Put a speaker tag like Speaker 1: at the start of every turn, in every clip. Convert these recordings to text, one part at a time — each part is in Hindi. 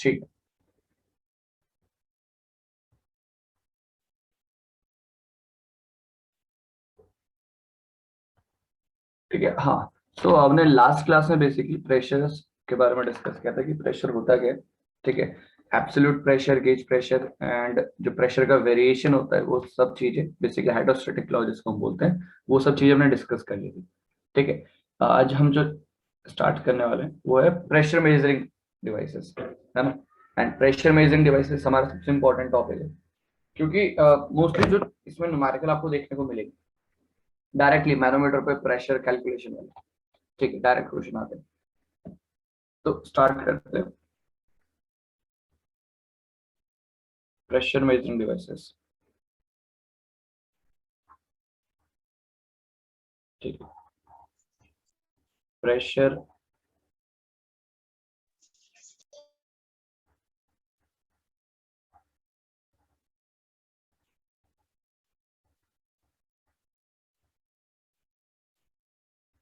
Speaker 1: ठीक ठीक है। हाँ, तो हमने लास्ट क्लास में बेसिकली प्रेशर्स के बारे में डिस्कस किया था कि प्रेशर होता क्या है। ठीक है, absolute pressure, gauge pressure and जो प्रेशर का वेरिएशन होता है, वो सब चीजें बेसिकली हाइड्रोस्टैटिक लॉ जिसको हम बोलते हैं, वो सब चीजें हमने डिस्कस कर ली थी। ठीक है, आज हम जो स्टार्ट करने वाले हैं वो है प्रेशर मेजरिंग डिवाइसेस, है ना। एंड प्रेशर मेजरिंग डिवाइसेस हमारा सबसे इंपॉर्टेंट टॉपिक है, क्योंकि मोस्टली जो इसमें न्यूमेरिकल आपको देखने को मिलेगी डायरेक्टली मैनोमीटर पे प्रेशर कैलकुलेशन वाले। ठीक है, डायरेक्ट क्वेश्चन आते हैं, तो स्टार्ट करते हैं। Pressure measuring devices. ठीक है, प्रेशर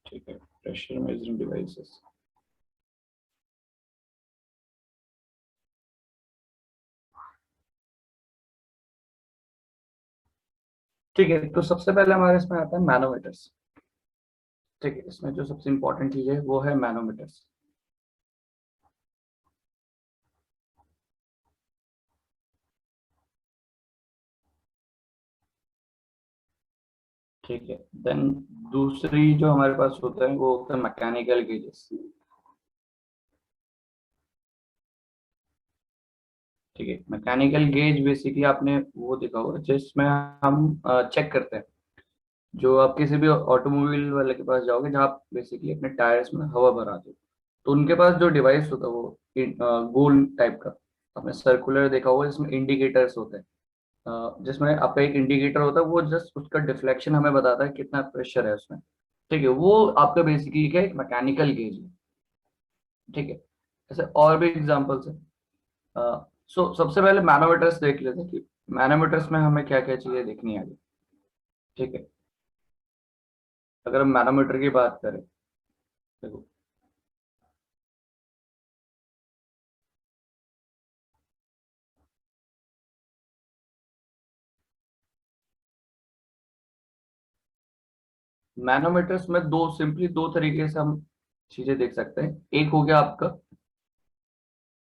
Speaker 1: ठीक है, प्रेशर मेजरिंग डिवाइसेस। ठीक है, तो सबसे पहले हमारे इसमें आता है मैनोमीटर्स। ठीक है, इसमें जो सबसे इंपॉर्टेंट चीज है वो है मैनोमीटर्स। ठीक है, देन दूसरी जो हमारे पास होता है वो होता है मैकेनिकल गेजेस। ठीक है, मैकेनिकल गेज बेसिकली आपने वो देखा होगा जिसमें हम चेक करते हैं। जो आप किसी भी ऑटोमोबाइल वाले के पास जाओगे, जहाँ आप बेसिकली अपने टायर्स में हवा भराते हो, तो उनके पास जो डिवाइस होता है वो गोल टाइप का, आपने सर्कुलर देखा होगा, जिसमें इंडिकेटर्स होते हैं। जिसमें आपका एक इंडिकेटर होता है, वो जस्ट उसका डिफ्लेक्शन हमें बताता है कितना प्रेशर है उसमें। ठीक है, वो आपका बेसिकली क्या है, एक मैकेनिकल गेज है। ठीक है, ऐसे और भी एग्जांपल्स है। सो सबसे पहले मैनोमीटर्स देख लेते हैं कि मैनोमीटर्स में हमें क्या क्या चीजें देखनी है आगे। ठीक है, अगर हम मैनोमीटर की बात करें, देखो, मैनोमीटर्स में दो, सिंपली दो तरीके से हम चीजें देख सकते हैं। एक हो गया आपका,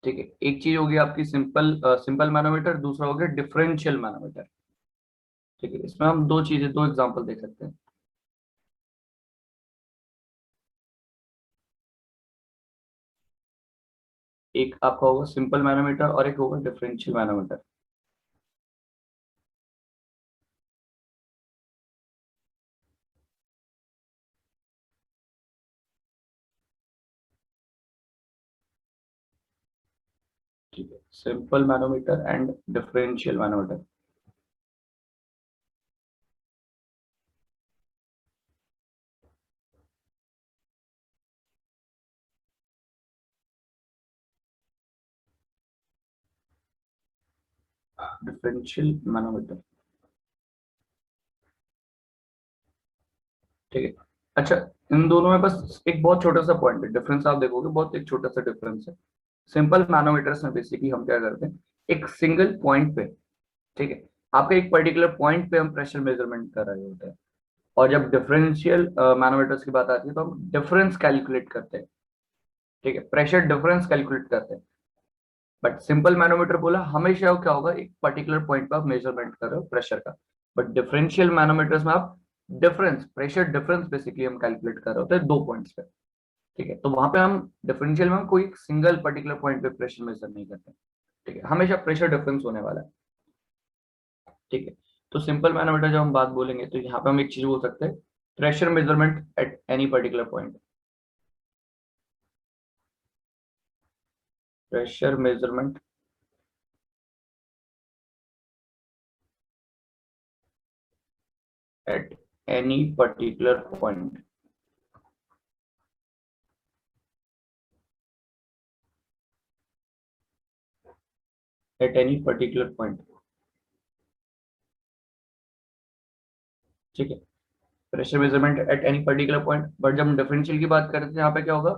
Speaker 1: ठीक है, एक चीज होगी आपकी सिंपल सिंपल मैनोमीटर, दूसरा हो गया डिफरेंशियल मैनोमीटर। ठीक है, इसमें हम दो चीजें, दो एग्जांपल देख सकते हैं। एक आपका होगा सिंपल मैनोमीटर और एक होगा डिफरेंशियल मैनोमीटर। ठीक है, simple manometer and differential manometer. Differential manometer. ठीक है, अच्छा, इन दोनों में बस एक बहुत छोटा सा पॉइंट है, डिफरेंस आप देखोगे बहुत एक छोटा सा डिफरेंस है। सिंपल मैनोमीटर्स में बेसिकली हम क्या करते हैं, एक सिंगल पॉइंट पे, ठीक है, आपके एक पर्टिकुलर पॉइंट पे हम प्रेशर मेजरमेंट कर रहे होते हैं। और जब डिफरेंशियल मैनोमीटर्स की बात आती है, तो हम डिफरेंस कैलकुलेट करते हैं। ठीक है, प्रेशर डिफरेंस कैलकुलेट करते हैं। बट सिंपल मैनोमीटर बोला हमेशा वो क्या होगा, एक पर्टिकुलर पॉइंट पे आप मेजरमेंट कर रहे हो प्रेशर का। बट डिफरेंशियल मैनोमीटर्स में आप डिफरेंस, प्रेशर डिफरेंस बेसिकली हम कैलकुलेट कर रहे होते हैं दो पॉइंट्स पे। ठीक है, तो वहां पे हम डिफरेंशियल में हम कोई सिंगल पर्टिकुलर पॉइंट पे प्रेशर मेजर नहीं करते। ठीक है, हमेशा प्रेशर डिफरेंस होने वाला है। ठीक है, तो सिंपल मैनोमीटर जब हम बात बोलेंगे, तो यहाँ पे हम एक चीज बोल सकते हैं, pressure measurement at any particular point. Pressure measurement at any particular point. At any particular point. ठीक है, pressure measurement at any particular point. But जब हम डिफरेंशियल की बात करते हैं, यहाँ पे क्या होगा,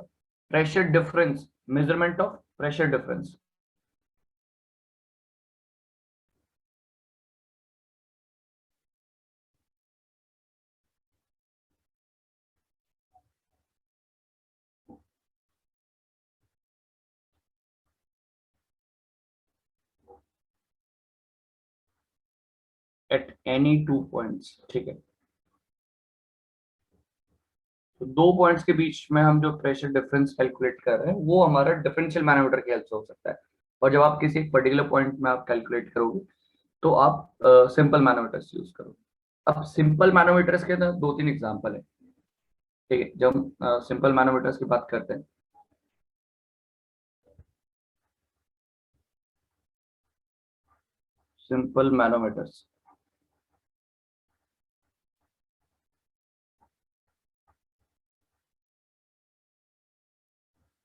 Speaker 1: pressure difference, measurement of pressure difference. At any 2 points, ठीक है। तो 2 पॉइंट्स के बीच में हम जो प्रेशर डिफरेंस कैलकुलेट कर रहे हैं वो हमारा डिफरेंशियल मैनोमीटर की हेल्प से हो सकता है। और जब आप किसी एक पर्टिकुलर पॉइंट में आप कैलकुलेट करोगे तो आप सिंपल मैनोमीटर्स यूज करोगे। अब सिंपल मैनोमीटर्स के अंदर 2-3 एग्जांपल है, ठीक है। जब हम सिंपल मैनोमीटर्स की बात करते हैं, सिंपल मैनोमीटर्स,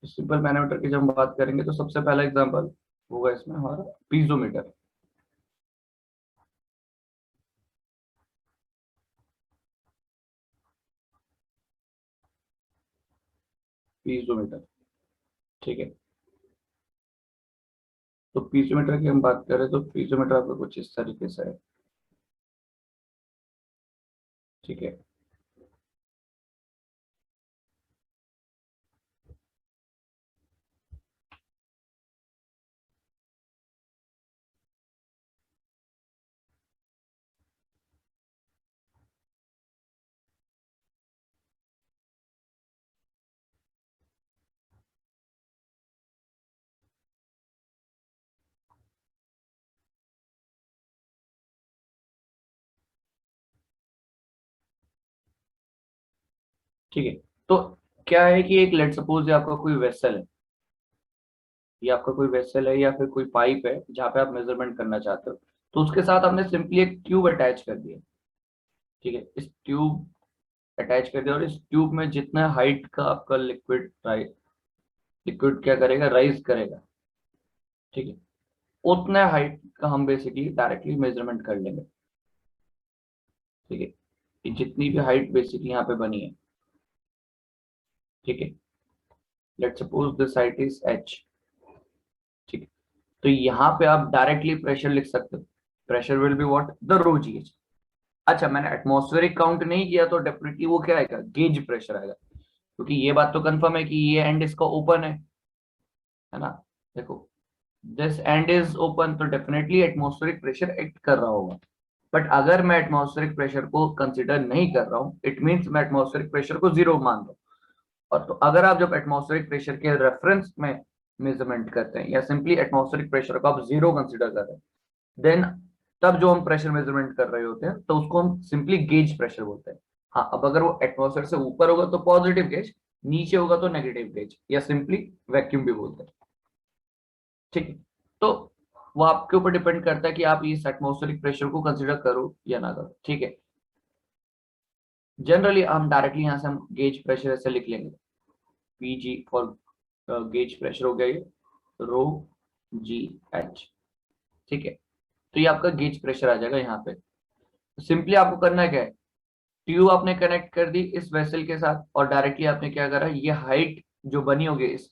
Speaker 1: सिंपल मैनोमीटर की जब हम बात करेंगे तो सबसे पहला एग्जांपल होगा इसमें हमारा पीजोमीटर। पीजोमीटर, ठीक है। तो पीजोमीटर की हम बात करें तो पीजोमीटर आपका कुछ इस तरीके से है, ठीक है। ठीक है। तो क्या है कि एक लेट सपोज ये आपका कोई वेसल है, ये आपका कोई वेसल है या फिर कोई पाइप है जहाँ पे आप मेजरमेंट करना चाहते हो। तो उसके साथ हमने सिंपली एक ट्यूब अटैच कर दिया, ठीक है। इस ट्यूब अटैच कर दिया और इस ट्यूब में जितना हाइट का आपका लिक्विड लिक्विड क्या करेगा, राइज करेगा, ठीक है। उतना हाइट का हम बेसिकली डायरेक्टली मेजरमेंट कर लेंगे, ठीक है। कि जितनी भी हाइट बेसिकली यहाँ पे बनी है, ठीक है। Late suppose this height is H, ठीक है। तो यहाँ पे आप डायरेक्टली प्रेशर लिख सकते हो। Pressure will be what, the rho G H. अच्छा, मैंने एटमॉस्फेरिक काउंट नहीं किया तो डेफिनेटली वो क्या आएगा, गेज प्रेशर आएगा। क्योंकि ये बात तो कंफर्म है कि ये एंड इसका ओपन है ना। देखो, दिस एंड इज ओपन तो डेफिनेटली एटमॉस्फेरिक प्रेशर एक्ट कर रहा होगा। बट अगर मैं एटमॉस्फेरिक प्रेशर को कंसीडर नहीं कर रहा हूँ, इट मीन्स मैं एटमॉस्फेरिक प्रेशर को जीरो मान रहा हूँ। और तो अगर आप जब एटमॉस्फेरिक प्रेशर के रेफरेंस में मेजरमेंट करते हैं या सिंपली एटमॉस्फेरिक प्रेशर को आप जीरो कंसीडर कर रहे हैं, देन तब जो हम प्रेशर मेजरमेंट कर रहे होते हैं तो उसको हम सिंपली गेज प्रेशर बोलते हैं। हाँ, अब अगर वो एटमॉस्फेयर से ऊपर होगा तो पॉजिटिव गेज, नीचे होगा तो नेगेटिव गेज या सिंपली वैक्यूम भी बोलते हैं, ठीक है। तो वो आपके ऊपर डिपेंड करता है कि आप इस एटमॉस्फेरिक प्रेशर को कंसीडर करो या ना करो, ठीक है। जनरली हम डायरेक्टली यहाँ से हम गेज प्रेशर ऐसे लिख लेंगे, पीजी फॉर गेज प्रेशर हो गया ये, रो जी एच, ठीक है। तो ये आपका गेज प्रेशर आ जाएगा यहाँ पे। सिंपली आपको करना है क्या है, ट्यूब आपने कनेक्ट कर दी इस वेसल के साथ और डायरेक्टली आपने क्या करा, ये हाइट जो बनी होगी इस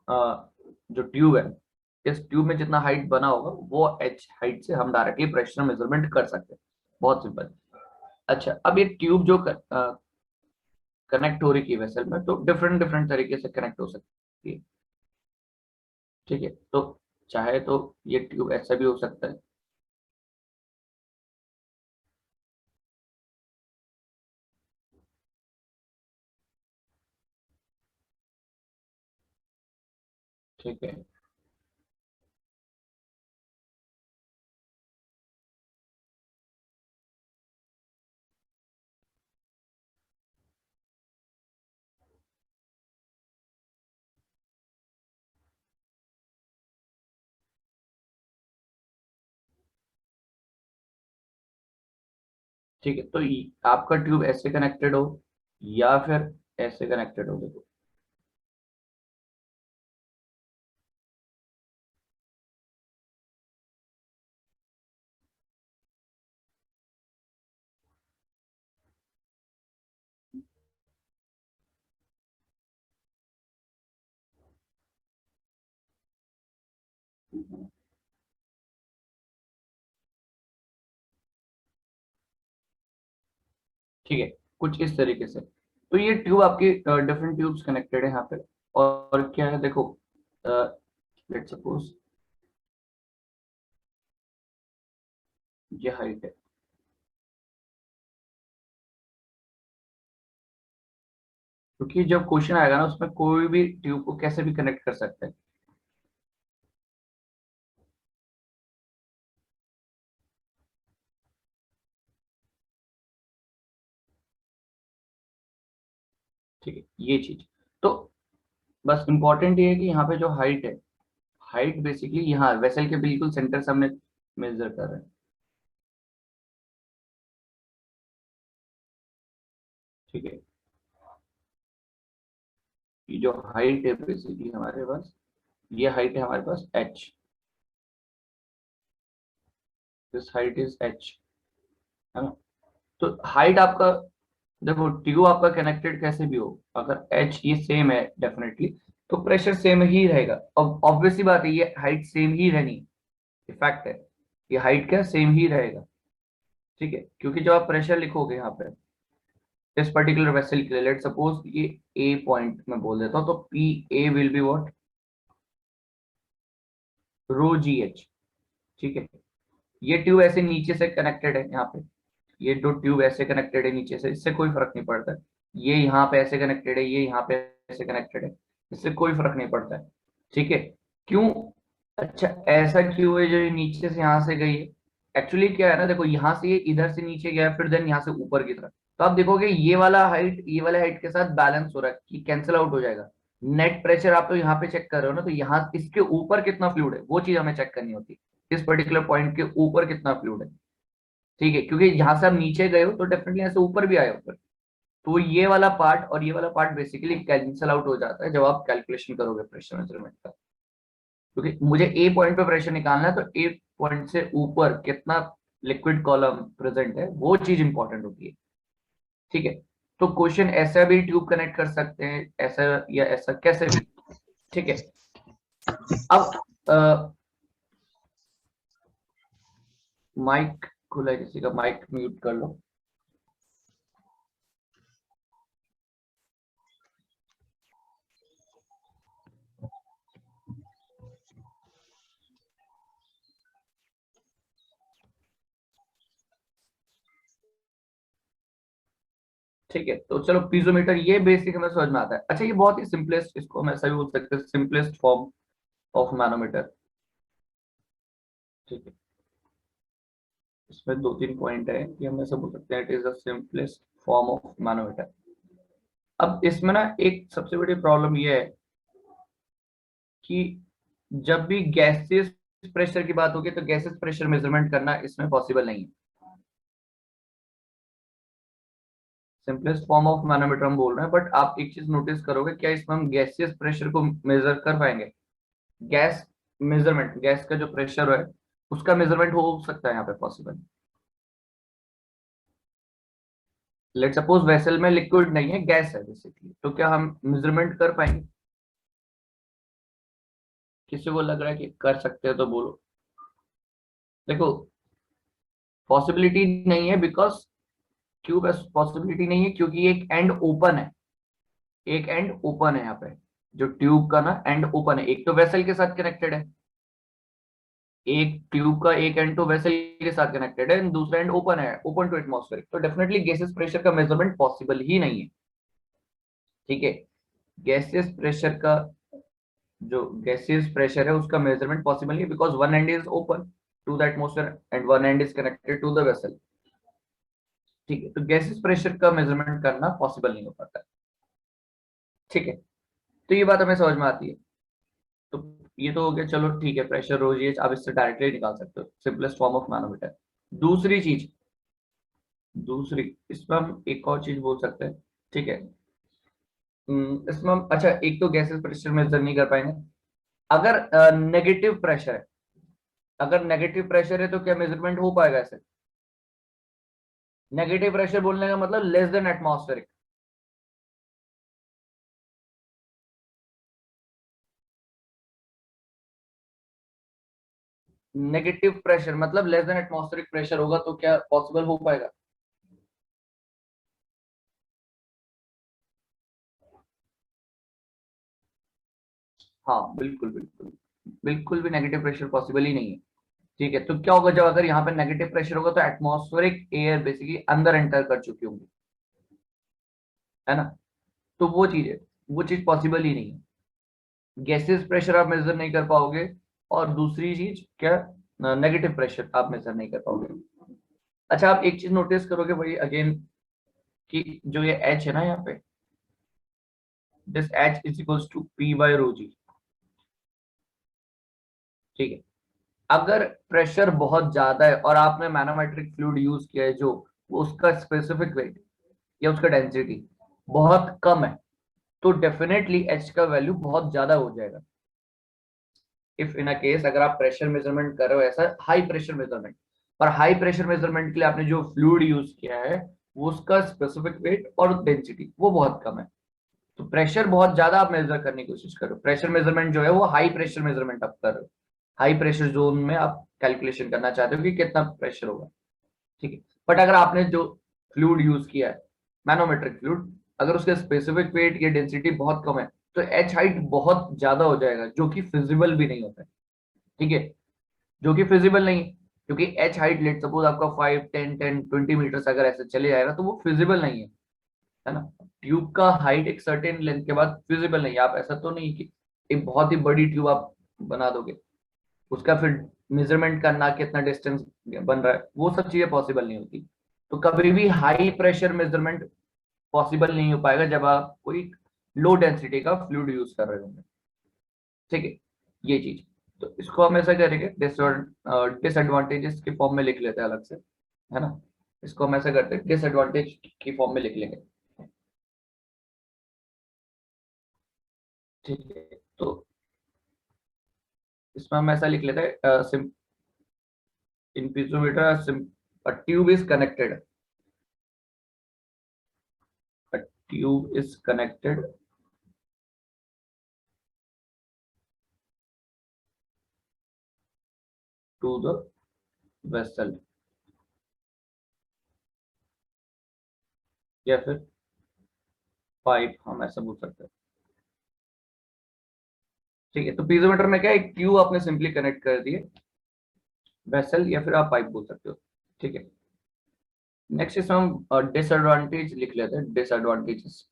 Speaker 1: जो ट्यूब है, इस ट्यूब में जितना हाइट बना होगा वो एच हाइट से हम डायरेक्टली प्रेशर मेजरमेंट कर सकते हैं। बहुत सिंपल। अच्छा, अब ये ट्यूब जो कनेक्ट हो रही है वेसल में तो डिफरेंट डिफरेंट तरीके से कनेक्ट हो सकती है, ठीक है। तो चाहे तो ये ट्यूब ऐसा भी हो सकता है, ठीक है। ठीक है, तो आपका ट्यूब ऐसे कनेक्टेड हो या फिर ऐसे कनेक्टेड हो, देखो। ठीक है, कुछ इस तरीके से। तो ये ट्यूब आपकी डिफरेंट ट्यूब्स कनेक्टेड है यहाँ पे। और क्या है, देखो, लेट सपोज ये हाइट है, क्योंकि जब क्वेश्चन आएगा ना उसमें कोई भी ट्यूब को कैसे भी कनेक्ट कर सकते हैं। ठीक है, ये चीज। तो बस इंपॉर्टेंट ये है कि यहाँ पे जो हाइट है, हाइट बेसिकली यहाँ वेसल के बिल्कुल सेंटर से हमने मेजर कर रहे हैं। ठीक है, ये जो हाइट है बेसिकली हमारे पास, ये हाइट है हमारे पास h, this height is h, है ना। तो हाइट आपका, देखो ट्यूब आपका कनेक्टेड कैसे भी हो, अगर h ये सेम है डेफिनेटली, तो प्रेशर सेम ही रहेगा। अब ऑब्वियस सी बात है, ये हाइट सेम ही रहनी है, फैक्ट है, ये हाइट क्या सेम ही रहेगा। ठीक है, क्योंकि जब आप प्रेशर लिखोगे यहाँ पे इस पर्टिकुलर वेसल के लिए, लेट सपोज ये ए पॉइंट में बोल देता हूँ, तो P A will be what, rho G H. ठीक है, ये ट्यूब ऐसे नीचे से कनेक्टेड है यहाँ पे, ये दो ट्यूब ऐसे कनेक्टेड है नीचे से, इससे कोई फर्क नहीं पड़ता है। ये यहाँ पे ऐसे कनेक्टेड है, ये यहाँ पे ऐसे कनेक्टेड है, इससे कोई फर्क नहीं पड़ता है। ठीक है, क्यों, अच्छा ऐसा क्यों है जो ये नीचे से यहाँ से गई है। एक्चुअली क्या है ना, देखो यहाँ से ये इधर से नीचे गया फिर देन यहाँ से ऊपर की तरफ, तो आप देखोगे ये वाला हाइट ये वाले हाइट के साथ बैलेंस हो रहा है कि कैंसिल आउट हो जाएगा। नेट प्रेशर आप तो यहाँ पे चेक कर रहे हो ना, तो यहाँ इसके ऊपर कितना फ्लूइड है वो चीज हमें चेक करनी होती है, इस पर्टिकुलर पॉइंट के ऊपर कितना फ्लूइड है। ठीक है, क्योंकि यहाँ से आप नीचे गए हो तो डेफिनेटली यहाँ से ऊपर भी आए ऊपर, तो ये वाला पार्ट और ये वाला पार्ट बेसिकली कैंसिल आउट हो जाता है जब आप कैलकुलेशन करोगे प्रेशर मेजरमेंट का। क्योंकि मुझे ए पॉइंट पे प्रेशर निकालना है, तो ए पॉइंट से ऊपर कितना लिक्विड कॉलम प्रेजेंट है वो चीज इंपॉर्टेंट होती है। ठीक है, तो क्वेश्चन ऐसा भी ट्यूब कनेक्ट कर सकते हैं, ऐसा या ऐसा कैसे भी। ठीक है, अब माइक खुला है किसी का, माइक म्यूट कर लो। ठीक है, तो चलो पीजोमीटर ये बेसिक हमें समझ में आता है। अच्छा, ये बहुत ही सिंपलेस्ट, इसको हम ऐसा भी बोल सकते हैं सिंपलेस्ट फॉर्म ऑफ मैनोमीटर। ठीक है, इसमें दो तीन पॉइंट है कि हम ऐसा बोल सकते हैं it is the simplest form of manometer. अब इसमें ना एक सबसे बड़ी प्रॉब्लम ये है कि जब भी गैसेस प्रेशर की बात होगी तो गैसेस प्रेशर मेजरमेंट करना इसमें पॉसिबल नहीं है। सिंपलेस्ट फॉर्म ऑफ मैनोमीटर हम बोल रहे हैं, बट आप एक चीज नोटिस करोगे, क्या इसमें हम गैसियस प्रेशर को मेजर कर पाएंगे। गैस मेजरमेंट, गैस का जो प्रेशर है उसका मेजरमेंट हो सकता है यहाँ पे पॉसिबल। लेट सपोज वेसल में लिक्विड नहीं है, गैस है बेसिकली, तो क्या हम मेजरमेंट कर पाएंगे। किसी को लग रहा है कि कर सकते हो तो बोलो। देखो, पॉसिबिलिटी नहीं है, बिकॉज क्यों पॉसिबिलिटी नहीं है, क्योंकि एक एंड ओपन है, एक एंड ओपन है यहाँ पे, जो ट्यूब का ना एंड ओपन है, एक तो वेसल के साथ कनेक्टेड है, एक ट्यूब का एक एंड तो वेसल के साथ कनेक्टेड है, दूसरा एंड ओपन है, ओपन टू एटमॉस्फेयर, तो डेफिनेटली गैसेस प्रेशर का मेजरमेंट पॉसिबल ही नहीं है। ठीक है, गैसेस प्रेशर का, जो गैसेस प्रेशर है उसका मेजरमेंट पॉसिबल नहीं है, because one end is open to the atmosphere and one end is connected to the vessel. ठीक है, तो गैसेस प्रेशर का मेजरमेंट करना पॉसिबल नहीं हो पाता है। ठीक है, तो ये बात हमें समझ में आती है। तो ये तो हो गया, चलो ठीक है, प्रेशर रोजिएज आप इससे डायरेक्टली निकाल सकते हो, सिंपलेस्ट फॉर्म ऑफ मैनोमीटर। दूसरी चीज, दूसरी इसमें हम एक और चीज बोल सकते हैं। ठीक है, इसमें हम, अच्छा एक तो गैसेस प्रेशर मेजर नहीं कर पाएंगे, अगर नेगेटिव प्रेशर है, अगर नेगेटिव प्रेशर है तो क्या मेजरमेंट हो पाएगा ऐसे। नेगेटिव प्रेशर बोलने का मतलब less than atmospheric. Negative pressure मतलब लेस देन एटमॉस्फेरिक प्रेशर होगा तो क्या पॉसिबल हो पाएगा। हाँ बिल्कुल बिल्कुल, बिल्कुल भी नेगेटिव प्रेशर पॉसिबल ही नहीं है। ठीक है, तो क्या होगा जब अगर यहाँ पे नेगेटिव प्रेशर होगा, तो एटमॉस्फेरिक एयर बेसिकली अंदर एंटर कर चुकी होंगी, है ना। तो वो चीज पॉसिबल ही नहीं है। गैसेस प्रेशर आप मेजर नहीं कर पाओगे, और दूसरी चीज क्या, नेगेटिव प्रेशर आप मेजर नहीं कर पाओगे। अच्छा, आप एक चीज नोटिस करोगे वही अगेन, कि जो ये एच है ना यहाँ पे, this H is equals to P by rho G. ठीक है, अगर प्रेशर बहुत ज्यादा है और आपने मैनोमेट्रिक फ्लूइड यूज किया है जो उसका स्पेसिफिक वेट या उसका डेंसिटी बहुत कम है, तो डेफिनेटली एच का वैल्यू बहुत ज्यादा हो जाएगा। इफ इन अ केस अगर आप प्रेशर मेजरमेंट कर रहे हो ऐसा हाई प्रेशर मेजरमेंट, और हाई प्रेशर मेजरमेंट के लिए आपने जो फ्लूइड यूज किया है वो उसका स्पेसिफिक वेट और डेंसिटी वो बहुत कम है, तो प्रेशर बहुत ज्यादा आप मेजर करने की कोशिश करो। प्रेशर मेजरमेंट जो है वो हाई प्रेशर मेजरमेंट आप कर रहे हो, हाई प्रेशर जोन में आप कैलकुलेशन करना चाहते हो कि कितना प्रेशर होगा। ठीक है, बट अगर आपने जो फ्लूइड यूज किया है मैनोमेट्रिक फ्लूइड, अगर उसके स्पेसिफिक वेट या डेंसिटी बहुत कम है, तो एच हाइट बहुत ज्यादा हो जाएगा जो कि फिजिबल भी नहीं होता है। ठीक है, जो कि फिजिबल नहीं है, क्योंकि एच हाइट लेट सपोज आपका 5 10 10 20 मीटर अगर ऐसे चले जाएगा तो वो फिजिबल नहीं है ना। ट्यूब का हाइट एक सर्टेन लेंथ के बाद फिजिबल नहीं है। आप ऐसा तो नहीं कि एक बहुत ही बड़ी ट्यूब आप बना दोगे, उसका फिर मेजरमेंट करना कितना डिस्टेंस बन रहा है, वो सब चीजें पॉसिबल नहीं होती। तो कभी भी हाई प्रेशर मेजरमेंट पॉसिबल नहीं हो पाएगा जब आप कोई लो डेंसिटी का फ्लूइड यूज कर रहे होंगे। ठीक है, ये चीज, तो इसको हम ऐसा करेंगे डिसएडवांटेजेस के फॉर्म में लिख लेते हैं अलग से, है ना। इसको हम ऐसा करते हैं डिसएडवांटेज की फॉर्म में लिख लेंगे। ठीक है, तो इसमें हम ऐसा लिख लेते हैं, in piezometer a tube is connected, a tube is connected to the vessel, या फिर पाइप हम ऐसा बोल सकते हैं। ठीक है, तो पीजोमीटर में क्या है, एक ट्यूब आपने सिंपली कनेक्ट कर दी है, वेसल या फिर आप पाइप बोल सकते हो। ठीक है, नेक्स्ट इसमें हम डिसएडवांटेज लिख लेते हैं, डिसएडवांटेजेस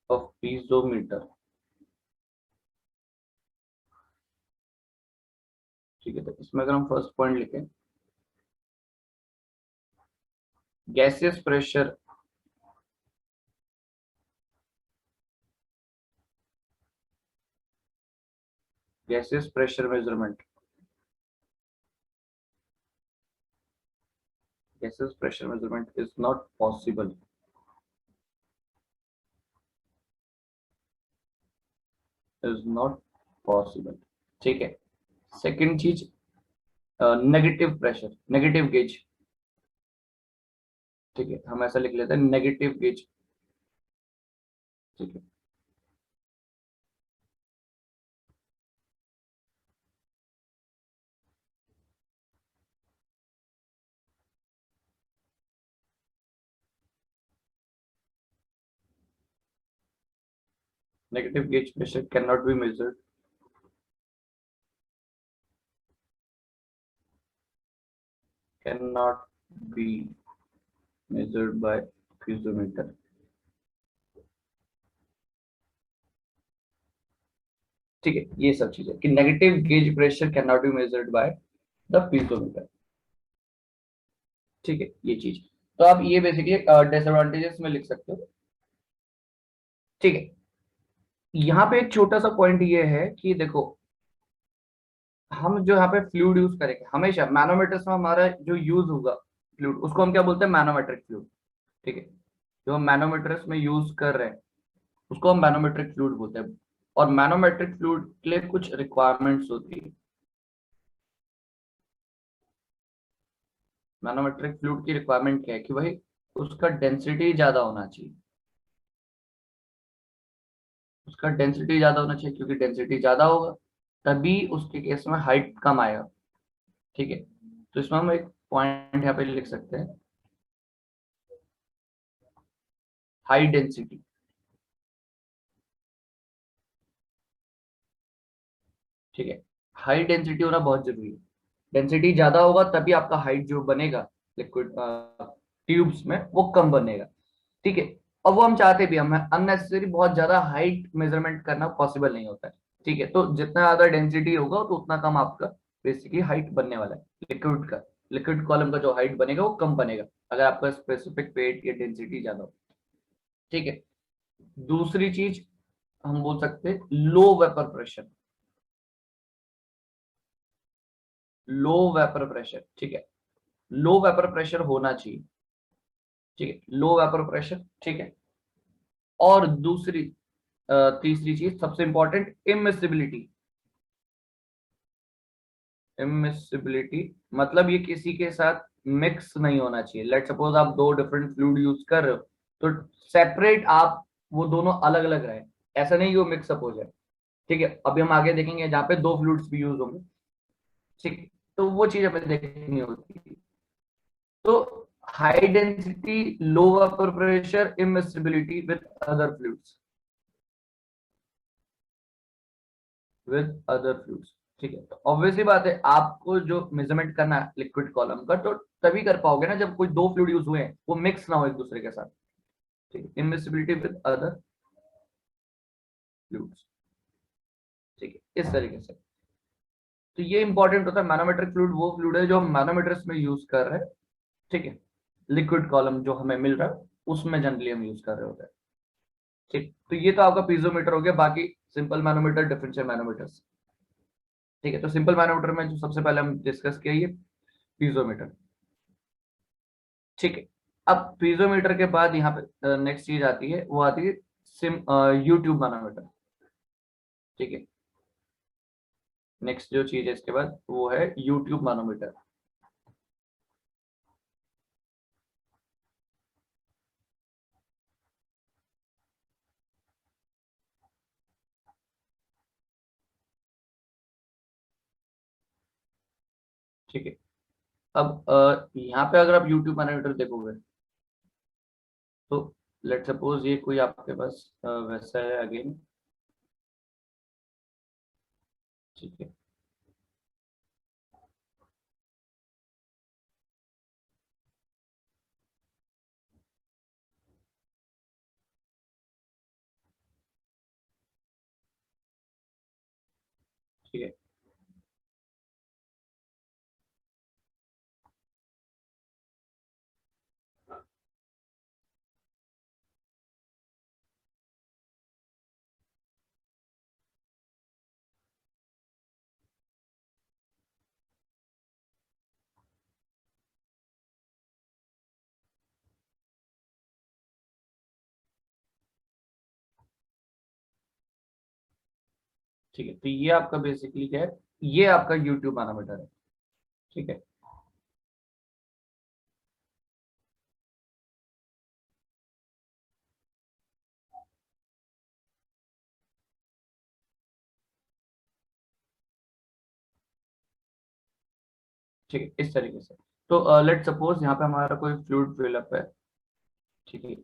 Speaker 1: ऑफ पीजोमीटर। ठीक है, तो इसमें अगर हम फर्स्ट पॉइंट लिखें, gaseous pressure gaseous pressure measurement, gaseous pressure measurement is not possible, is not possible. ठीक है, सेकंड चीज, नेगेटिव प्रेशर, नेगेटिव गेज। ठीक है, हम ऐसा लिख लेते हैं नेगेटिव गेज। ठीक है, negative gauge pressure can not be measured, can not be measured by piezometer। ठीक है, ये सब चीजें कि negative gauge pressure can not be measured by the piezometer। ठीक है, ये चीज, तो आप ये बेसिकली डिसएडवांटेजेस में लिख सकते हो। ठीक है, यहाँ पे एक छोटा सा पॉइंट ये है कि देखो, हम जो यहाँ पे फ्लूइड यूज करेंगे हमेशा मैनोमीटर्स में, हमारा जो यूज होगा फ्लूइड उसको हम क्या बोलते हैं, मैनोमेट्रिक फ्लूइड। ठीक है, जो हम मैनोमीटर्स में यूज कर रहे हैं उसको हम मैनोमेट्रिक फ्लूइड बोलते हैं। और मैनोमेट्रिक फ्लूइड के लिए कुछ रिक्वायरमेंट्स होती है। मैनोमेट्रिक फ्लूइड की रिक्वायरमेंट क्या है कि भाई उसका डेंसिटी ज्यादा होना चाहिए, उसका डेंसिटी ज्यादा होना चाहिए, क्योंकि डेंसिटी ज्यादा होगा तभी उसके केस में हाइट कम आएगा। ठीक है, तो इसमें हम एक पॉइंट यहाँ पे लिख सकते हैं, हाई डेंसिटी। ठीक है, हाई डेंसिटी होना बहुत जरूरी है। डेंसिटी ज्यादा होगा तभी आपका हाइट जो बनेगा लिक्विड ट्यूब्स में वो कम बनेगा। ठीक है, और वो हम चाहते भी, हमें अननेसेसरी बहुत ज्यादा हाइट मेजरमेंट करना पॉसिबल नहीं होता है। ठीक है, तो जितना ज्यादा डेंसिटी होगा तो उतना कम आपका बेसिकली हाइट बनने वाला है लिक्विड का। लिक्विड कॉलम का जो हाइट बनेगा वो कम बनेगा अगर आपका स्पेसिफिक वेट या डेंसिटी ज्यादा हो। ठीक है, दूसरी चीज हम बोल सकते हैं लो वेपर प्रेशर। लो वेपर प्रेशर, ठीक है, लो वेपर प्रेशर होना चाहिए। ठीक है, लो वेपर प्रेशर, ठीक है। और दूसरी तीसरी चीज सबसे इंपॉर्टेंट, इमिसिबिलिटी। इमिसिबिलिटी मतलब ये किसी के साथ मिक्स नहीं होना चाहिए। लेट सपोज आप दो डिफरेंट फ्लूइड यूज कर रहे हो, तो सेपरेट आप वो दोनों अलग अलग रहे, ऐसा नहीं कि वो मिक्सअप हो जाए। ठीक है, अभी हम आगे देखेंगे जहाँ पे दो फ्लूइड्स भी यूज होंगे। ठीक है, तो वो चीज हमें देखनी होती है। तो high density, low vapour pressure, immiscibility with other fluids, with other fluids. ठीक है, तो ऑब्वियसली बात है आपको जो मेजरमेंट करना है लिक्विड कॉलम का, तो तभी कर पाओगे ना जब कोई दो फ्लूइड यूज हुए हैं वो मिक्स ना हो एक दूसरे के साथ। ठीक है, इमिसिबिलिटी विद अदर फ्लूइड्स। ठीक है, इस तरीके से। तो ये इंपॉर्टेंट होता है, मैनोमेट्रिक फ्लूइड वो फ्लूइड है जो हम मैनोमीटर्स में यूज कर रहे हैं। ठीक है, लिक्विड कॉलम जो हमें मिल रहा है उसमें जनरली हम यूज कर रहे होते हैं। ठीक, तो ये तो आपका पीजोमीटर हो गया, बाकी सिंपल मैनोमीटर, डिफरेंशियल मैनोमीटर्स। ठीक है, तो सिंपल मैनोमीटर में जो सबसे पहले हम डिस्कस किया ये पीजोमीटर। ठीक है, अब पीजोमीटर के बाद यहाँ पे नेक्स्ट चीज आती है, वो आती है सिम यूट्यूब मैनोमीटर। ठीक है, नेक्स्ट जो चीज है इसके बाद वो है यूट्यूब मैनोमीटर। ठीक है, अब यहाँ पे अगर आप यूट्यूब मैनोमीटर देखोगे तो लेट सपोज ये कोई आपके पास वैसा है अगेन। ठीक है, ठीक है, ठीक है, तो ये आपका बेसिकली क्या है, ये आपका यूट्यूब मैनोमीटर है। ठीक है, ठीक है, इस तरीके से। तो लेट सपोज यहाँ पे हमारा कोई फ्लूइड फिलअप है। ठीक है,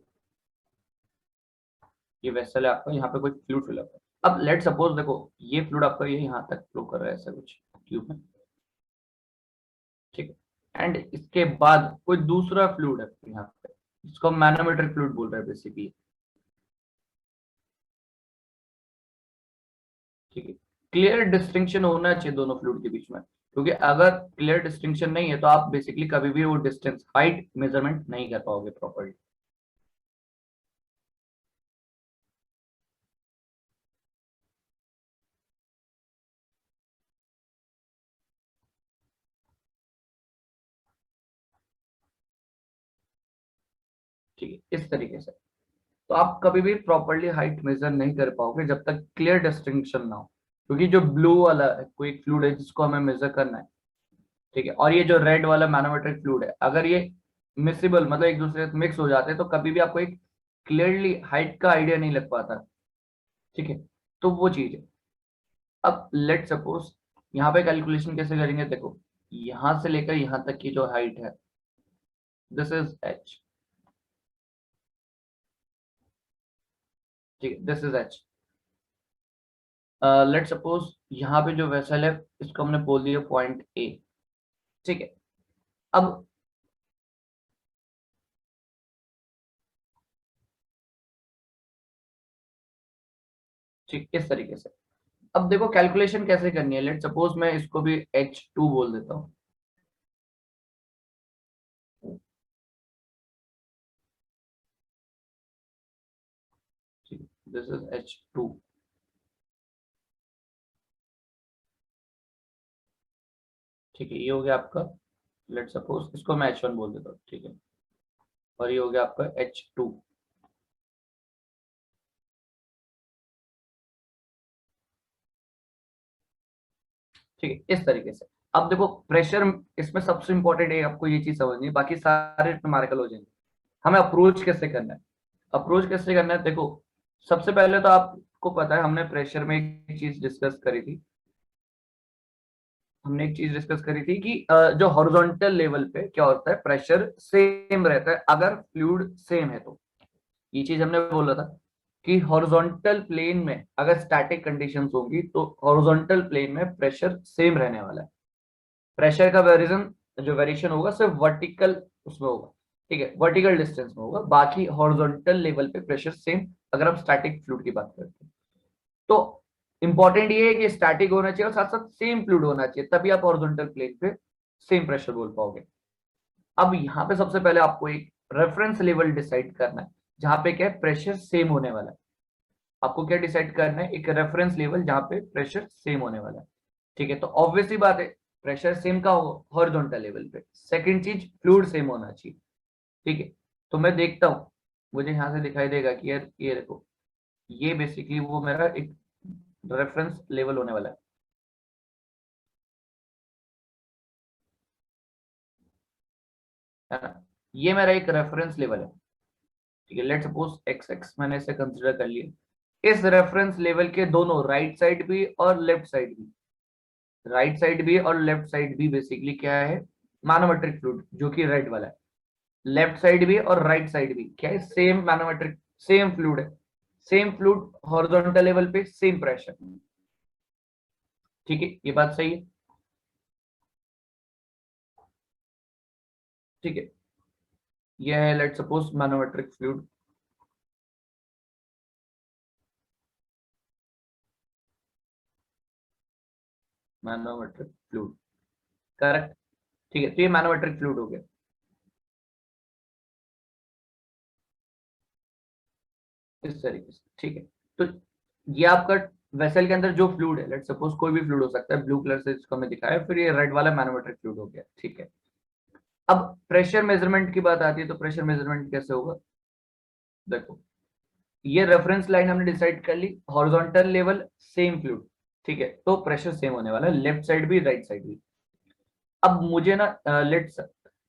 Speaker 1: ये वेसल है आपका, यहाँ पे कोई फ्लूइड फिलअप है। अब लेट सपोज देखो, ये फ्लूइड आपका ये यहाँ तक फ्लो कर रहा है ऐसा कुछ ट्यूब में। ठीक है, एंड इसके बाद कोई दूसरा फ्लूइड है यहाँ पे, इसको मैनोमेट्रिक फ्लूइड बोल रहे हैं बेसिकली। ठीक है, क्लियर डिस्टिंक्शन होना चाहिए दोनों फ्लूइड के बीच में, क्योंकि अगर क्लियर डिस्टिंक्शन नहीं है तो आप बेसिकली कभी भी वो डिस्टेंस हाइट मेजरमेंट नहीं कर पाओगे प्रॉपरली। ठीक है, इस तरीके से। तो आप कभी भी प्रॉपरली हाइट मेजर नहीं कर पाओगे जब तक क्लियर डिस्टिंक्शन ना हो, क्योंकि जो ब्लू वाला है कोई फ्लूइड है जिसको हमें मेजर करना है। ठीक है, और ये जो रेड वाला मैनोमेट्रिक फ्लूइड है, अगर ये मिसिबल मतलब एक दूसरे से मिक्स हो जाते हैं तो कभी भी आपको एक क्लियरली हाइट का आइडिया नहीं लग पाता। ठीक है, तो वो चीज है। अब लेट सपोज यहाँ पे कैलकुलेशन कैसे करेंगे, देखो यहाँ से लेकर यहाँ तक की जो हाइट है, दिस इज एच। ठीक है, this is H. Let suppose यहाँ पे जो वेसल है इसको हमने बोल दिया पॉइंट ए, ठीक है। अब ठीक इस तरीके से, अब देखो कैलकुलेशन कैसे करनी है। लेट सपोज मैं इसको भी H2 बोल देता हूँ, ठीक, दिस इज H2, ठीक है। ये हो गया आपका, लेट सपोज इसको मैं H1 बोल देता हूँ, ठीक है। और ये हो गया आपका H2, ठीक है, इस तरीके से। अब देखो प्रेशर, इसमें सबसे इंपॉर्टेंट है आपको ये चीज समझनी है, बाकी सारे न्यूमेरिकल हो जाएंगे। हमें अप्रोच कैसे करना है, अप्रोच कैसे करना है, देखो सबसे पहले तो आपको पता है हमने प्रेशर में एक चीज डिस्कस करी थी, हमने एक चीज डिस्कस करी थी कि जो हॉरिजॉन्टल लेवल पे क्या होता है, प्रेशर सेम रहता है अगर फ्लूइड सेम है तो। ये चीज हमने बोला था कि हॉरिजॉन्टल प्लेन में अगर स्टैटिक कंडीशंस होंगी तो हॉरिजॉन्टल प्लेन में प्रेशर सेम रहने वाला है। प्रेशर का वेरिएशन, जो वेरिएशन होगा सिर्फ वर्टिकल उसमें होगा, ठीक है, वर्टिकल डिस्टेंस में होगा, बाकी हॉरिजॉन्टल लेवल पे प्रेशर सेम अगर हम स्टैटिक फ्लूइड की बात करते हैं तो। इंपॉर्टेंट ये है कि स्टैटिक होना चाहिए और साथ साथ सेम फ्लूइड होना चाहिए, तभी आप हॉरिजॉन्टल प्लेन पे सेम प्रेशर बोल पाओगे। अब यहाँ पे सबसे पहले आपको एक रेफरेंस लेवल डिसाइड करना है जहां पे क्या है, प्रेशर सेम होने वाला है। आपको क्या डिसाइड करना है, एक रेफरेंस लेवल जहां पे प्रेशर सेम होने वाला है, ठीक है। तो ऑब्वियसली बात है, प्रेशर सेम का हो हॉरिजॉन्टल लेवल पे। सेकंड चीज, फ्लूइड सेम होना चाहिए, ठीक है। तो मैं देखता हूँ, मुझे यहाँ से दिखाई देगा कि यार ये देखो, ये बेसिकली वो मेरा एक रेफरेंस लेवल होने वाला है ना। ये मेरा एक रेफरेंस लेवल है, ठीक है। लेट सपोज एक्स एक्स मैंने इसे कंसिडर कर लिया। इस रेफरेंस लेवल के दोनों राइट साइड भी और लेफ्ट साइड भी, राइट साइड भी और लेफ्ट साइड भी बेसिकली क्या है, मैनोमेट्रिक फ्लूइड जो कि रेड वाला है। लेफ्ट साइड भी और राइट साइड भी क्या है, सेम मैनोमेट्रिक, सेम फ्लूइड है, सेम फ्लूइड हॉरिजॉन्टल लेवल पे सेम प्रेशर, ठीक है। ये बात सही है, ठीक है। ये है let suppose manometric fluid, manometric fluid, correct, ठीक है। तो ये मैनोमेट्रिक फ्लूइड हो गया इस तरीके से, ठीक है। तो ये आपका वेसल के अंदर जो फ्लूइड है, लेट सपोज कोई भी फ्लूइड हो सकता है, ब्लू कलर से इसको हमें दिखाया, फिर ये रेड वाला मैनोमेट्रिक फ्लूइड हो गया, ठीक है। अब प्रेशर मेजरमेंट की बात आती है, तो प्रेशर मेजरमेंट कैसे होगा, देखो ये रेफरेंस लाइन हमने डिसाइड कर ली, हॉरिजॉन्टल लेवल सेम फ्लूइड, ठीक है, तो प्रेशर सेम होने वाला है, लेफ्ट साइड भी राइट साइड भी। अब मुझे ना लेट्स,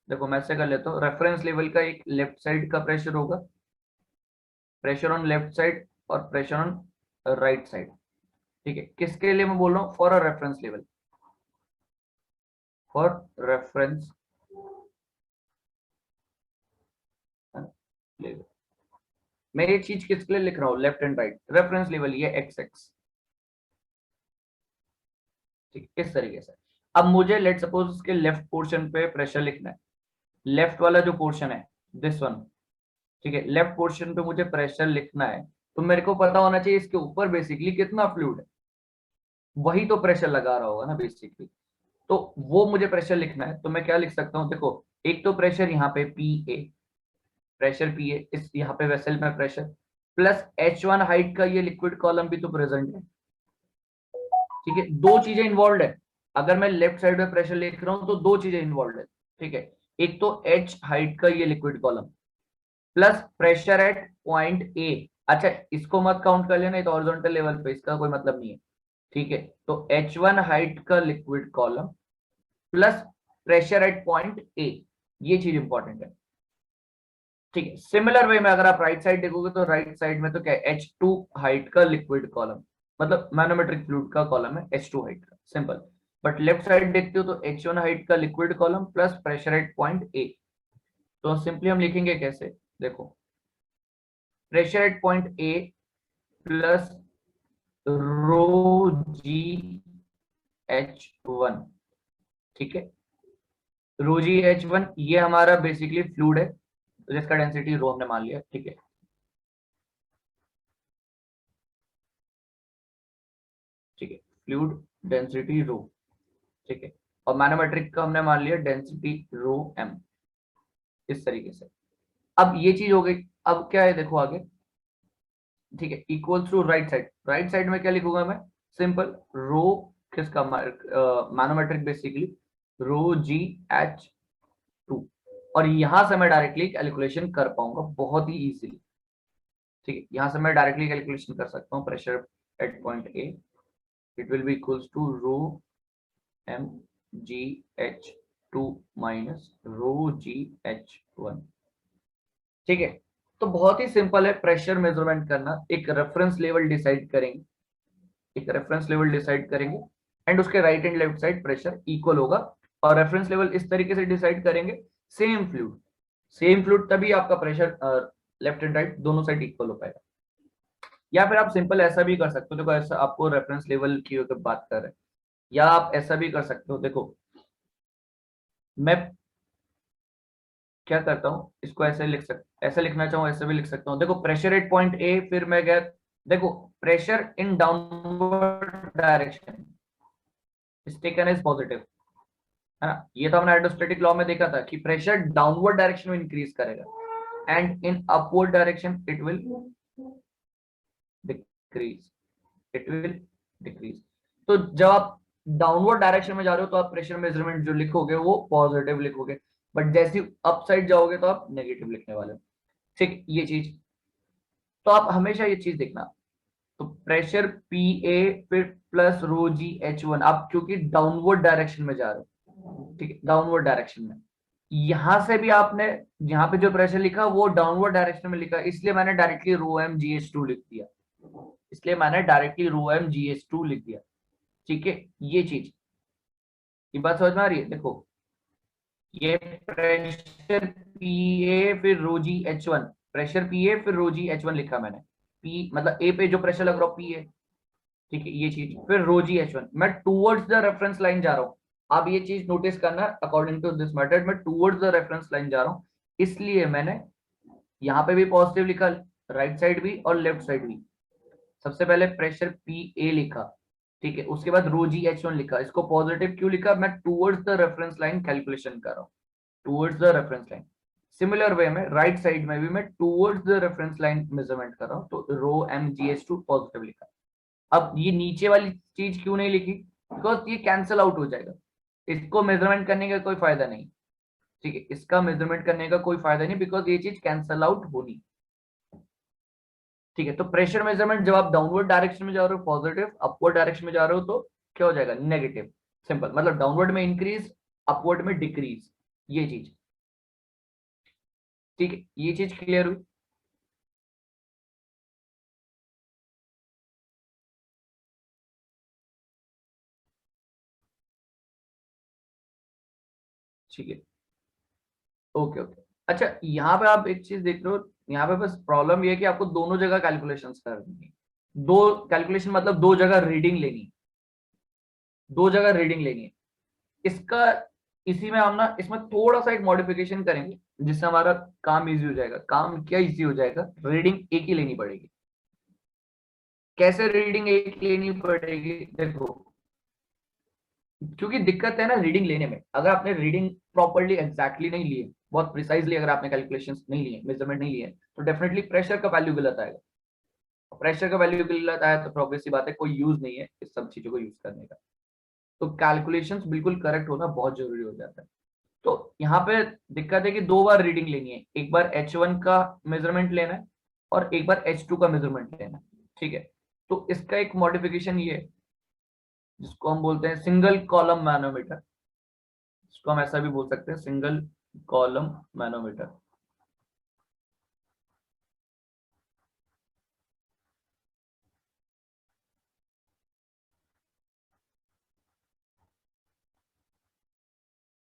Speaker 1: देखो मैं ऐसे कर लेता हूँ, रेफरेंस लेवल का एक लेफ्ट साइड का प्रेशर होगा, प्रेशर ऑन लेफ्ट साइड, और प्रेशर ऑन राइट साइड, ठीक है। किसके लिए मैं बोल रहा हूँ, for a reference level, for reference level. मैं ये चीज किसके लिए लिख रहा हूँ, left and right, reference level ये एक्स एक्स, ठीक है, इस तरीके से। अब मुझे लेट सपोज उसके लेफ्ट पोर्शन पे प्रेशर लिखना है, लेफ्ट वाला जो पोर्शन है, दिस वन, ठीक है, लेफ्ट पोर्शन पे मुझे प्रेशर लिखना है, तो मेरे को पता होना चाहिए इसके ऊपर बेसिकली कितना फ्लूइड है, वही तो प्रेशर लगा रहा होगा ना बेसिकली। तो वो मुझे प्रेशर लिखना है, तो मैं क्या लिख सकता हूँ, देखो एक तो प्रेशर यहाँ पे पी ए, प्रेशर पी ए, इस यहाँ पे वेसल में प्रेशर, प्लस H1 हाइट का ये लिक्विड कॉलम भी तो प्रेजेंट है, ठीक है। दो चीजें इन्वॉल्व है, अगर मैं लेफ्ट साइड में प्रेशर लिख रहा हूँ तो दो चीजें इन्वॉल्व है, ठीक है। एक तो H हाइट का ये liquid column, plus pressure at point ए। अच्छा इसको मत काउंट कर लेना, ये तो हॉरिजॉन्टल लेवल पे, इसका कोई मतलब नहीं है, ठीक है। तो H1 हाइट का liquid column plus pressure at point ए, ये चीज इंपॉर्टेंट है, ठीक है। सिमिलर वे में अगर आप राइट साइड देखोगे तो राइट साइड में तो क्या है, H2 हाइट का लिक्विड कॉलम, मतलब मैनोमेट्रिक फ्लूइड का कॉलम है H2 हाइट का, सिंपल। बट लेफ्ट साइड देखते हो तो H1 हाइट का liquid column plus pressure at point A. तो सिंपली हम लिखेंगे कैसे, देखो pressure at point A plus rho G H1, ठीक है। रो जी H1 ये हमारा बेसिकली फ्लूइड है, तो जिसका डेंसिटी रो हमने मान लिया, ठीक है। ठीक है, फ्लूइड डेंसिटी रो, ठीक है। और मैनोमेट्रिक का हमने मान लिया डेंसिटी रो एम, इस तरीके से। अब ये चीज हो गई। अब क्या है देखो आगे, ठीक है। Equal to right side, right side में क्या लिखूंगा मैं, सिंपल रो किसका, मैनोमेट्रिक बेसिकली रो जी H2। और यहां से मैं डायरेक्टली कैलकुलेशन कर पाऊंगा बहुत ही इजीली, ठीक है। यहां से मैं डायरेक्टली कैलकुलेशन कर सकता हूँ pressure at point A, it will be equals to rho M G H2 minus rho G H1, ठीक है। तो बहुत ही सिंपल है प्रेशर मेजरमेंट करना। एक रेफरेंस लेवल डिसाइड करेंगे, एक रेफरेंस लेवल डिसाइड करेंगे, एंड उसके right and left side pressure equal होगा। और रेफरेंस लेवल इस तरीके से डिसाइड करेंगे, सेम फ्लूइड, सेम फ्लूइड, तभी आपका प्रेशर लेफ्ट एंड राइट दोनों साइड इक्वल हो पाएगा। या फिर आप सिंपल ऐसा भी कर सकते हो, देखो ऐसा आपको रेफरेंस लेवल की अगर बात कर रहे हैं, या आप ऐसा भी कर सकते हो, देखो मैं क्या करता हूँ, इसको ऐसे लिख सकता, ऐसे लिखना चाहूँ ऐसे भी लिख सकता हूँ। देखो प्रेशर एट पॉइंट ए, फिर मैं गया, देखो pressure in downward direction is taken as positive, है ना। ये तो हमने हाइड्रोस्टैटिक लॉ में देखा था कि प्रेशर डाउनवर्ड डायरेक्शन में इंक्रीज करेगा, and in upward direction it will decrease, it will decrease. तो जब आप डाउनवर्ड डायरेक्शन में जा रहे हो तो आप प्रेशर मेजरमेंट जो लिखोगे वो पॉजिटिव लिखोगे, बट जैसे अप साइड जाओगे तो आप नेगेटिव लिखने वाले हो, ठीक। ये चीज तो आप हमेशा ये चीज देखना। तो प्रेशर पी ए फिर प्लस रो जी H1, आप क्योंकि डाउनवर्ड डायरेक्शन में जा रहे हो, ठीक है, डाउनवर्ड डायरेक्शन में। यहां से भी आपने यहाँ पे जो प्रेशर लिखा वो डाउनवर्ड डायरेक्शन में लिखा, इसलिए मैंने directly row M G H to लिख दिया, इसलिए मैंने directly row M G H to लिख दिया, ठीक है। ये चीज, ये बात समझ में आ रही है, देखो ये प्रेशर पी ए फिर रो जी H1, प्रेशर पी ए फिर रो जी H1 लिखा मैंने। पी मतलब ए पे जो प्रेशर लग रहा हो पी ए, ठीक है, ये चीज फिर रो जी H1, मैं टूवर्ड्स द रेफरेंस लाइन जा रहा हूँ। अब ये चीज नोटिस करना, अकॉर्डिंग टू दिस मेथड मैं टूवर्ड्स द रेफरेंस लाइन जा रहा हूँ, इसलिए मैंने यहाँ पे भी पॉजिटिव लिखा, राइट साइड भी और लेफ्ट साइड भी। सबसे पहले प्रेशर पी ए लिखा, ठीक है, उसके बाद रो जी H1 लिखा। इसको पॉजिटिव क्यों लिखा, मैं towards the reference line calculation कर रहा हूँ, towards the reference line. Similar way में राइट साइड में भी मैं towards the reference line measurement कर रहा हूँ, तो rho M G H two positive लिखा। अब ये नीचे वाली चीज क्यों नहीं लिखी, बिकॉज ये कैंसिल आउट हो जाएगा, इसको मेजरमेंट करने का कोई फायदा नहीं, ठीक है, इसका मेजरमेंट करने का कोई फायदा नहीं, बिकॉज ये चीज कैंसिल आउट होनी, ठीक है। तो प्रेशर मेजरमेंट जब आप डाउनवर्ड डायरेक्शन में जा रहे हो पॉजिटिव, अपवर्ड डायरेक्शन में जा रहे हो तो क्या हो जाएगा, नेगेटिव। सिंपल, मतलब डाउनवर्ड में इंक्रीज, अपवर्ड में डिक्रीज, ये चीज, ठीक है। ये चीज क्लियर हुई, ठीक है, ओके ओके। अच्छा यहाँ पे आप एक चीज देख रहे हो, यहाँ पे बस प्रॉब्लम ये है कि आपको दोनों जगह कैलकुलेशंस करनी है। दो कैलकुलेशन मतलब दो जगह रीडिंग लेनी है, दो जगह रीडिंग लेनी है। इसका, इसी में हम ना इसमें थोड़ा सा एक मॉडिफिकेशन करेंगे, जिससे हमारा काम इजी हो जाएगा। काम क्या इजी हो जाएगा, रीडिंग एक ही लेनी पड़ेगी। कैसे रीडिंग एक लेनी पड़ेगी, देखो क्योंकि दिक्कत है ना रीडिंग लेने में, अगर आपने रीडिंग प्रॉपरली एग्जैक्टली नहीं लिए, बहुत प्रिसाइजली अगर आपने कैलकुलेशंस नहीं लिए, मेजरमेंट नहीं लिए, तो डेफिनेटली प्रेशर का वैल्यू गलत आएगा। प्रेशर का वैल्यू गलत आया तो ऑब्वियस सी बात है कोई यूज नहीं है इस सब चीजों को यूज करने का। तो कैलकुलेशंस बिल्कुल करेक्ट होना बहुत जरूरी हो जाता है। तो यहाँ पे दिक्कत है कि दो बार रीडिंग लेनी है, एक बार H1 का मेजरमेंट लेना है और एक बार H2 का मेजरमेंट लेना है, ठीक है। तो इसका एक मॉडिफिकेशन ये है, जिसको हम बोलते हैं सिंगल कॉलम मैनोमीटर, इसको हम ऐसा भी बोल सकते हैं सिंगल कॉलम मैनोमीटर,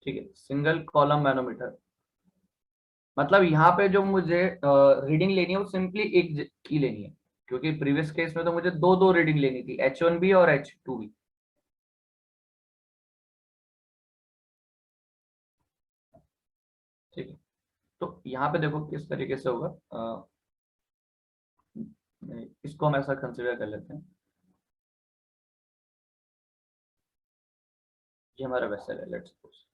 Speaker 1: ठीक है, सिंगल कॉलम मैनोमीटर। मतलब यहाँ पे जो मुझे रीडिंग लेनी है वो सिंपली एक की लेनी है, क्योंकि प्रीवियस केस में तो मुझे दो दो रीडिंग लेनी थी, H1B और H2B। ठीक है, तो यहाँ पे देखो किस तरीके से होगा। इसको हम ऐसा कंसिडर कर लेते हैं, ये हमारा वेसल है, लेट्स सपोज।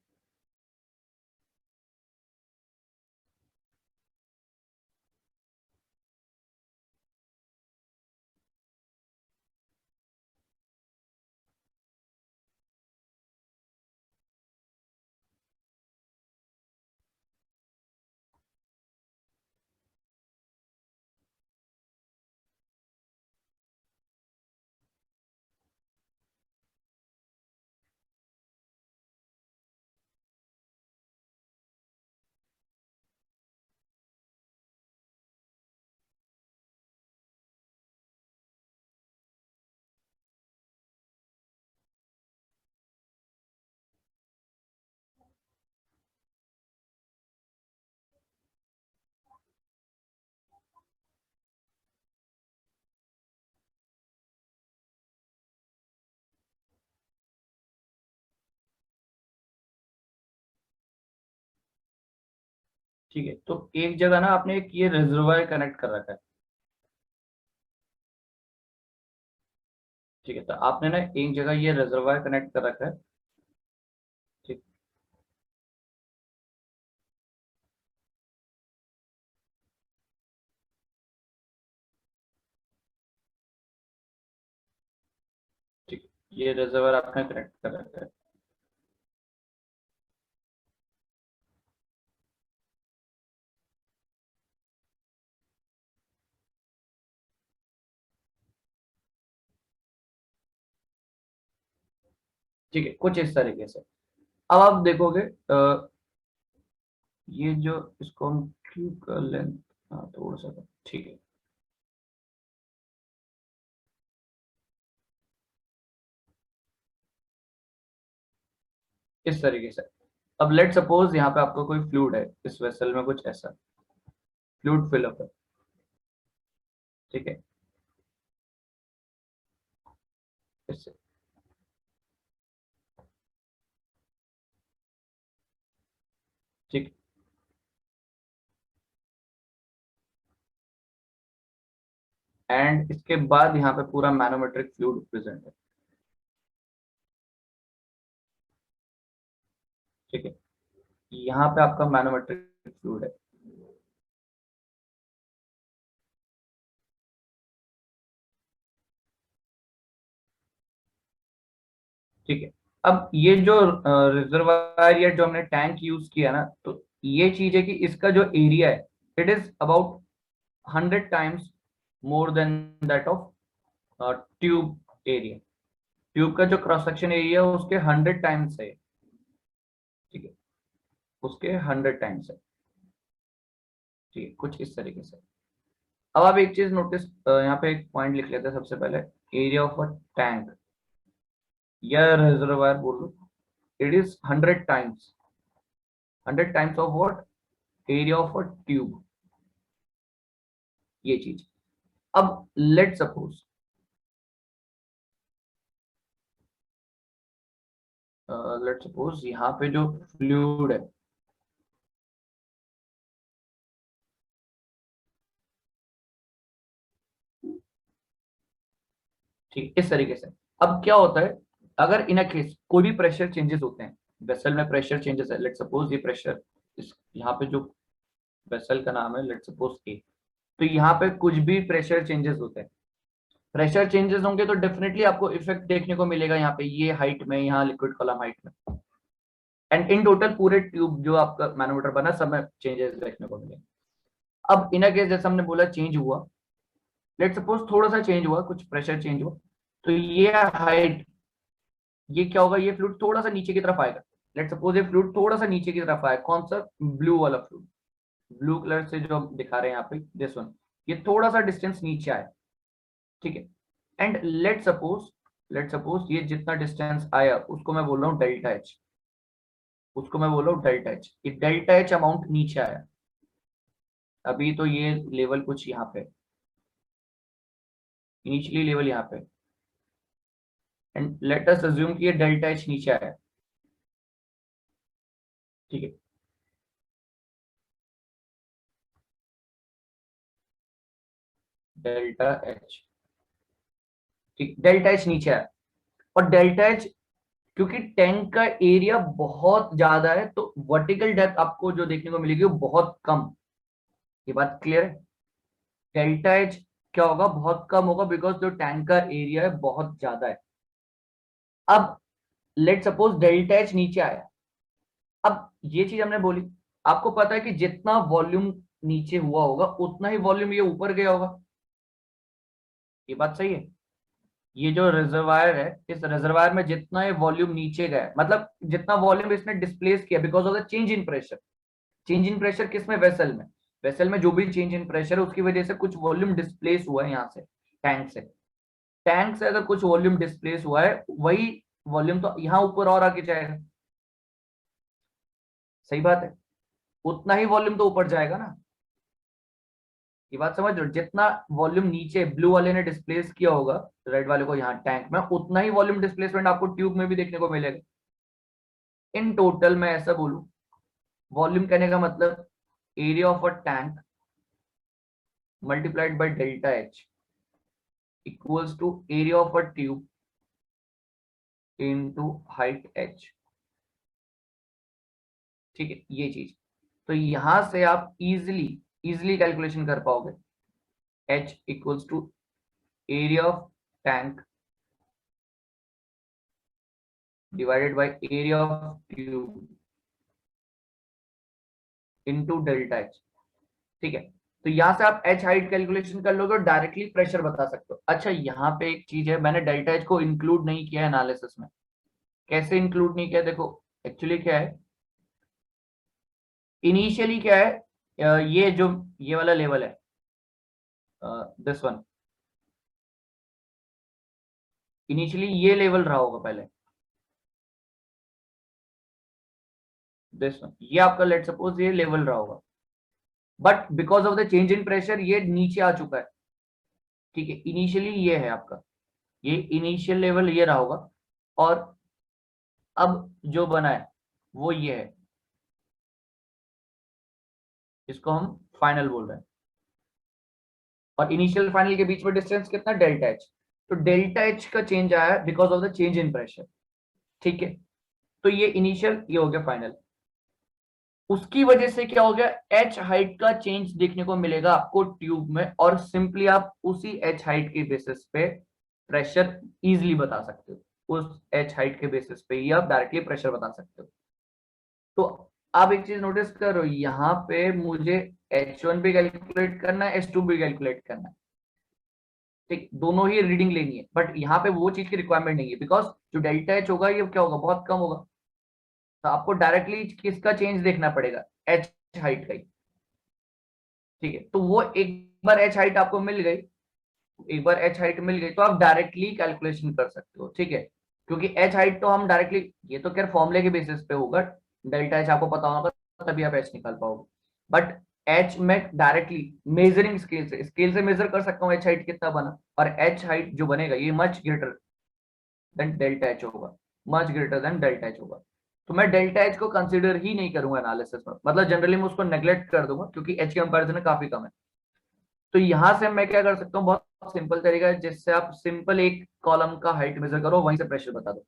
Speaker 1: ठीक है, तो एक जगह ना आपने एक ये रिजर्वायर कनेक्ट कर रखा है। ठीक है, तो आपने ना एक जगह ये रिजर्वायर कनेक्ट कर रखा है। ठीक। ठीक, ये रिजर्वायर आपने कनेक्ट कर रखा है। ठीक है, कुछ इस तरीके से। अब आप देखोगे ये जो, इसको हम ठीक कर लें, हाँ थोड़ा सा। ठीक है, इस तरीके से। अब लेट सपोज यहाँ पे आपको कोई फ्लूइड है, इस वेसल में कुछ ऐसा फ्लूइड फिलअप है। ठीक है, इससे। ठीक, एंड इसके बाद यहाँ पे पूरा मैनोमेट्रिक फ्लूइड प्रेजेंट है। ठीक है, यहाँ पे आपका मैनोमेट्रिक फ्लूइड है। ठीक है, अब ये जो रिजर्वायर या जो हमने टैंक यूज किया ना, तो ये चीज है कि इसका जो एरिया है, it is about 100 times more than that of tube area. Tube का जो क्रॉस सेक्शन एरिया है उसके 100 टाइम्स है। ठीक है, उसके 100 टाइम्स है। ठीक है, कुछ इस तरीके से। अब आप एक चीज नोटिस, यहाँ पे एक पॉइंट लिख लेते हैं सबसे पहले। एरिया ऑफ अ टैंक या रिजर्वायर बोल लो, it is 100 times, 100 times of what, area of a tube. ये चीज। अब लेट सपोज यहाँ पे जो फ्लूइड है। ठीक, इस तरीके से। अब क्या होता है, अगर इन अ केस कोई भी प्रेशर चेंजेस होते हैं, वेसल में प्रेशर चेंजेस है, लेट सपोज ये प्रेशर, इस यहाँ पे जो वेसल का नाम है लेट सपोज ए, तो यहाँ पे कुछ भी प्रेशर चेंजेस होते हैं, प्रेशर चेंजेस होंगे तो डेफिनेटली आपको इफेक्ट देखने को मिलेगा यहाँ पे, ये हाइट में, यहाँ लिक्विड कॉलम हाइट में, एंड इन टोटल पूरे ट्यूब जो आपका मैनोमीटर बना सब में चेंजेस देखने को मिलेंगे। अब इन केस जैसे हमने बोला चेंज हुआ, लेट सपोज थोड़ा सा चेंज हुआ, कुछ प्रेशर चेंज हुआ, तो ये हाइट, ये क्या होगा, ये फ्लूइड थोड़ा सा नीचे की तरफ आएगा। लेट सपोज ये फ्लूइड थोड़ा सा नीचे की तरफ आया, कौन सा, ब्लू वाला फ्लूइड, ब्लू कलर से जो हम दिखा रहे हैं यहाँ पे, दिस वन, ये थोड़ा सा डिस्टेंस नीचे आया। ठीक है, एंड लेट सपोज ये जितना डिस्टेंस आया उसको मैं बोल रहा हूँ डेल्टा एच, उसको मैं बोल रहा हूँ डेल्टा एच, ये डेल्टा एच अमाउंट नीचे आया। अभी तो ये लेवल कुछ यहाँ पे, इनिशियली लेवल यहाँ पे, एंड लेट अस अज्यूम कि ये डेल्टा एच नीचे आया, ठीक है। डेल्टा एच, ठीक, डेल्टा एच नीचे आया, और डेल्टा एच क्योंकि टैंक का एरिया बहुत ज्यादा है तो वर्टिकल डेप्थ आपको जो देखने को मिलेगी वो बहुत कम। ये बात क्लियर है? डेल्टा एच क्या होगा, बहुत कम होगा, बिकॉज जो टैंक का एरिया है बहुत ज्यादा है। अब लेट सपोज डेल्टा एच नीचे आया, अब ये चीज हमने बोली, आपको पता है कि जितना वॉल्यूम नीचे हुआ होगा उतना ही वॉल्यूम ये ऊपर गया होगा। ये बात सही है? ये जो रिजर्वायर है, इस रिजर्वायर में जितना ये वॉल्यूम नीचे गया है, मतलब जितना वॉल्यूम इसने डिस्प्लेस किया because of the change in pressure. Change in pressure किसमें? वेसल में। वेसल में जो भी चेंज इन प्रेशर है उसकी वजह से कुछ वॉल्यूम डिस्प्लेस हुआ है यहाँ से, टैंक से। टैंक से अगर कुछ वॉल्यूम डिस्प्लेस हुआ है, वही वॉल्यूम तो यहाँ ऊपर और आगे जाएगा। सही बात है? उतना ही वॉल्यूम तो ऊपर जाएगा ना। ये बात समझ रहे हो? जितना वॉल्यूम नीचे ब्लू वाले ने डिस्प्लेस किया होगा रेड वाले को यहाँ टैंक में, उतना ही वॉल्यूम डिस्प्लेसमेंट आपको ट्यूब में भी देखने को मिलेगा। इन टोटल मैं ऐसा बोलूं, वॉल्यूम कहने का मतलब area of a tank multiplied by delta H equals to area of a tube into height H. ठीक है, ये चीज तो यहां से आप इजिली इजिली कैलकुलेशन कर पाओगे। H equals to area of tank divided by area of tube into delta H. ठीक है, तो यहां से आप एच हाइट कैलकुलेशन कर लोगे और डायरेक्टली प्रेशर बता सकते हो। अच्छा, यहाँ पे एक चीज है, मैंने डेल्टा एच को इंक्लूड नहीं किया एनालिसिस में। कैसे इंक्लूड नहीं किया? देखो, एक्चुअली क्या है, इनिशियली क्या है, ये जो ये वाला लेवल है, दिस वन, इनिशियली ये लेवल रहा होगा पहले, दिस वन, ये आपका लेट सपोज ये लेवल रहा होगा, but because of the change in pressure ये नीचे आ चुका है। ठीक है, इनिशियली ये है आपका, ये इनिशियल लेवल ये रहा होगा, और अब जो बना है वो ये है, इसको हम फाइनल बोल रहे हैं। और इनिशियल फाइनल के बीच में डिस्टेंस कितना? Delta H. तो डेल्टा एच का चेंज आया because of the change in pressure. ठीक है, तो ये इनिशियल, ये हो गया फाइनल। उसकी वजह से क्या हो गया, एच हाइट का चेंज देखने को मिलेगा आपको ट्यूब में, और सिंपली आप उसी एच हाइट के बेसिस पे प्रेशर इजिली बता सकते हो। उस एच हाइट के बेसिस पे ही आप डायरेक्टली प्रेशर बता सकते हो। तो आप एक चीज नोटिस करो, यहाँ पे मुझे H1 भी कैलकुलेट करना है, H2 भी कैलकुलेट करना है। ठीक, दोनों ही रीडिंग लेनी है, बट यहाँ पे वो चीज की रिक्वायरमेंट नहीं है, बिकॉज जो डेल्टा एच होगा ये क्या होगा, बहुत कम होगा। तो आपको डायरेक्टली किसका चेंज देखना पड़ेगा? एच हाइट का ही। ठीक है, तो वो एक बार एच हाइट आपको मिल गई, एक बार एच हाइट मिल गई तो आप डायरेक्टली कैलकुलेशन कर सकते हो। ठीक है, क्योंकि एच हाइट तो हम डायरेक्टली, ये तो खैर फॉर्मूले के बेसिस पे होगा, डेल्टा एच आपको पता होगा तभी आप एच निकाल पाओगे। बट एच में डायरेक्टली मेजरिंग स्केल से मेजर कर सकता हूँ एच हाइट कितना बना, और एच हाइट जो बनेगा ये much greater than delta H होगा, much greater than delta H होगा। तो मैं डेल्टा एच को कंसीडर ही नहीं करूंगा एनालिसिस में, मतलब जनरली मैं उसको नेग्लेक्ट कर दूंगा क्योंकि एच के कंपेरिजन में काफी कम है। तो यहां से मैं क्या कर सकता हूँ, बहुत सिंपल तरीका है जिससे आप सिंपल एक कॉलम का हाइट मेजर करो, वहीं से प्रेशर बता दो।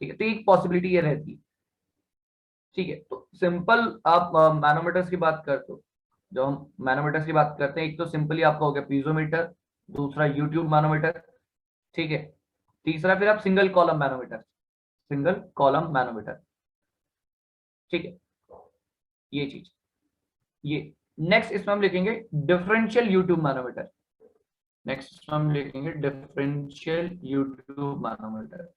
Speaker 1: ठीक है, तो एक पॉसिबिलिटी ये रहती है। ठीक है, तो सिंपल आप मैनोमीटर्स की बात करते हो, जो हम मैनोमीटर्स की बात करते हैं, एक तो सिंपली आपका हो गया पीजोमीटर, दूसरा यूट्यूब मैनोमीटर। ठीक है, तीसरा फिर आप single column manometer, single column manometer. ठीक है, ये चीज, ये नेक्स्ट इसमें हम लिखेंगे डिफरेंशियल यूट्यूब मैनोमीटर। नेक्स्ट हम लिखेंगे differential U tube manometer.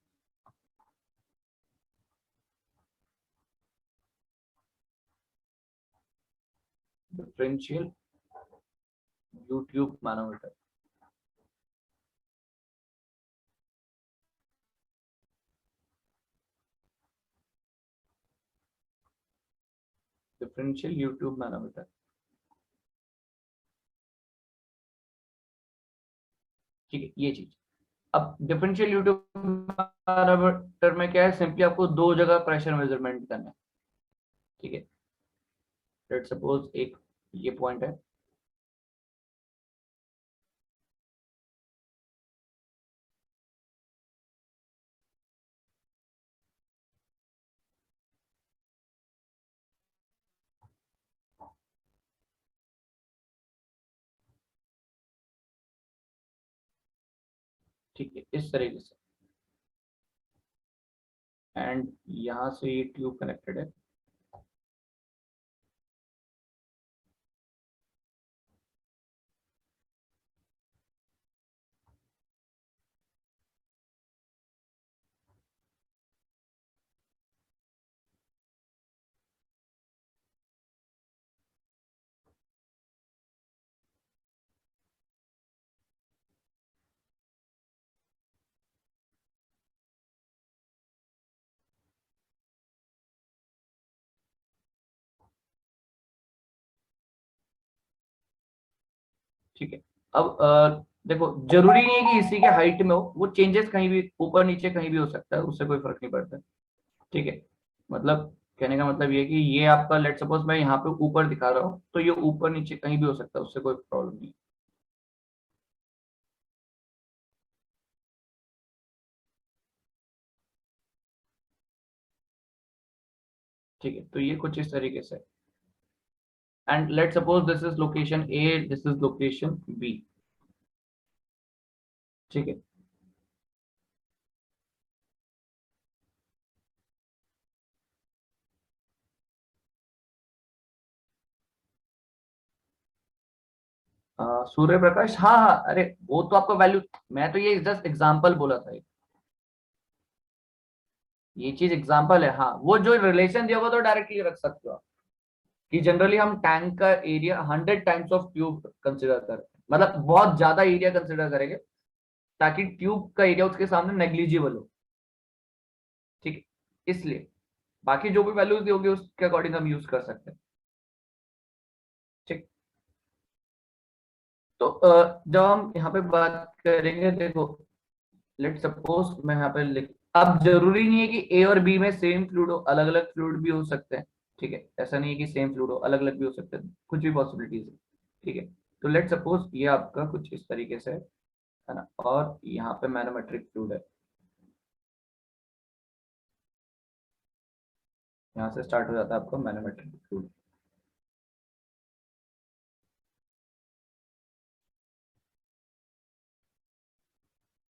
Speaker 1: Differential U tube manometer. Differential U tube manometer, ठीक है, ये चीज। अब डिफरेंशियल यूट्यूब पैरामीटर में क्या है, सिंपली आपको दो जगह प्रेशर मेजरमेंट करना है। ठीक है, लेट्स सपोज एक ये पॉइंट है, ठीक है, इस तरीके से। एंड यहाँ से ये ट्यूब कनेक्टेड है। ठीक है, अब देखो जरूरी नहीं है कि इसी के हाइट में हो, वो चेंजेस कहीं भी ऊपर नीचे कहीं भी हो सकता है, उससे कोई फर्क नहीं पड़ता। ठीक है, मतलब कहने का मतलब ये है कि ये आपका लेट सपोज मैं यहाँ पे ऊपर दिखा रहा हूँ, तो ये ऊपर नीचे कहीं भी हो सकता है, उससे कोई प्रॉब्लम नहीं है। ठीक है, तो ये कुछ इस तरीके से। And let suppose this is location A, this is location B. ठीक है, सूर्य प्रकाश, हाँ हाँ, अरे वो तो आपका वैल्यू, मैं तो ये जस्ट एग्जांपल बोला था, ये चीज एग्जांपल है। हाँ, वो जो रिलेशन दिया हुआ तो डायरेक्टली रख सकते हो आप, कि जनरली हम टैंक का area 100 times of tube consider करें, मतलब बहुत ज्यादा एरिया कंसिडर करेंगे, ताकि ट्यूब का एरिया उसके सामने नेग्लिजिबल हो। ठीक है, इसलिए बाकी जो भी वैल्यूज दी होगी उसके अकॉर्डिंग हम यूज कर सकते हैं। ठीक, तो जब हम यहाँ पे बात करेंगे, देखो लेट सपोज मैं यहाँ पे लिख, अब जरूरी नहीं है कि ए और बी में सेम फ्लूइड हो, अलग अलग फ्लूइड भी हो सकते हैं। ठीक है, ऐसा नहीं है कि सेम फ्लूइड हो, अलग अलग भी हो सकते हैं, कुछ भी पॉसिबिलिटीज है। ठीक है, तो लेट सपोज ये आपका कुछ इस तरीके से है ना, और यहाँ पे मैनोमेट्रिक फ्लूइड है, यहाँ से स्टार्ट हो जाता है आपका मैनोमेट्रिक फ्लूइड।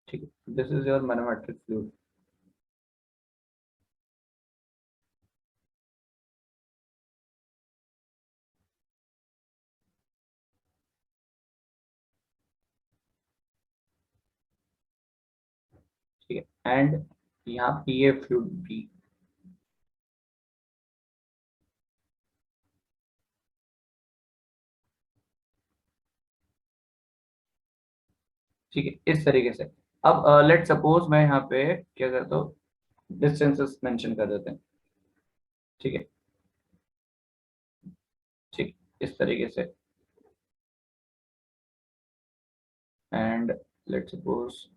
Speaker 1: ठीक है, this is your manometric fluid. ठीक है, एंड यहाँ पे ये फ्लूइड बी। ठीक है, इस तरीके से। अब लेट सपोज मैं यहाँ पे क्या करता हूँ, डिस्टेंसेस मेंशन कर देते हैं। ठीक है, ठीक, इस तरीके से। And let suppose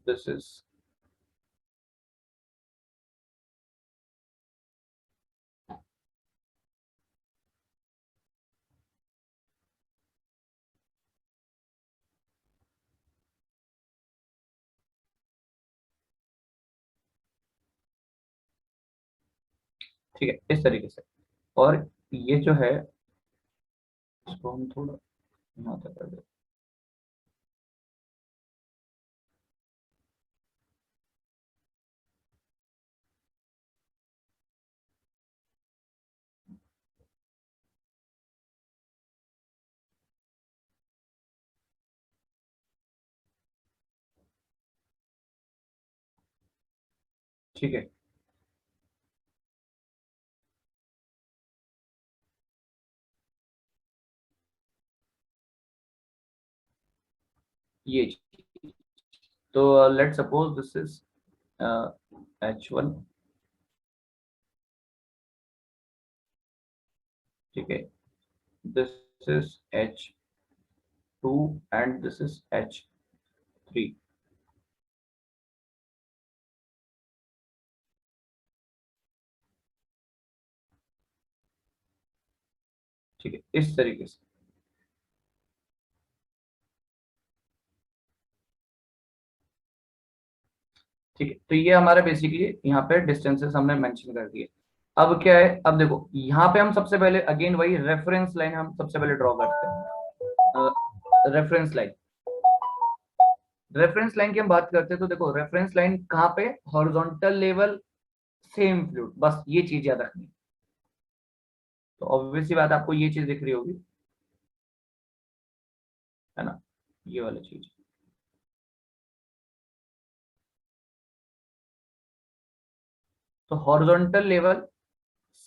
Speaker 1: this is, ठीक है, इस तरीके से। और ये जो है, इसको हम थोड़ा यहाँ तक कर देते हैं। ठीक है, ये चीज़। तो late suppose this is H1। ठीक है, this is H, 2 and this is H3. ठीक है, इस तरीके से। ठीक है, तो ये हमारा बेसिकली यहाँ पे डिस्टेंसेस हमने मेंशन कर दिए। अब क्या है, अब देखो यहाँ पे हम सबसे पहले अगेन वही रेफरेंस लाइन हम सबसे पहले ड्रॉ करते हैं। रेफरेंस लाइन, रेफरेंस लाइन की हम बात करते हैं तो देखो रेफरेंस लाइन कहाँ पे, हॉरिजॉन्टल लेवल सेम फ्लूइड, बस ये चीज याद रखनी है। तो ऑब्वियसली बात आपको ये चीज दिख रही होगी, है ना, ये वाली चीज। तो हॉरिजॉन्टल लेवल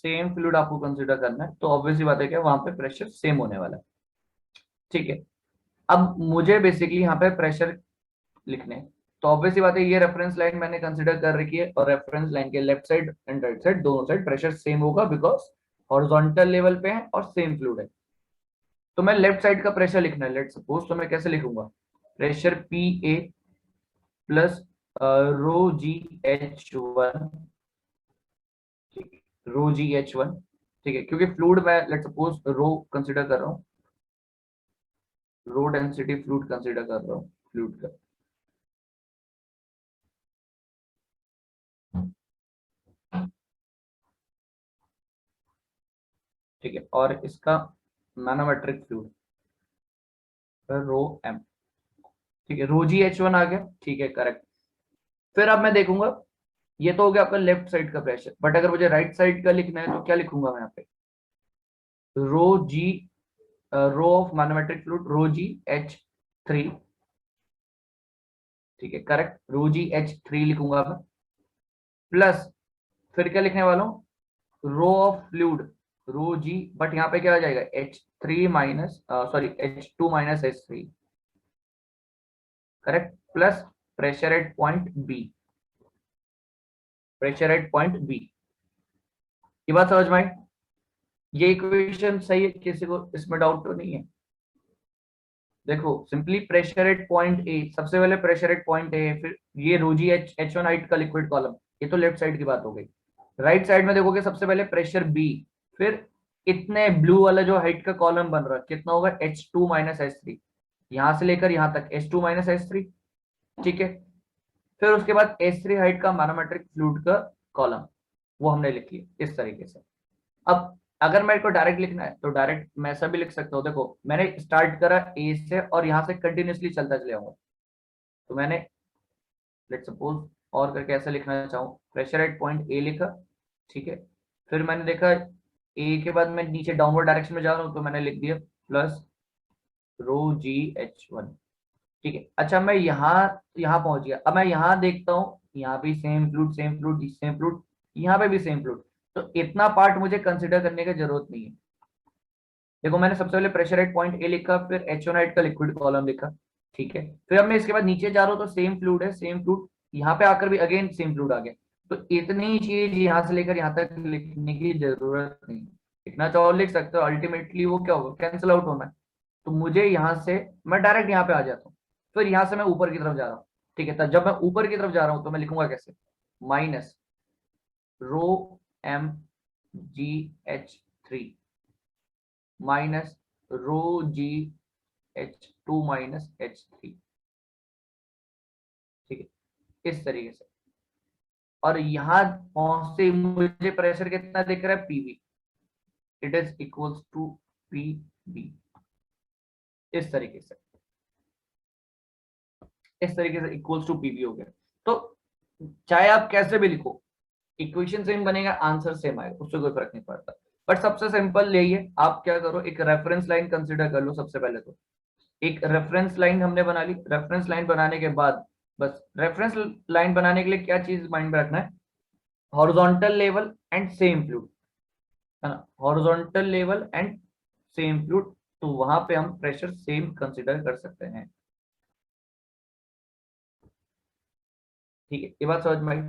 Speaker 1: सेम फ्लूइड आपको कंसीडर करना है, तो ऑब्वियसली बात है कि वहां पे प्रेशर सेम होने वाला है। ठीक है, अब मुझे बेसिकली यहाँ पे प्रेशर लिखने हैं। तो ऑब्वियसली बात है ये रेफरेंस लाइन मैंने कंसीडर कर रखी है, और रेफरेंस लाइन के left side and right side दोनों साइड प्रेशर सेम होगा, बिकॉज हॉरिजॉन्टल लेवल पे है और सेम फ्लूइड है। तो मैं लेफ्ट साइड का प्रेशर लिखना है लेट सपोज, तो मैं कैसे लिखूंगा, pressure P A plus rho G H1, ठीक है, रो जी H1। ठीक है, क्योंकि फ्लूइड मैं लेट सपोज रो कंसीडर कर रहा हूँ, रो डेंसिटी फ्लूइड कंसीडर कर रहा हूँ फ्लूइड का। ठीक है, और इसका मैनोमेट्रिक फ्लूइड रो एम। ठीक है, रो जी H1 आ गया, ठीक है करेक्ट। फिर अब मैं देखूंगा, ये तो हो गया आपका लेफ्ट साइड का प्रेशर, बट अगर मुझे राइट साइड का लिखना है तो क्या लिखूंगा मैं यहाँ पे, rho G, rho of manometric fluid rho G H3। ठीक है करेक्ट, रो जी H3 लिखूंगा मैं, प्लस फिर क्या लिखने वाला हूँ, rho of fluid rho G, but यहाँ पे क्या आ जाएगा H3 minus, sorry H2 minus H3, correct, plus pressure at point B, pressure at point B. ये बात समझ में आई? ये इक्वेशन सही है, किसी को इसमें डाउट तो नहीं है? देखो सिंपली प्रेशर एट पॉइंट ए, सबसे पहले प्रेशर एट पॉइंट ए, फिर ये रोजी H1 हाइट का लिक्विड कॉलम, ये तो लेफ्ट साइड की बात हो गई। राइट साइड में देखोगे सबसे पहले प्रेशर बी, फिर इतने ब्लू वाला जो हाइट का कॉलम बन रहा है कितना होगा H2 माइनस H3, यहां से लेकर यहां तक H2 माइनस H3। ठीक है, फिर उसके बाद H3 हाइट का मैनोमेट्रिक फ्लूइड का कॉलम, वो हमने लिख लिया इस तरीके से। अब अगर मेरे को डायरेक्ट लिखना है तो डायरेक्ट मैं ऐसा भी लिख सकता हूँ, देखो मैंने स्टार्ट करा ए से और यहाँ से कंटिन्यूसली चलता चले जाऊंगा। तो मैंने लेट सपोज और करके ऐसा लिखना चाहूँ, प्रेशर एट पॉइंट ए लिखा, ठीक है, फिर मैंने देखा ए के बाद मैं नीचे डाउनवर्ड डायरेक्शन में जा रहा हूँ, तो मैंने लिख दिया प्लस रो जी H1। ठीक है, अच्छा मैं यहाँ यहाँ पहुंच गया, अब मैं यहाँ देखता हूँ, यहाँ भी same fluid same fluid same fluid, यहाँ पे भी सेम फ्लूइड, तो इतना पार्ट मुझे कंसिडर करने की जरूरत नहीं है। देखो मैंने सबसे पहले प्रेशर एट पॉइंट ए लिखा, फिर H1 का लिक्विड कॉलम लिखा, ठीक है, फिर अब मैं इसके बाद नीचे जा रहा हूँ तो सेम फ्लूइड है, सेम फ्लूइड, यहाँ पे आकर भी अगेन सेम फ्लूइड आ गया। तो इतनी चीज यहाँ से लेकर यहाँ तक लिखने की जरूरत नहीं, लिखना चाहो लिख सकते हो, अल्टीमेटली वो क्या होगा, कैंसिल आउट होना है। तो मुझे यहाँ से मैं डायरेक्ट यहाँ पे आ जाता हूँ, फिर यहाँ से मैं ऊपर की तरफ जा रहा हूँ। ठीक है, तो जब मैं ऊपर की तरफ जा रहा हूँ तो मैं लिखूंगा कैसे, minus rho M G H3 minus rho G H2 minus H3। ठीक है, इस तरीके से। और यहां पहुंचते ही मुझे प्रेशर कितना दिख रहा है, PV, it is equals to PB, इस तरीके से, इस तरीके से इक्वल्स टू पीबी हो गया। तो चाहे आप कैसे भी लिखो, इक्वेशन सेम बनेगा, आंसर सेम आएगा, उससे कोई फर्क नहीं पड़ता। बट सबसे सिंपल यही है, आप क्या करो, एक रेफरेंस लाइन कंसीडर कर लो सबसे पहले। तो एक रेफरेंस लाइन हमने बना ली, रेफरेंस लाइन बनाने के बाद बस रेफरेंस लाइन बनाने के लिए क्या चीज माइंड में रखना है, horizontal level and same fluid, है ना, horizontal level and same fluid, तो वहां पे हम प्रेशर सेम कंसीडर कर सकते हैं। ठीक है, ये बात समझ में आई?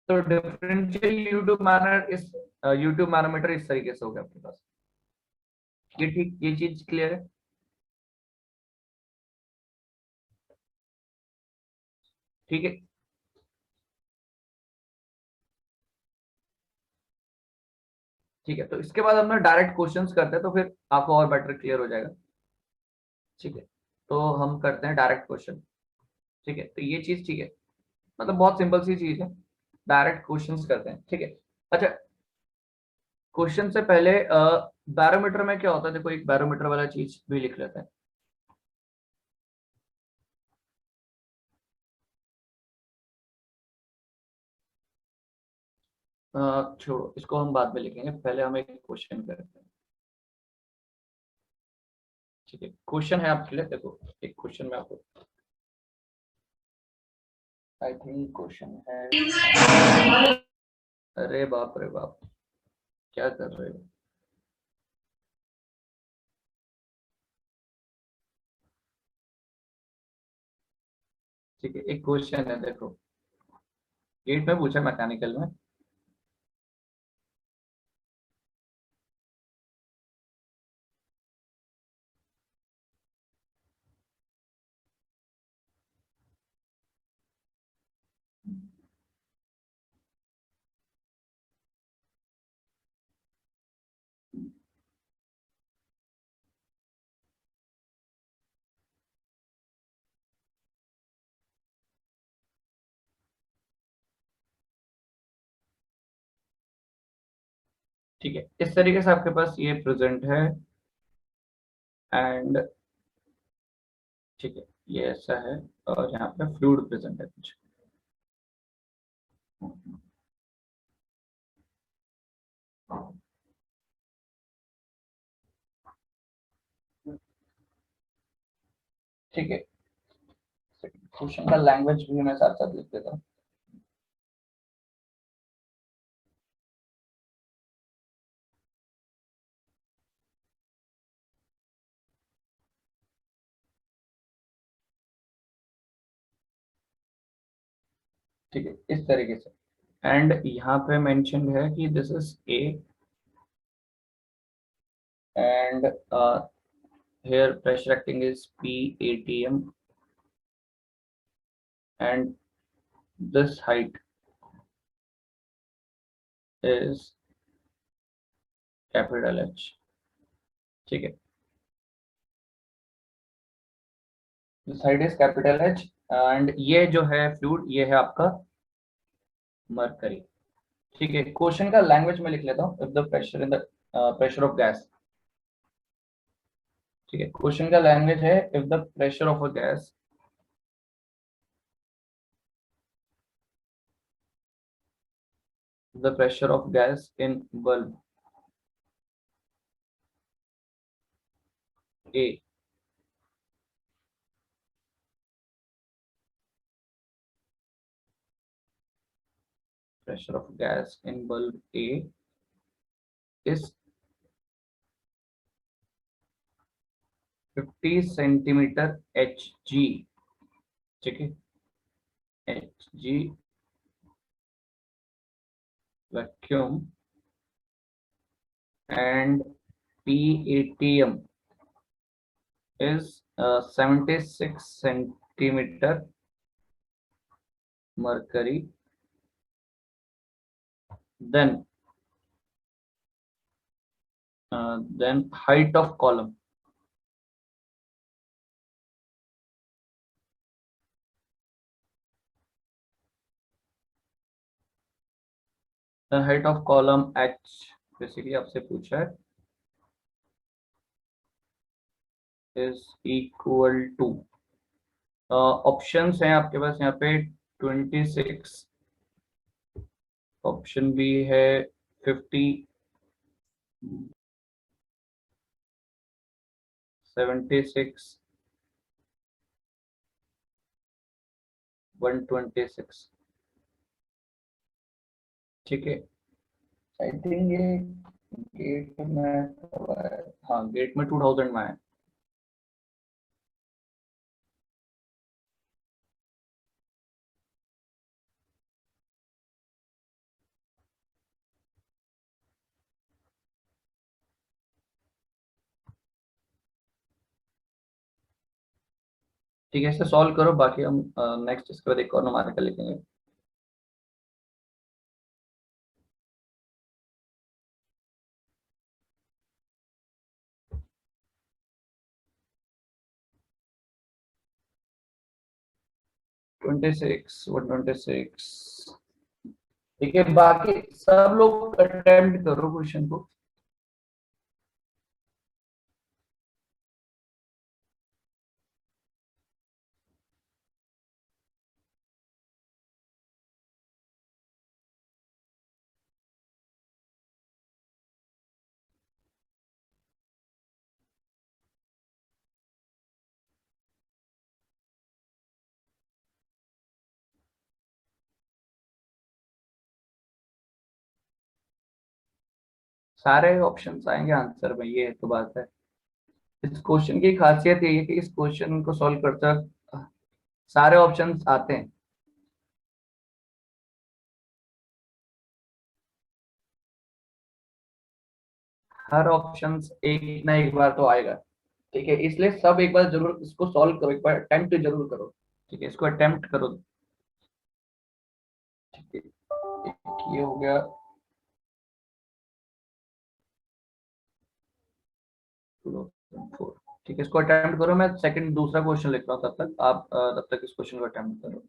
Speaker 1: तो डिफरेंशियल यूट्यूब मैनर इस यूट्यूब मैनोमीटर इस तरीके से हो गया आपके पास। ये ठीक, ये चीज क्लियर है? ठीक है। ठीक है, तो इसके बाद हम ना डायरेक्ट क्वेश्चंस करते हैं, तो फिर आपको और बेटर क्लियर हो जाएगा। ठीक है, तो हम करते हैं डायरेक्ट क्वेश्चन। ठीक है, तो ये चीज ठीक है, मतलब बहुत सिंपल सी चीज है, डायरेक्ट क्वेश्चंस करते हैं। ठीक है। अच्छा, क्वेश्चन से पहले बैरोमीटर में क्या होता है, देखो एक बैरोमीटर वाला चीज भी लिख लेते हैं। छोड़ो, इसको हम बाद में लिखेंगे, पहले हम एक क्वेश्चन करते हैं। ठीक है, क्वेश्चन है आपके लिए, देखो एक क्वेश्चन में आपको, आई थिंक क्वेश्चन है। अरे बाप रे बाप, क्या कर रहे हो। ठीक है, एक क्वेश्चन है देखो, 8 में पूछा मैकेनिकल में। ठीक है, इस तरीके से आपके पास ये प्रेजेंट है, एंड ठीक है, ये ऐसा है, और यहाँ पे फ्लूइड प्रेजेंट है कुछ। ठीक है, क्वेश्चन का लैंग्वेज भी मैं साथ साथ लिख देता हूँ। ठीक है, इस तरीके से, एंड यहाँ पे मेंशन्ड है कि this is A, and here pressure acting is PATM, and this height is capital H। ठीक है, this height is capital H, and ये जो है फ्लूइड, ये है आपका मरकरी। ठीक है, क्वेश्चन का लैंग्वेज में लिख लेता हूँ, if the pressure in the pressure of gas. ठीक है, क्वेश्चन का लैंग्वेज है, if the pressure of a gas, the pressure of gas in bulb A, pressure of gas in bulb A is 50 centimetre H G. ठीक है, H G vacuum, and PATM is 76 centimeter mercury, then height of column, the height of column H basically आपसे पूछा है, is equal to ऑप्शंस हैं आपके पास यहाँ पे 26, ऑप्शन बी है 50, 76, 126। ठीक है, आई थिंक ये गेट में कब आया? हाँ, गेट में 2000 में आया। ठीक है, इसे सॉल्व करो, बाकी हम नेक्स्ट इसके बाद एक और नंबर का लिखेंगे। Twenty six, 126। ठीक है, बाकी सब लोग अटेम्प्ट करो क्वेश्चन को। सारे ऑप्शंस आएंगे आंसर में, ये तो बात है। इस क्वेश्चन की खासियत ये है कि इस क्वेश्चन को सॉल्व करते वक्त सारे ऑप्शंस आते हैं। हर ऑप्शंस एक ना एक बार तो आएगा। ठीक है, इसलिए सब एक बार जरूर इसको सॉल्व करो, एक बार अटेम्प्ट जरूर करो। ठीक है, इसको अटेम्प्ट करो। ठीक है, एक ये हो गया। 2004। ठीक है, इसको अटेम्प्ट करो, मैं सेकंड दूसरा क्वेश्चन लिख रहा हूँ, तब तक आप तब तक इस क्वेश्चन को अटेम्प्ट करो।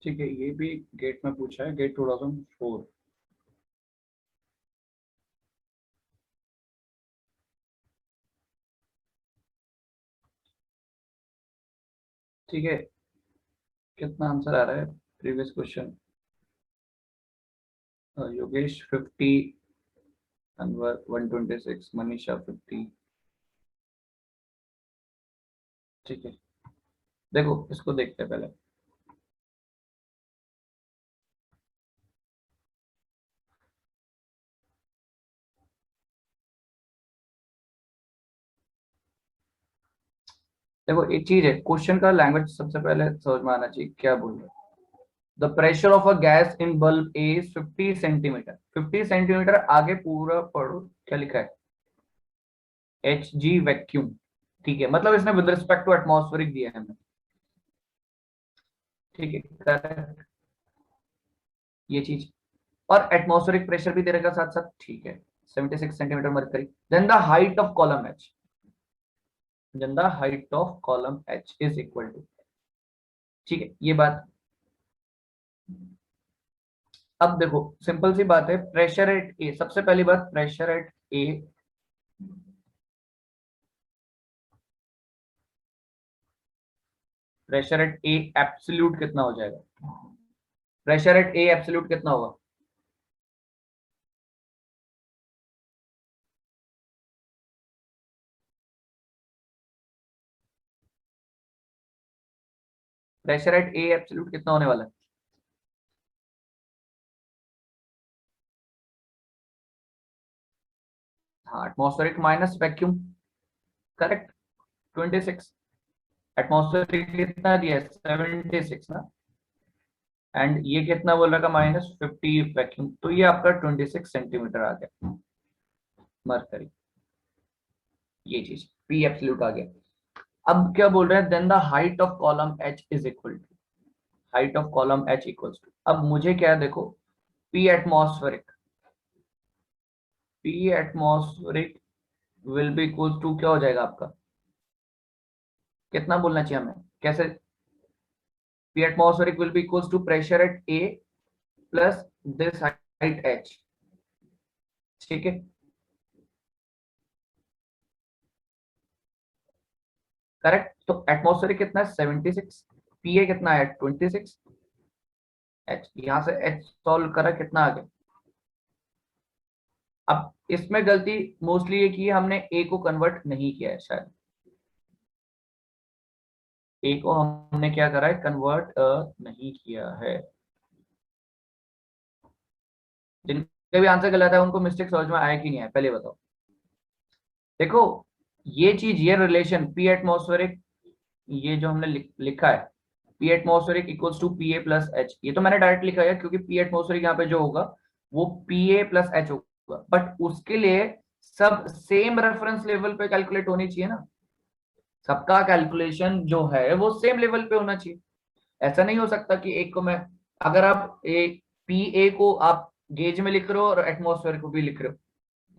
Speaker 1: ठीक है, ये भी गेट में पूछा है, गेट 2004। ठीक है, कितना आंसर आ रहा है प्रीवियस क्वेश्चन? योगेश 50, अनवर 126, मनीषा 50। ठीक है, देखो इसको देखते हैं पहले। देखो एक चीज है, क्वेश्चन का लैंग्वेज सबसे पहले समझ में आना चाहिए क्या बोल रहे हैं। The pressure of a gas in bulb is 50 centimetre. 50 centimetre आगे पूरा पढ़ो क्या लिखा है, एच जी वैक्यूम। ठीक है, मतलब इसने विद रिस्पेक्ट टू एटमॉस्फेरिक दिया है हमें। ठीक है, correct, ये चीज। और एटमॉस्फेरिक प्रेशर भी दे रहेगा साथ साथ। ठीक है, 76 centimetre mercury. Then the height of column H, then the height of column H is equal to. ठीक है, ये बात। अब देखो सिंपल सी बात है, प्रेशर एट ए, सबसे पहली बात pressure at A, pressure at A absolute कितना हो जाएगा, प्रेशर एट ए एब्सोल्यूट कितना होगा। प्रेशर एट ए एब्सोल्यूट कितना होने वाला है। हाँ, atmospheric minus vacuum, correct, 26। Atmospheric कितना दिया है, 76 ना, एंड ये कितना बोल रहा था, -50 वैक्यूम, तो ये आपका 26 सेंटीमीटर आ गया मरकरी। ये चीज पी एब्सोल्यूट आ गया। अब क्या बोल रहे हैं, then the height of column H is equal to, height of column H equals to, अब मुझे क्या है देखो, P atmospheric, P atmospheric will be equal to क्या हो जाएगा आपका, कितना बोलना चाहिए हमें, कैसे, P atmospheric will be equal to pressure at A plus this height H. ठीक है, करेक्ट। तो एटमॉस्फेरिक कितना है, 76, पीए कितना है 26, एच यहां से एच सॉल्व करा कितना आ गया। अब इसमें गलती मोस्टली ये की है, हमने ए को कन्वर्ट नहीं किया है शायद, ए को हमने क्या करा है, कन्वर्ट नहीं किया है। जिनका भी आंसर गलत है उनको मिस्टेक समझ में आया कि नहीं आया पहले बताओ। देखो ये चीज, ये रिलेशन पी एटमॉस्फेरिक, ये जो हमने लिखा है, P atmospheric equals to P A plus H, ये तो मैंने डायरेक्ट लिखा है क्योंकि पी एटमॉस्फेरिक यहाँ पे जो होगा वो पी ए प्लस एच होगा, बट उसके लिए सब सेम रेफरेंस लेवल पे कैलकुलेट होनी चाहिए ना, सबका कैलकुलेशन जो है वो सेम लेवल पे होना चाहिए। ऐसा नहीं हो सकता कि एक को मैं, अगर आप एक पी ए को आप गेज में लिख रहे हो और एटमॉस्फेयर को भी लिख रहे हो,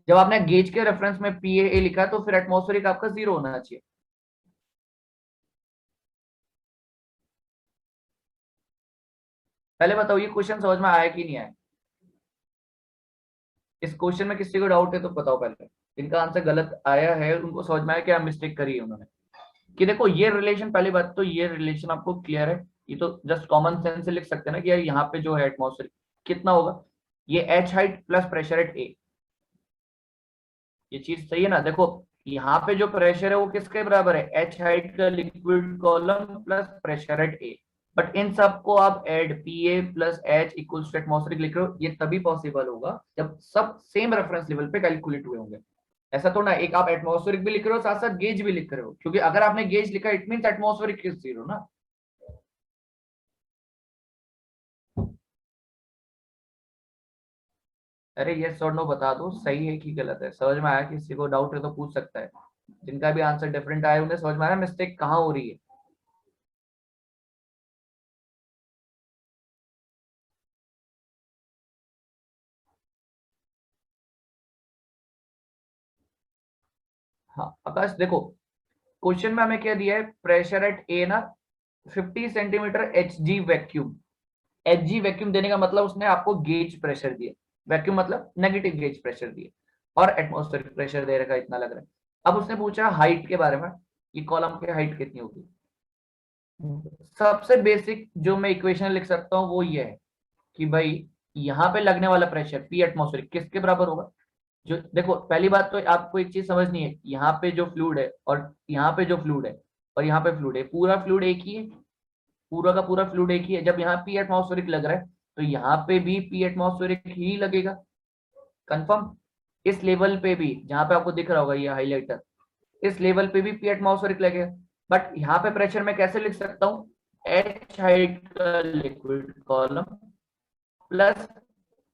Speaker 1: जब आपने गेज के रेफरेंस में पी ए लिखा तो फिर एटमॉस्फेरिक आपका 0 होना चाहिए। पहले बताओ ये क्वेश्चन समझ में आया कि नहीं आया, इस क्वेश्चन में किसी को डाउट है तो बताओ पहले। इनका आंसर गलत आया है उनको समझ में आया क्या मिस्टेक करी है उन्होंने, कि देखो ये रिलेशन, पहली बात तो ये रिलेशन आपको क्लियर है, ये तो जस्ट कॉमन सेंस से लिख सकते हैं ना कि यार यहाँ पे जो है एटमॉस्फेयर कितना होगा, ये H height plus pressure at A, ये चीज सही है ना। देखो यहाँ पे जो प्रेशर है वो किसके बराबर है, एच हाइट का liquid column plus pressure at A, but इन सबको आप add P A plus H equals to atmospheric लिख रहे हो, ये तभी पॉसिबल होगा जब सब सेम रेफरेंस लेवल पे कैलकुलेट हुए होंगे। ऐसा तो ना एक आप एटमॉस्फेरिक भी लिख रहे हो साथ साथ गेज भी लिख रहे हो, क्योंकि अगर आपने गेज लिखा इट मीन एटमॉस्फेरिक इज 0 ना। अरे ये और नो बता दो सही है कि गलत है, समझ में आया, किसी को डाउट है तो पूछ सकता है। जिनका भी आंसर डिफरेंट आया उन्हें समझ में आया मिस्टेक कहाँ हो रही है। हाँ आकाश देखो, क्वेश्चन में हमें क्या दिया है, प्रेशर एट ए ना 50 centimetre H G vacuum, H G vacuum देने का मतलब उसने आपको गेज प्रेशर दिया, वैक्यूम मतलब नेगेटिव गेज प्रेशर दिए, और एटमॉस्फेरिक प्रेशर दे रखा इतना लग रहा है। अब उसने पूछा हाइट के बारे में, ये कॉलम की हाइट कितनी होगी। सबसे बेसिक जो मैं इक्वेशन लिख सकता हूँ वो ये है कि भाई यहाँ पे लगने वाला प्रेशर पी एटमॉस्फेरिक किसके बराबर होगा? जो देखो, पहली बात तो आपको एक चीज समझनी है, यहाँ पे जो फ्लूइड है और यहाँ पे जो फ्लूइड है और यहाँ पे फ्लूइड है, पूरा फ्लूइड एक ही है, पूरा का पूरा फ्लूइड एक ही है। जब यहाँ पी एटमॉस्फेरिक लग रहा है तो यहाँ पे भी पी एटमॉस्फेरिक ही लगेगा, कंफर्म। इस लेवल पे भी जहां पे आपको दिख रहा होगा ये हाईलाइटर, इस लेवल पे भी पी एटमॉस्फेरिक लगेगा। बट यहाँ पे प्रेशर मैं कैसे लिख सकता हूँ? एच हाइट का liquid column plus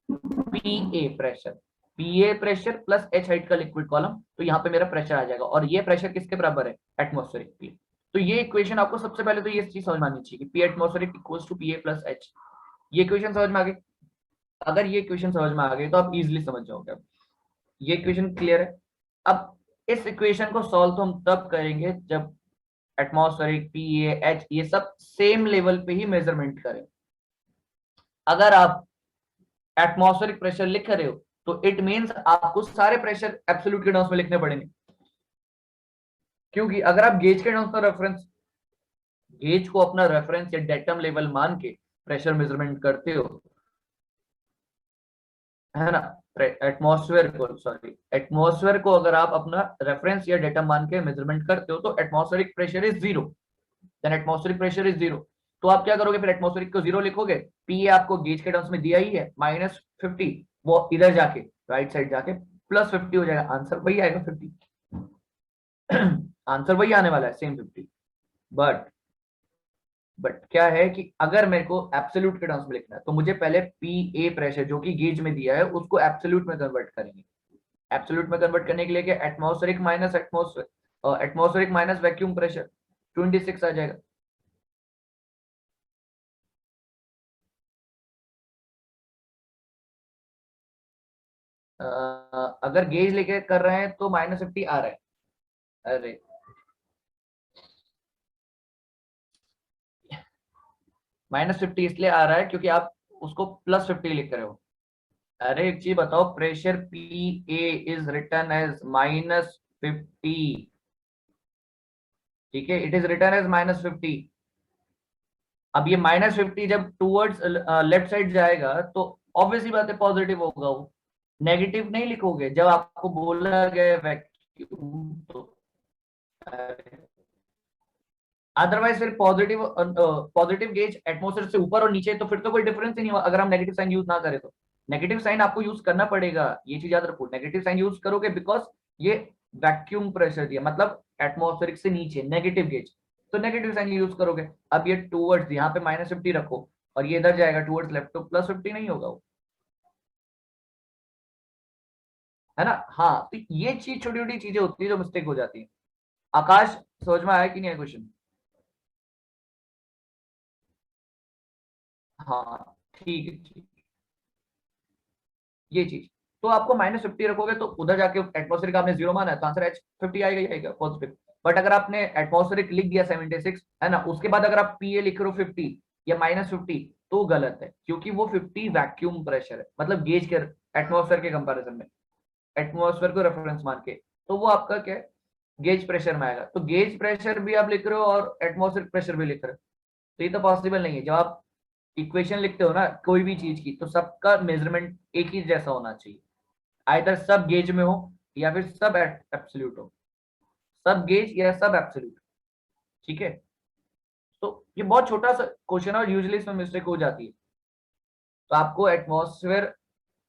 Speaker 1: P A pressure, P A pressure plus H height का लिक्विड कॉलम, तो यहाँ पे मेरा प्रेशर आ जाएगा। और ये प्रेशर किसके बराबर है? Atmospheric P. तो ये इक्वेशन आपको सबसे पहले तो ये चीज समझ में आनी चाहिए कि P atmospheric equals to P A plus H. ये इक्वेशन समझ में आ गई? अगर ये इक्वेशन समझ में आ गई तो आप इजिली समझ जाओगे। अब ये इक्वेशन क्लियर है? अब इस इक्वेशन को सॉल्व तो हम तब करेंगे जब एटमॉस्फेरिक पी ए एच ये सब सेम लेवल पे ही मेजरमेंट करें। अगर आप एटमॉस्फेरिक प्रेशर लिख रहे हो तो इट मींस आपको सारे प्रेशर एब्सोल्यूट के टर्म्स में लिखने पड़ेंगे, क्योंकि अगर आप गेज के टर्म्स में रेफरेंस, गेज को अपना रेफरेंस या डेटम लेवल मान के प्रेशर मेजरमेंट करते हो, है ना, एटमॉस्फेयर को, सॉरी, एटमॉस्फेयर को अगर आप अपना रेफरेंस या डेटा मान के मेजरमेंट करते हो तो atmospheric pressure is zero, then atmospheric pressure is zero. तो आप क्या करोगे फिर? एटमॉस्फेरिक को जीरो लिखोगे, पी आपको गेज के टर्म्स में दिया ही है -50, वो इधर जाके राइट साइड जाके +50 हो जाएगा, आंसर वही आएगा 50। आंसर वही आने वाला है, सेम 50। बट क्या है कि अगर मेरे को एब्सोल्यूट के टर्म्स में लिखना है तो मुझे पहले पी ए प्रेशर जो कि गेज में दिया है उसको एब्सोल्यूट में कन्वर्ट करेंगे। एब्सोल्यूट में कन्वर्ट करने के लिए क्या, एटमॉस्फेरिक माइनस वैक्यूम प्रेशर 26 आ जाएगा। अगर गेज लेके कर रहे हैं तो -50 आ रहा है। अरे -50 इसलिए आ रहा है क्योंकि आप उसको +50 लिख रहे हो। अरे एक चीज बताओ, pressure P A is written as -50, ठीक है, इट इज रिटर्न एज -50। अब ये -50 जब टूवर्ड्स लेफ्ट साइड जाएगा तो ऑब्वियसली बात है पॉजिटिव होगा वो, नेगेटिव नहीं लिखोगे जब आपको बोला गया वैक्यूम तो। अदरवाइज फिर पॉजिटिव गेज एटमॉस्फेयर से ऊपर और नीचे तो फिर तो कोई डिफरेंस ही नहीं हुआ अगर हम नेगेटिव साइन यूज ना करें तो। नेगेटिव साइन आपको यूज करना पड़ेगा, ये चीज याद रखो, नेगेटिव साइन यूज करोगे बिकॉज ये वैक्यूम प्रेशर दिया, मतलब एटमॉस्फेरिक से नीचे नेगेटिव गेज, तो नेगेटिव साइन यूज करोगे। अब ये टूवर्ड्स यहाँ पे -50 रखो और ये इधर जाएगा टूवर्ड्स लेफ्ट तो +50 नहीं होगा वो, है ना। हाँ, तो ये चीज छोटी छोटी चीजें होती है जो मिस्टेक हो जाती है। आकाश, समझ में आया कि नहीं है क्वेश्चन? हाँ ठीक है, ठीक, ये चीज। तो आपको -50 रखोगे तो उधर जाके एटमॉस्फेरिक आपने जीरो माना है तो आंसर H50 आएगा ही आएगा, पॉजिटिव। बट अगर आपने एटमॉस्फेरिक लिख दिया 76, है ना, उसके बाद अगर आप पीए लिख रहे हो 50 या -50 तो गलत है, क्योंकि वो 50 वैक्यूम प्रेशर है, मतलब गेज के एटमॉस्फेयर के कंपैरिजन में, एटमॉस्फेयर को रेफरेंस मान के, तो वो आपका क्या है, गेज प्रेशर में आएगा। तो गेज प्रेशर भी आप लिख रहे हो और एटमॉस्फेरिक प्रेशर भी लिख रहे हो, तो ये तो पॉसिबल नहीं है। जब आप इक्वेशन लिखते हो ना कोई भी चीज की, तो सबका मेजरमेंट एक ही जैसा होना चाहिए, आइदर सब गेज में हो या फिर सब एब्सोल्यूट हो, सब गेज या सब एब्सोल्यूट, ठीक है। तो ये बहुत छोटा सा क्वेश्चन है और यूजुअली इसमें मिस्टेक हो जाती है। तो आपको एटमॉस्फेयर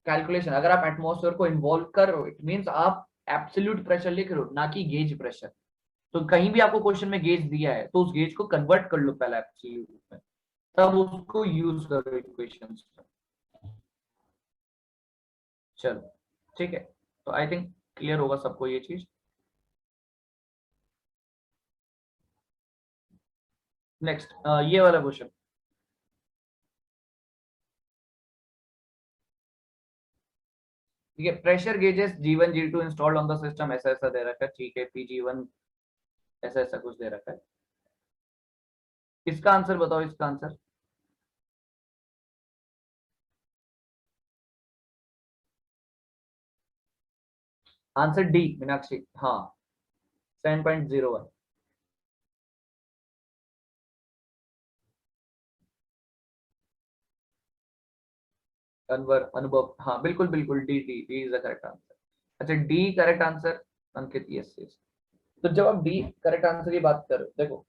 Speaker 1: कैलकुलेशन, अगर आप एटमॉस्फेयर को इन्वॉल्व कर रहे हो इट मींस आप एब्सोल्यूट प्रेशर लिख रहे हो, ना कि गेज प्रेशर। तो कहीं भी आपको क्वेश्चन में गेज दिया है तो उस गेज को कन्वर्ट कर लो पहले एब्सोल्यूट में, तब उसको यूज करो इक्वेशंस में। चलो ठीक है, तो आई थिंक क्लियर होगा सबको ये चीज। नेक्स्ट ये वाला क्वेश्चन, ठीक है, pressure gauges G1 G2 installed on the system, ऐसा ऐसा दे रखा है, ठीक है, PG1 ऐसा ऐसा कुछ दे रखा है। इसका आंसर बताओ, इसका आंसर। आंसर डी मीनाक्षी, हाँ, 7.01। अनवर, अनुभव, हाँ बिल्कुल बिल्कुल, D D D is the correct answer. अच्छा, डी करेक्ट आंसर, अंकित, यस यस। तो जब आप डी करेक्ट आंसर की बात कर रहे हो, देखो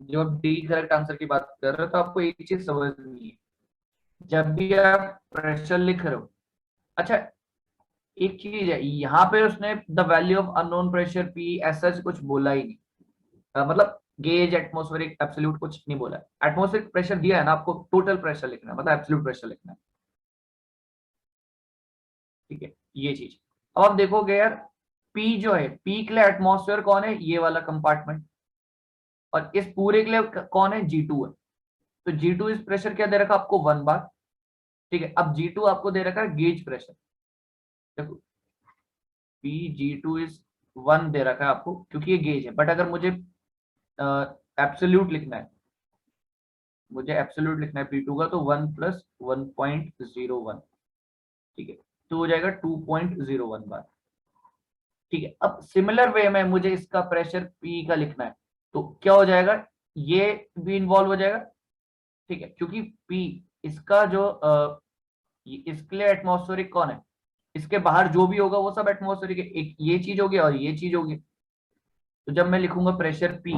Speaker 1: जब आप डी करेक्ट आंसर की बात कर रहे हो तो आपको एक चीज समझनी है, जब भी आप प्रेशर लिख रहे हो। अच्छा, एक चीज है यहाँ पे, उसने the value of unknown pressure P ऐसा कुछ बोला ही नहीं। मतलब गेज, एटमॉस्फेरिक, एब्सोल्यूट कुछ नहीं बोला है। एटमॉस्फेरिक प्रेशर दिया है ना आपको, टोटल प्रेशर लिखना है, मतलब एब्सोल्यूट प्रेशर लिखना है। ठीक है, ये चीज। अब आप देखोगे यार, पी जो है, पी के लिए एटमॉस्फेयर कौन है, ये वाला कंपार्टमेंट, और इस पूरे के लिए कौन है, जी टू है। तो जी टू इस प्रेशर क्या दे रखा आपको, 1 बार। ठीक है, अब जी टू आपको दे रखा है गेज प्रेशर। देखो, पी जी टू इज 1 दे रखा है आपको क्योंकि ये गेज है, बट अगर मुझे एब्सोल्यूट लिखना है, मुझे एब्सोल्यूट लिखना है पी टू का, तो 1 + 1.01, ठीक है, तो हो जाएगा 2.01 बार। ठीक है, अब सिमिलर वे में मुझे इसका प्रेशर पी का लिखना है, तो क्या हो जाएगा, ये भी इन्वॉल्व हो जाएगा। ठीक है, क्योंकि पी इसका जो इसके लिए एटमॉस्फेरिक कौन है, इसके बाहर जो भी होगा वो सब एटमॉस्फेरिक है, एक ये चीज होगी और ये चीज होगी। तो जब मैं लिखूंगा प्रेशर पी,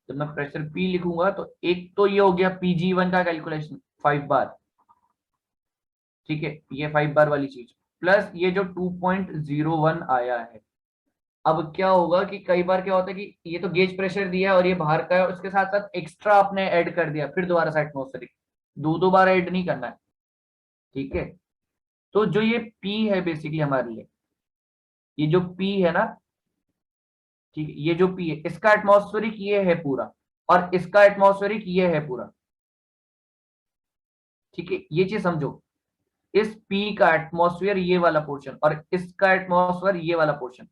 Speaker 1: जब मैं प्रेशर पी लिखूंगा तो एक तो ये हो गया पीजी 1 का कैलकुलेशन 5 बार। ठीक है, ये 5 बार वाली चीज, प्लस ये जो 2.01 आया है। अब क्या होगा कि कई बार क्या होता है कि ये तो गेज प्रेशर दिया है और ये बाहर का है, और उसके साथ साथ एक्स्ट्रा आपने ऐड कर दिया, फिर दोबारा से एटमॉस्फेरिक, दो दो बार ऐड नहीं करना है। ठीक है, तो जो ये पी है बेसिकली हमारे लिए, ये जो पी है ना, ठीक है, ये जो पी है इसका एटमॉस्फेरिक ये है पूरा, और इसका एटमॉस्फेरिक ये है पूरा। ठीक है, ये चीज समझो, इस पी का एटमॉस्फेयर ये वाला पोर्शन, और इसका एटमॉस्फेयर ये वाला पोर्शन।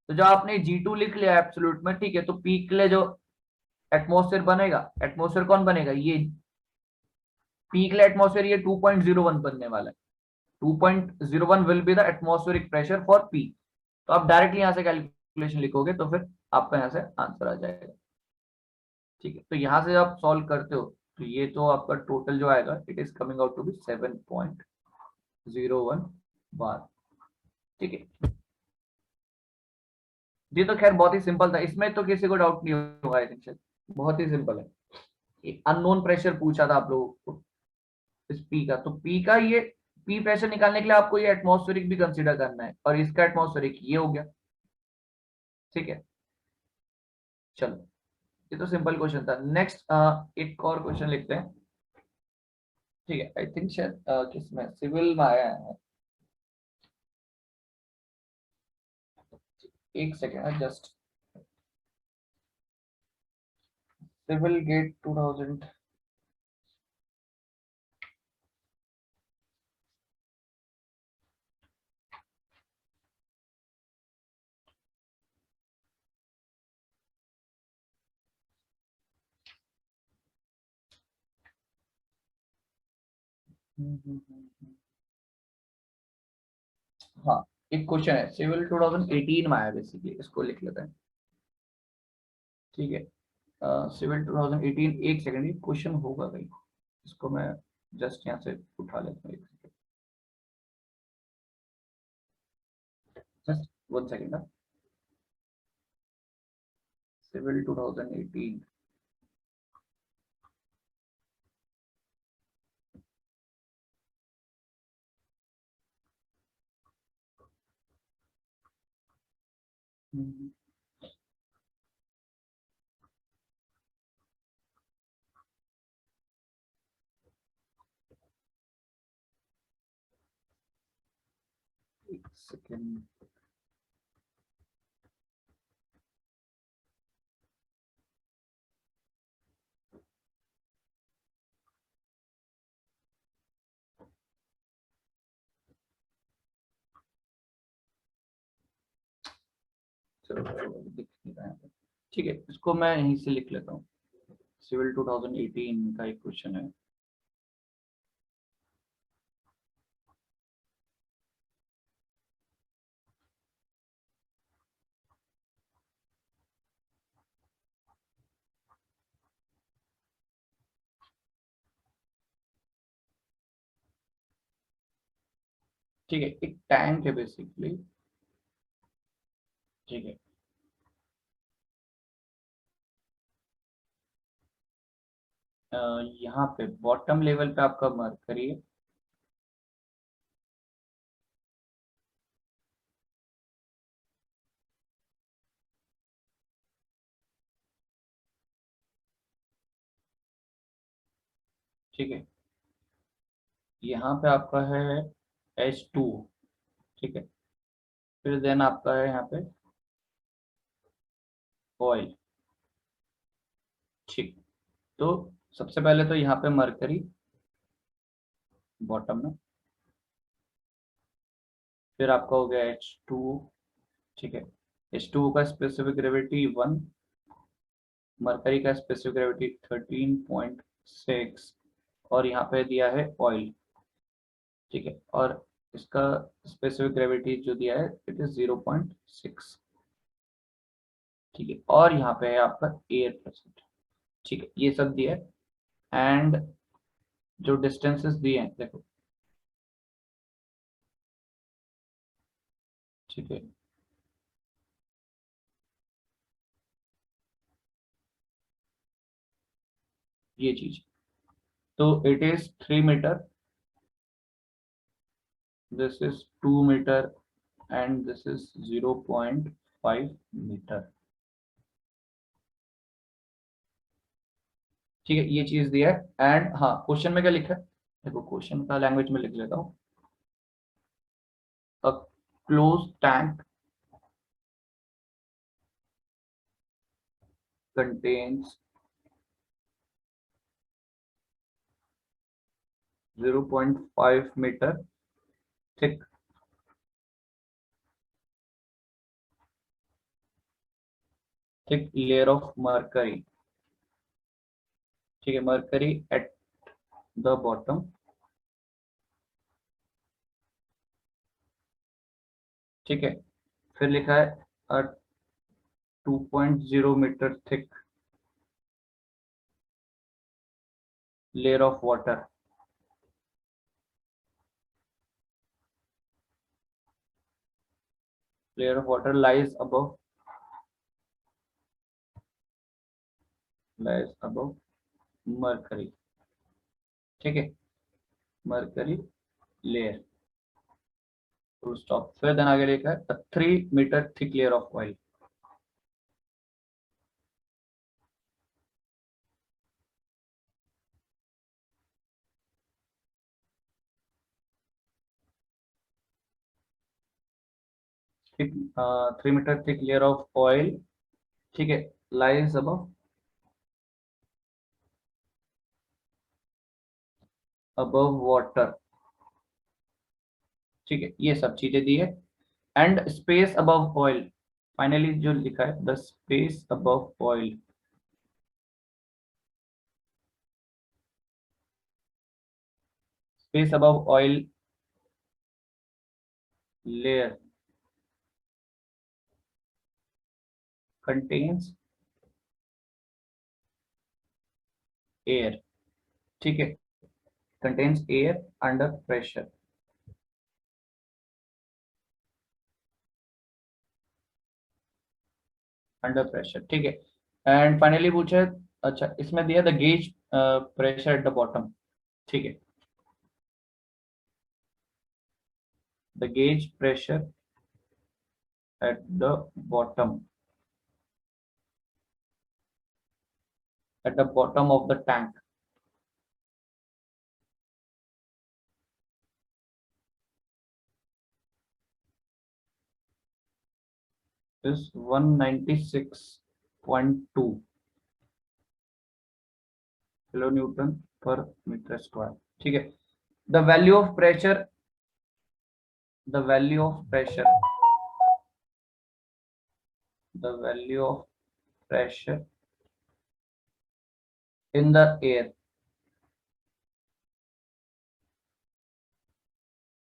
Speaker 1: तो जो आपने जी टू लिख लिया एब्सोल्यूट में, ठीक है, तो पी के लिए जो एटमॉस्फेयर बनेगा, एटमॉस्फेयर कौन बनेगा, ये पी के लिए एटमॉस्फेयर ये 2.01 बनने वाला है। 2.01 will be the atmospheric pressure for P. तो आप डायरेक्टली यहां से कैलकुलेशन लिखोगे तो फिर आपका यहाँ से आंसर आ जाएगा। ठीक है, तो यहाँ से आप सॉल्व करते हो, तो ये तो आपका टोटल जो आएगा, it is coming out to be 7.01 bar. ठीक है, ये तो खैर बहुत ही सिंपल था, इसमें तो किसी को डाउट नहीं होगा, आई थिंक बहुत ही सिंपल है। अननोन प्रेशर पूछा था आप लोगों को इस पी का, तो पी का ये पी प्रेशर निकालने के लिए आपको ये एटमॉस्फेरिक भी कंसीडर करना है, और इसका एटमॉस्फेरिक ये हो गया। ठीक है, चलो, ये तो सिंपल क्वेश्चन था। नेक्स्ट एक और क्वेश्चन लिखते हैं। ठीक है, आई थिंक शायद किसमें, सिविल में आया है। एक सेकेंड जस्ट, सिविल गेट 2000। हाँ, एक क्वेश्चन है, सिविल 2018 में आया बेसिकली, इसको लिख लेते हैं। ठीक है, सिविल 2018, एक सेकेंड, ये क्वेश्चन होगा कहीं, इसको मैं जस्ट यहाँ से उठा लेता हूँ, एक सेकेंड, जस्ट 1 सेकेंड। सिविल 2018, एक सेकेंड। चलो, दिख नहीं रहा है। ठीक है, इसको मैं यहीं से लिख लेता हूँ। सिविल 2018 का एक क्वेश्चन है। ठीक है, एक टैंक है बेसिकली। ठीक है, यहाँ पे बॉटम लेवल पे आपका मरकरी है। ठीक है, यहाँ पे आपका है H2। ठीक है, फिर देन आपका है यहाँ पे ऑयल। ठीक, तो सबसे पहले तो यहाँ पे मरकरी बॉटम में, फिर आपका हो गया H2। ठीक है, H2 का स्पेसिफिक ग्रेविटी 1, मरकरी का स्पेसिफिक ग्रेविटी 13.6, और यहाँ पे दिया है ऑयल। ठीक है, और इसका स्पेसिफिक ग्रेविटी जो दिया है इट इज 0.6। ठीक है, और यहाँ पे है आपका एयर प्रेजेंट। ठीक है, ये सब दिया है। एंड जो डिस्टेंसेस दिए हैं देखो। ठीक है, ये चीज, तो it is 3 metre, this is 2 metre, and this is 0.5 metre. ठीक है, ये चीज दिया है। एंड हाँ, क्वेश्चन में क्या लिखा है देखो, क्वेश्चन का लैंग्वेज में लिख लेता हूँ। A close tank contains 0.5 metre thick layer of mercury। ठीक है, mercury at the bottom। ठीक है, फिर लिखा है a 2.0 metre thick layer of water। layer of water lies above mercury। ठीक है, mercury layer, फुल स्टॉप। फिर देन आगे लिखा है a 3 metre thick layer of oil। ठीक, 3 metre thick layer of oil. ठीक है, लाइज अबव वाटर। ठीक है, ये सब चीजें दी है। And space above oil, finally जो लिखा है the space above oil. Space above oil layer contains air. ठीक है, contains air under pressure. Under pressure, ठीक है। एंड फाइनली पूछा है, अच्छा इसमें दिया the gauge pressure at the bottom. ठीक है, the gauge pressure at the bottom, at the bottom of the tank is 196.2 kilonewton per meter square। ठीक है, the value of pressure, the value of pressure, the value of pressure in the air,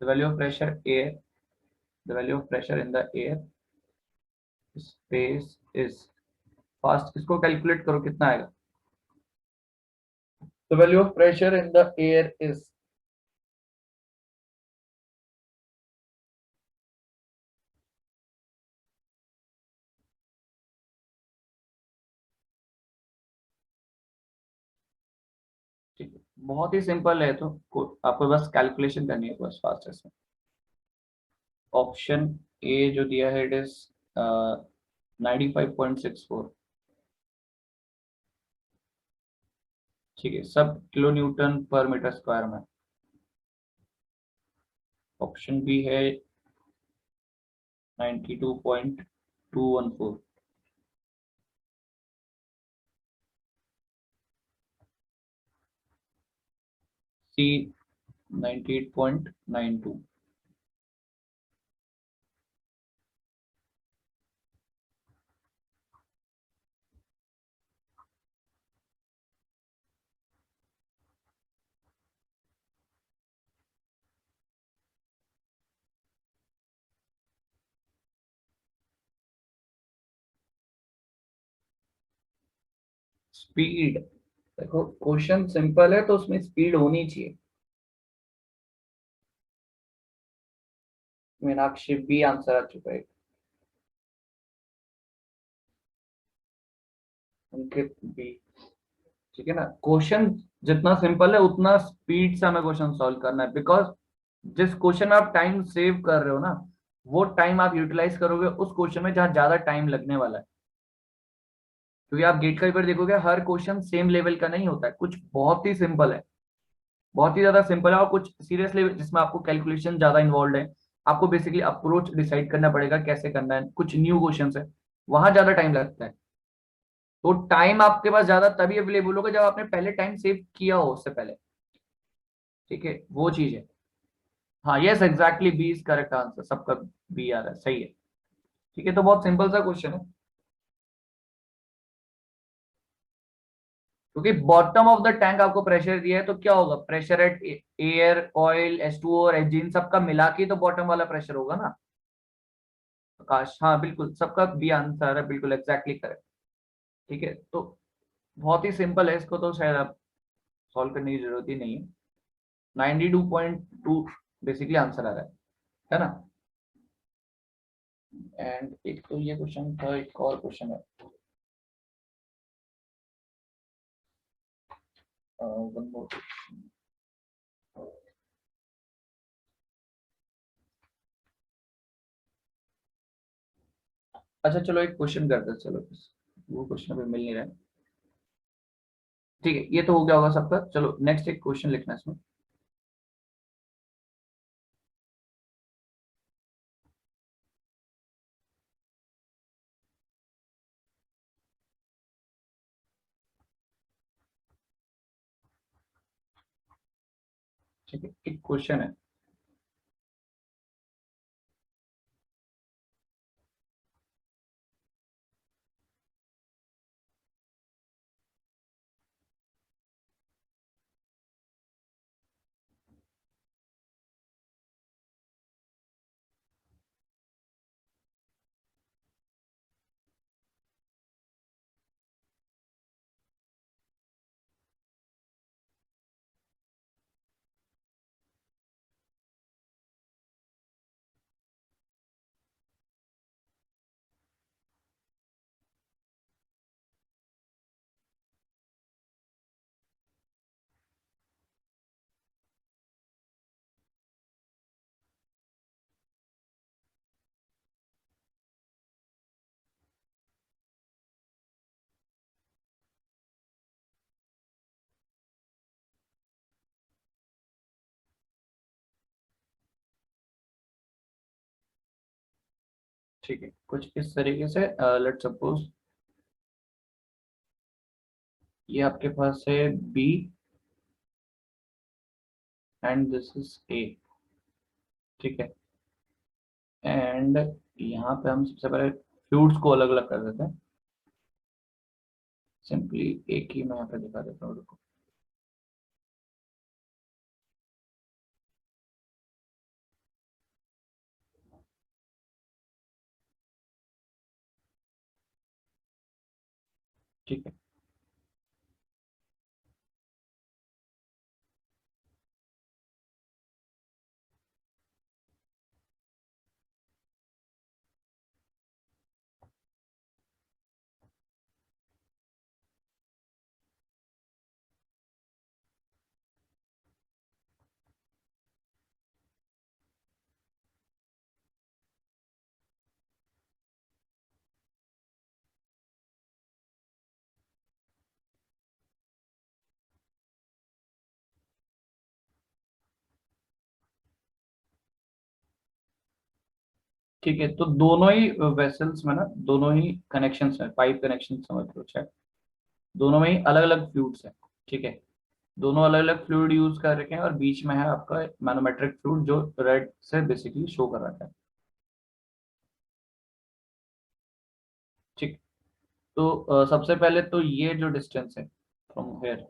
Speaker 1: the value of pressure air, the value of pressure in the air space is, fast इसको कैलकुलेट करो कितना आएगा। the value of pressure in the air is ठीक है, बहुत ही सिंपल है, तो आपको बस कैलकुलेशन करनी है बस फास्टेस्ट में। ऑप्शन ए जो दिया है इट इज 95.64। ठीक है, सब किलो न्यूटन पर मीटर स्क्वायर में। ऑप्शन बी है 92.214। सी 98.92। स्पीड, देखो क्वेश्चन सिंपल है तो उसमें स्पीड होनी चाहिए। मीनाक्षी बी आंसर आ चुका है। अंकित बी। ठीक है ना, क्वेश्चन जितना सिंपल है उतना स्पीड से हमें क्वेश्चन सॉल्व करना है, बिकॉज जिस क्वेश्चन में आप टाइम सेव कर रहे हो ना, वो टाइम आप यूटिलाइज करोगे उस क्वेश्चन में जहाँ ज्यादा टाइम लगने वाला है। क्योंकि आप गेट का पेपर देखोगे, हर क्वेश्चन सेम लेवल का नहीं होता है, कुछ बहुत ही सिंपल है, बहुत ही ज्यादा सिंपल है, और कुछ सीरियसली जिसमें आपको कैलकुलेशन ज्यादा इन्वॉल्व है। आपको बेसिकली अप्रोच डिसाइड करना पड़ेगा कैसे करना है, कुछ न्यू क्वेश्चन है, वहां ज्यादा टाइम लगता है। तो टाइम आपके पास ज्यादा तभी अवेलेबल होगा जब आपने पहले टाइम सेव किया हो उससे पहले। ठीक है, वो चीज है। हाँ, yes exactly, B is correct answer, सबका बी आ रहा है, सही है। ठीक है, तो बहुत सिंपल सा क्वेश्चन है। क्योंकि बॉटम ऑफ द टैंक आपको प्रेशर दिया है, तो क्या होगा, pressure at air, oil, H2O और एजिन सबका मिला के तो बॉटम वाला प्रेशर होगा ना। आकाश, हाँ बिल्कुल, सबका बी आंसर है, बिल्कुल एग्जैक्टली करेक्ट। ठीक है, तो बहुत ही सिंपल है, इसको तो शायद आप सॉल्व करने की जरूरत ही नहीं है। 92.2 बेसिकली आंसर आ रहा है ना। एंड एक तो ये क्वेश्चन था, एक और क्वेश्चन है। One more. अच्छा चलो एक क्वेश्चन करते हैं, चलो वो क्वेश्चन अभी मिल नहीं रहा है। ठीक है, ये तो हो गया होगा सबका, चलो नेक्स्ट एक क्वेश्चन लिखना है इसमें। ठीक है, एक क्वेश्चन है। ठीक है, कुछ इस तरीके से, लेट सपोज ये आपके पास है B and this is A. ठीक है, एंड यहाँ पे हम सबसे पहले फ्लूइड्स को अलग अलग कर देते हैं। सिंपली एक ही मैं यहाँ पे दिखा देता हूँ, रुको। ठीक है, ठीक है, तो दोनों ही वेसल्स में ना, दोनों ही कनेक्शंस में, पाइप कनेक्शन समझ लो चाहे, दोनों में ही अलग अलग फ्लूइड्स है। ठीक है, दोनों अलग अलग फ्लूइड यूज कर रखे हैं और बीच में है आपका मैनोमेट्रिक फ्लूइड जो रेड से बेसिकली शो कर रहा है। ठीक, तो सबसे पहले तो ये जो डिस्टेंस है फ्रॉम हेयर,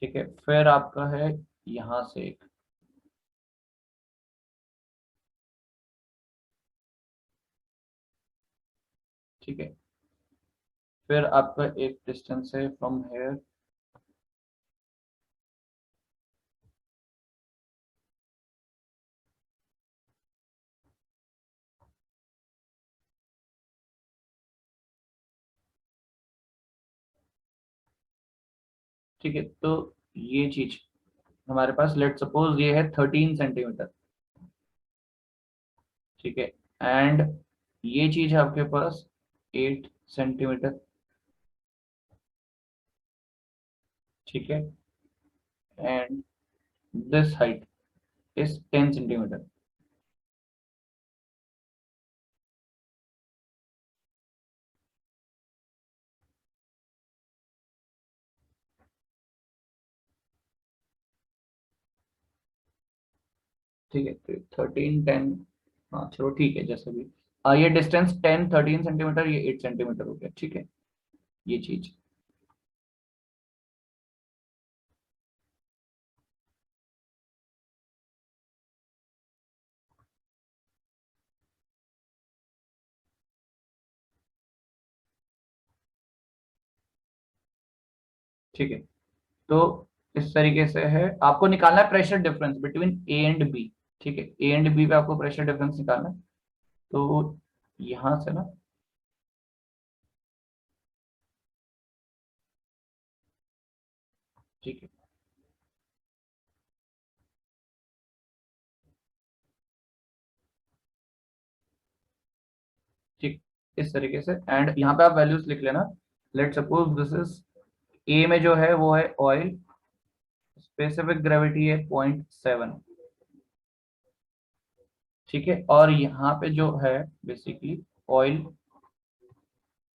Speaker 1: ठीक है, फिर आपका है यहाँ से एक, ठीक है, फिर आपका एक डिस्टेंस है फ्रॉम हेयर, ठीक है, तो ये चीज हमारे पास, लेट सपोज ये है 13 सेंटीमीटर, ठीक है, एंड ये चीज है आपके पास 8 सेंटीमीटर, ठीक है, and this height is 10 centimetre. ठीक है, तो 13 10, हाँ चलो ठीक है, जैसे भी, ये डिस्टेंस 10 13 सेंटीमीटर, ये 8 सेंटीमीटर हो गया, ठीक है, ये चीज, ठीक है, तो इस तरीके से है, आपको निकालना है pressure difference between A and B. ठीक है, ए एंड बी पे आपको प्रेशर डिफरेंस निकालना है, तो यहाँ से ना, ठीक है, ठीक, इस तरीके से, एंड यहाँ पे आप वैल्यूज लिख लेना। लेट सपोज दिस इज, ए में जो है वो है ऑयल, स्पेसिफिक ग्रेविटी है 0.7, ठीक है, और यहाँ पे जो है basically oil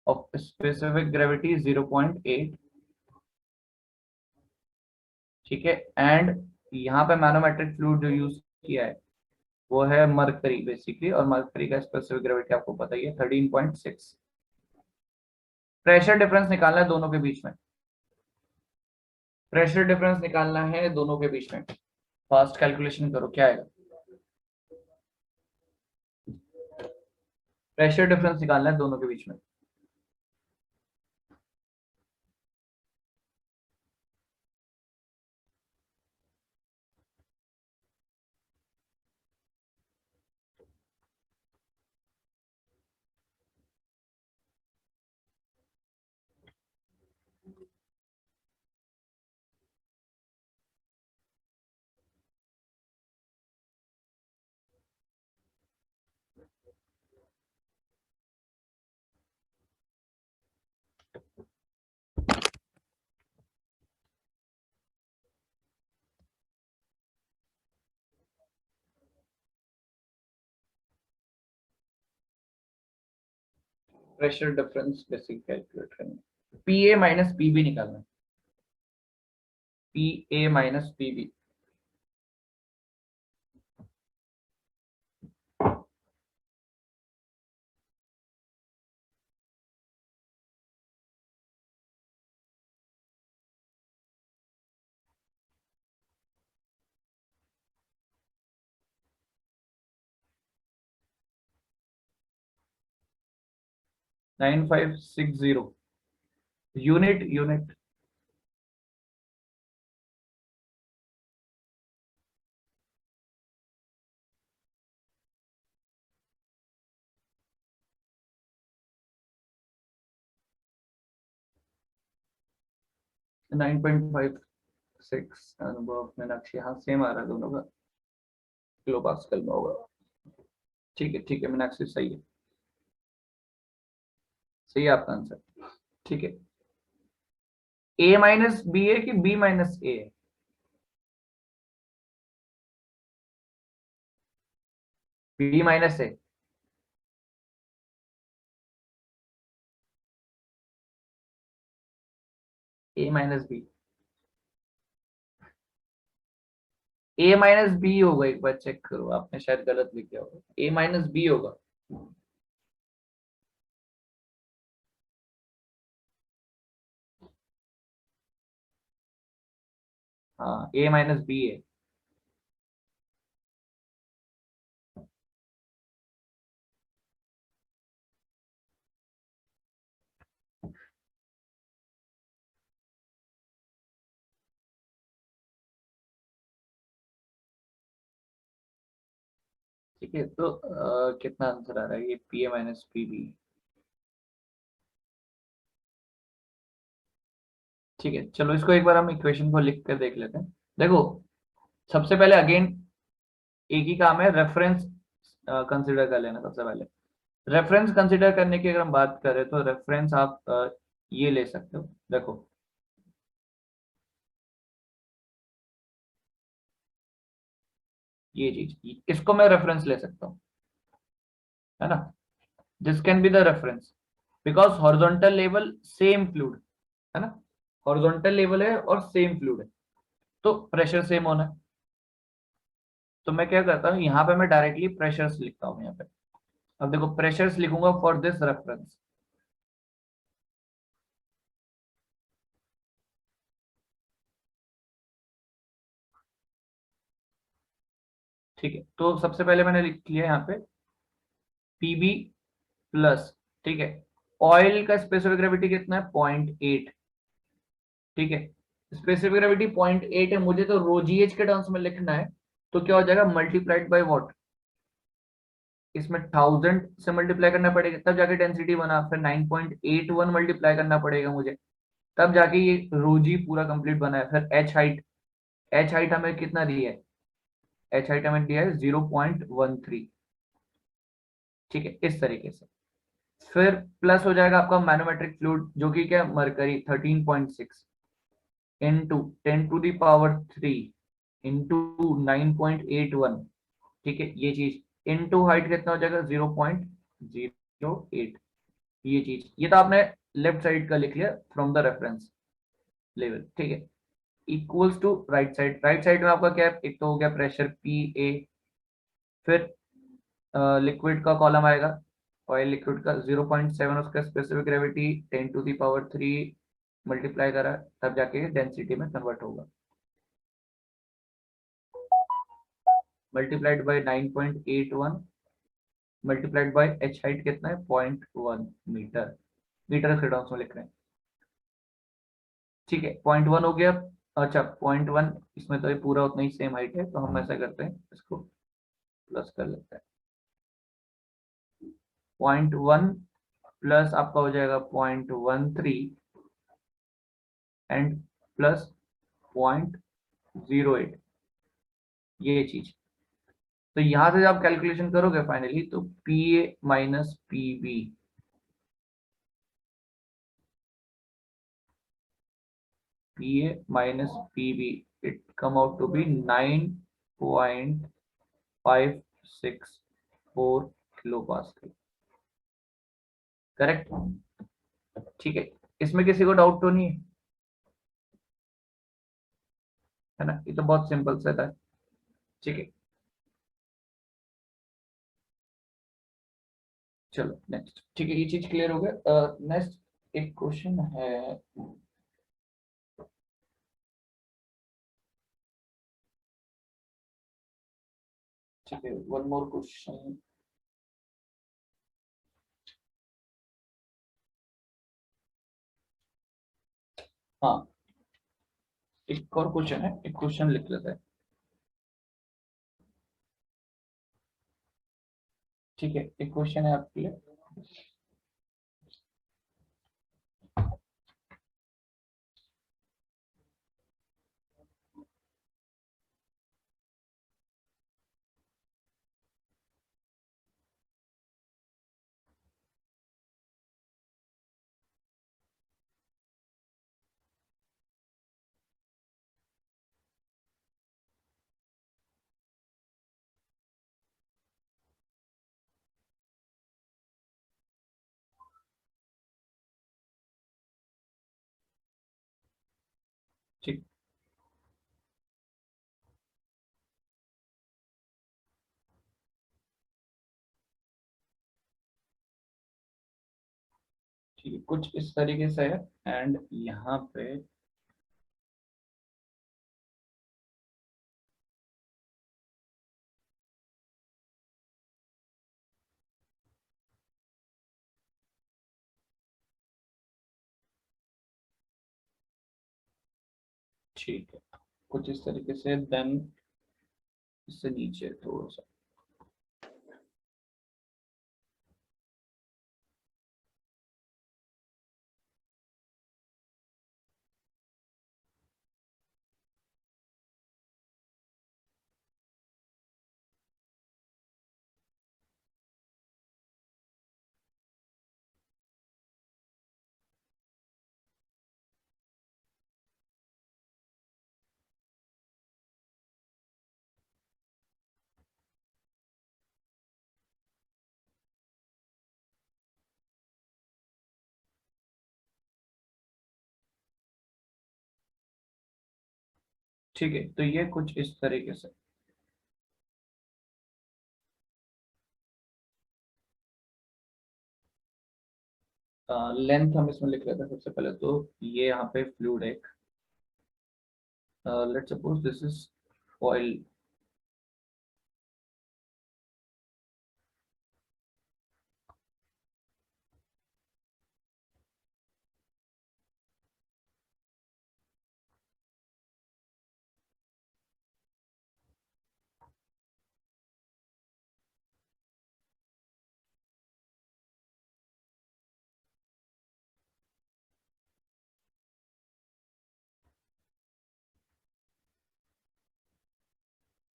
Speaker 1: of specific gravity 0.8, ठीक है, एंड यहाँ पे मैनोमेट्रिक फ्लूइड जो यूज किया है वो है मरकरी बेसिकली, और मरकरी का स्पेसिफिक ग्रेविटी आपको पता ही है 13.6। प्रेशर डिफरेंस निकालना है दोनों के बीच में, प्रेशर डिफरेंस निकालना है दोनों के बीच में, फास्ट कैलकुलेशन करो क्या आएगा। प्रेशर डिफरेंस निकालना है दोनों के बीच में। प्रेशर डिफरेंस बेसिक कैलकुलेट करना, P A minus P B निकालना, P A minus P B, 9560, unit unit, 9.56 Anubhav Meenakshi, हाँ सेम आ रहा है दोनों का, किलो पास्कल में होगा। ठीक है मीनाक्षी, सही है, सही है आपका आंसर। ठीक है, ए माइनस बी है कि बी माइनस ए है? बी माइनस ए। ए माइनस बी। ए माइनस बी होगा, एक बार चेक करो, आपने शायद गलत लिख दिया होगा, ए माइनस बी होगा। हाँ, ए माइनस बी है। ठीक है, तो कितना आंसर आ रहा है, ये P A minus P B. ठीक है, चलो इसको एक बार हम इक्वेशन को लिख कर देख लेते हैं। देखो, सबसे पहले अगेन एक ही काम है, रेफरेंस कंसिडर कर लेना सबसे पहले। रेफरेंस कंसिडर करने की अगर हम बात करें तो रेफरेंस आप ये ले सकते हो, देखो। ये चीज, इसको मैं रेफरेंस ले सकता हूँ, है ना। This can be the reference, because horizontal level same fluid, है ना। हॉरिजॉन्टल लेवल है और सेम फ्लूइड है, तो प्रेशर सेम होना है। तो मैं क्या करता हूँ, यहाँ पे मैं डायरेक्टली प्रेशर्स लिखता हूँ यहाँ पे। अब देखो, प्रेशर्स लिखूंगा फॉर दिस रेफरेंस। ठीक है, तो सबसे पहले मैंने लिख लिया यहाँ पे पीबी प्लस। ठीक है, ऑयल का स्पेसिफिक ग्रेविटी कितना है, 0.8। ठीक है, स्पेसिफिक ग्रेविटी 0.8 है, मुझे तो रोजीएच के टर्म्स में लिखना है। तो क्या हो जाएगा, मल्टीप्लाइड बाय व्हाट, इसमें 1000 से मल्टीप्लाई करना पड़ेगा, तब जाके डेंसिटी बना, फिर 9.81 मल्टीप्लाई करना पड़ेगा मुझे, तब जाके ये रोजी पूरा कंप्लीट बना है। फिर एच हाइट, एच हाइट हमें कितना दिया है, एच हाइट हमें दिया है 0.13। ठीक है, इस तरीके से। फिर प्लस हो जाएगा आपका मैनोमेट्रिक फ्लूइड, जो कि क्या, mercury 13.6 into 10 to the power 3 into 9.81। ठीक है, ये चीज इंटू हाइट कितना हो जाएगा, 0.08। ये चीज, ये तो आपने लेफ्ट साइड का लिख लिया फ्रॉम द रेफरेंस लेवल। ठीक है, equals to right side, right side में आपका क्या है, एक तो हो गया प्रेशर पी ए। फिर लिक्विड का कॉलम आएगा, ऑयल लिक्विड का 0.7, उसका specific gravity 10 to the power 3 multiply करा, तब जाके डेंसिटी में कन्वर्ट होगा, multiplied by 9.81, multiplied by H height कितना है, 0.1 मीटर, मीटर के टर्म्स में लिख रहे हैं। ठीक है, 0.1 हो गया। अच्छा, 0.1, इसमें तो ये पूरा उतना ही सेम हाइट है, तो हम ऐसा करते हैं, इसको प्लस कर लेते हैं। 0.1 प्लस आपका हो जाएगा 0.13 एंड प्लस 0.08, ये चीज। तो यहां से जब आप कैलकुलेशन करोगे फाइनली, तो P A minus P B, P A minus P B, it come out to be 9.564 kilo pascal. Correct. ठीक है, इसमें किसी को डाउट तो नहीं है ना, ये तो बहुत सिंपल सा था। ठीक है, चलो नेक्स्ट। ठीक है, ये चीज क्लियर हो गया। नेक्स्ट एक क्वेश्चन है। ठीक है, वन मोर क्वेश्चन। हाँ, एक और क्वेश्चन है, एक क्वेश्चन लिख लेते हैं। ठीक है, एक क्वेश्चन है आपके लिए। ठीक है, कुछ इस तरीके से है। एंड यहाँ पे ठीक है, कुछ इस तरीके से, देन इससे नीचे थोड़ा सा। ठीक है, तो ये कुछ इस तरीके से। लेंथ हम इसमें लिख लेते हैं सबसे पहले तो। ये यहाँ पे फ्लूइड एक, let's suppose this is oil.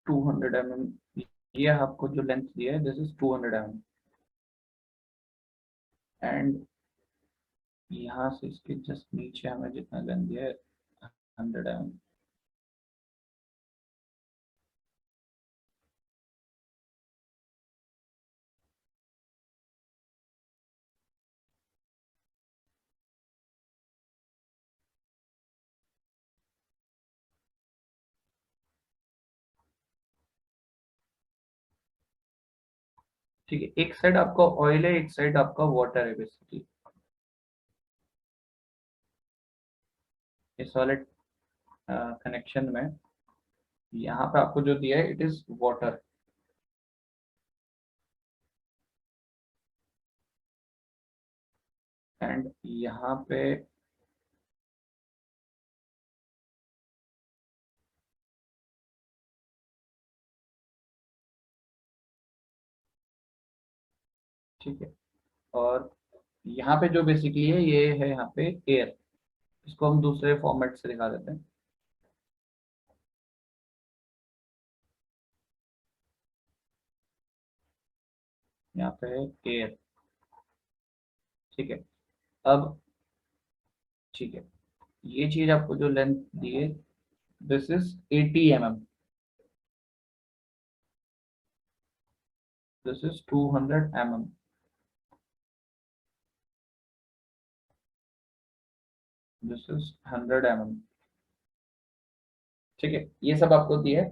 Speaker 1: Two hundred M M, ये आपको जो लेंथ दिया है दिस इज 200 mm। एंड यहाँ से इसके जस्ट नीचे हमें जितना लेंथ दिया है 100 mm। ठीक है, एक साइड आपका ऑयल है, एक साइड आपका वाटर है बेसिकली। इस वाले कनेक्शन में यहाँ पे आपको जो दिया है इट इज वाटर। एंड यहाँ पे ठीक है, और यहाँ पे जो बेसिकली है ये है यहाँ पे एयर। इसको हम दूसरे फॉर्मेट से दिखा देते हैं। यहाँ पे है एयर। ठीक है, अब ठीक है, ये चीज आपको जो लेंथ दी है this is 80 mm, this is 200 mm, this is 100 mm। ठीक है, ये सब आपको दिया है।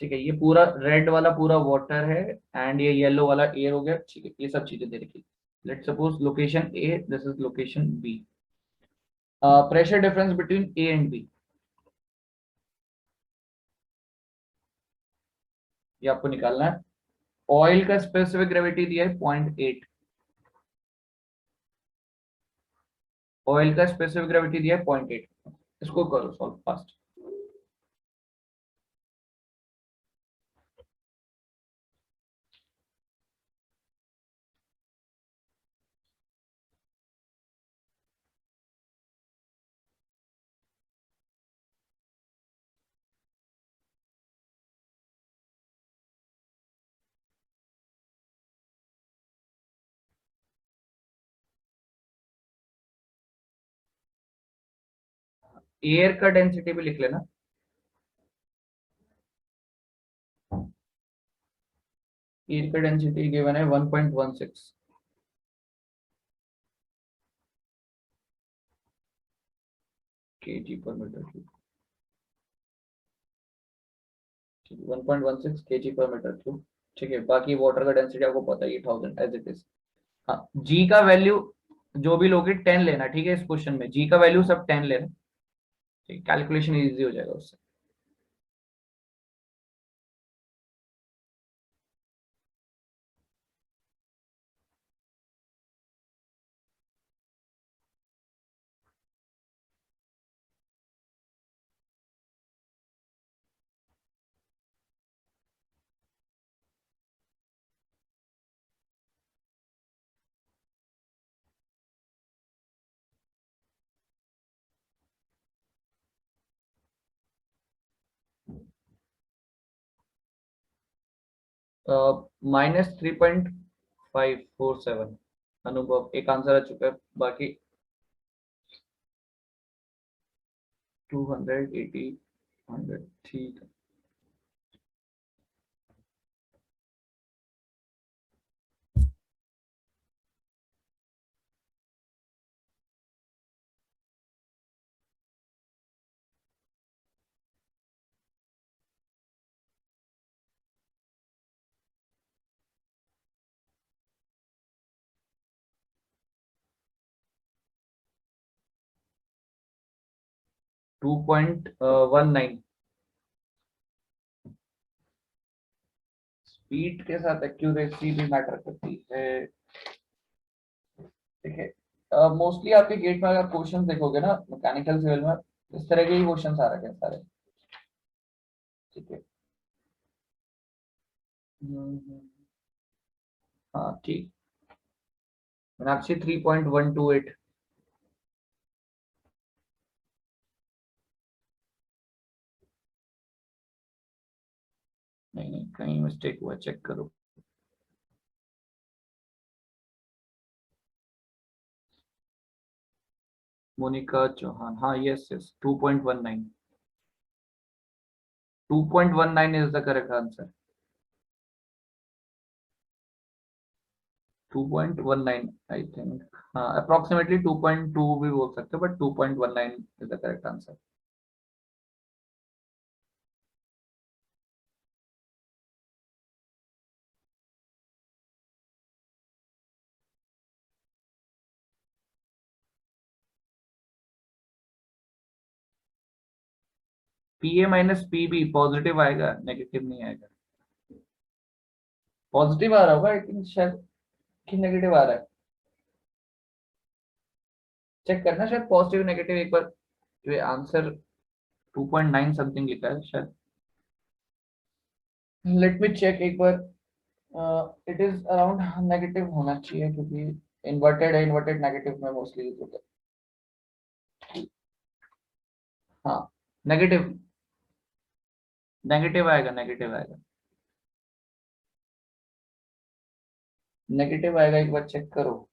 Speaker 1: ठीक है, ये पूरा रेड वाला पूरा वाटर है, एंड ये येलो वाला एयर हो गया। ठीक है, ये सब चीजें दे रखी। Let suppose location A, this is location B. Pressure difference between A and B, ये आपको निकालना है। ऑयल का स्पेसिफिक ग्रेविटी दिया है 0.8। ऑयल का स्पेसिफिक ग्रेविटी दिया है 0.8। इसको करो सॉल्व फास्ट। एयर का डेंसिटी भी लिख लेना। एयर का डेंसिटी गिवन है 1.16 kg/m³। 1.16 kg/m³। ठीक है, बाकी वाटर का डेंसिटी आपको पता ही 1000 एज इट इज। हाँ, जी का वैल्यू जो भी लोगे 10 लेना, ठीक है, इस क्वेश्चन में जी का वैल्यू सब 10 लेना, ठीक, कैलकुलेशन इजी हो जाएगा उससे। -3.547। अनुभव एक आंसर आ चुका है, बाकी 280, 100, ठीक है। 2.19। स्पीड के साथ एक्यूरेसी भी मैटर करती है, ठीक है। मोस्टली आपके गेट में अगर क्वेश्चन देखोगे ना मैकेनिकल सिविल में, इस तरह के ही क्वेश्चन आ रखे हैं सारे, ठीक है। हाँ ठीक। मीनाक्षी 3.128। नहीं नहीं, कहीं मिस्टेक हुआ, चेक करो। मोनिका चौहान, हाँ yes yes, 2.19। 2.19 is the correct answer. 2.19 I think, हाँ अप्रोक्सीमेटली 2.2 भी बोल सकते हो, but 2.19 is the correct answer. PA minus PB positive आएगा, नेगेटिव नहीं आएगा। पॉजिटिव आ रहा होगा आई थिंक शायद, कि नेगेटिव आ रहा है, चेक करना, शायद पॉजिटिव नेगेटिव एक बार। ये आंसर 2.9 समथिंग लिखा है शायद, लेट मी चेक एक बार। इट इज अराउंड नेगेटिव होना चाहिए, क्योंकि इन्वर्टेड है, इन्वर्टेड नेगेटिव में मोस्टली यूज होता है। हाँ नेगेटिव, नेगेटिव आएगा, नेगेटिव आएगा, नेगेटिव आएगा, एक बार चेक करो।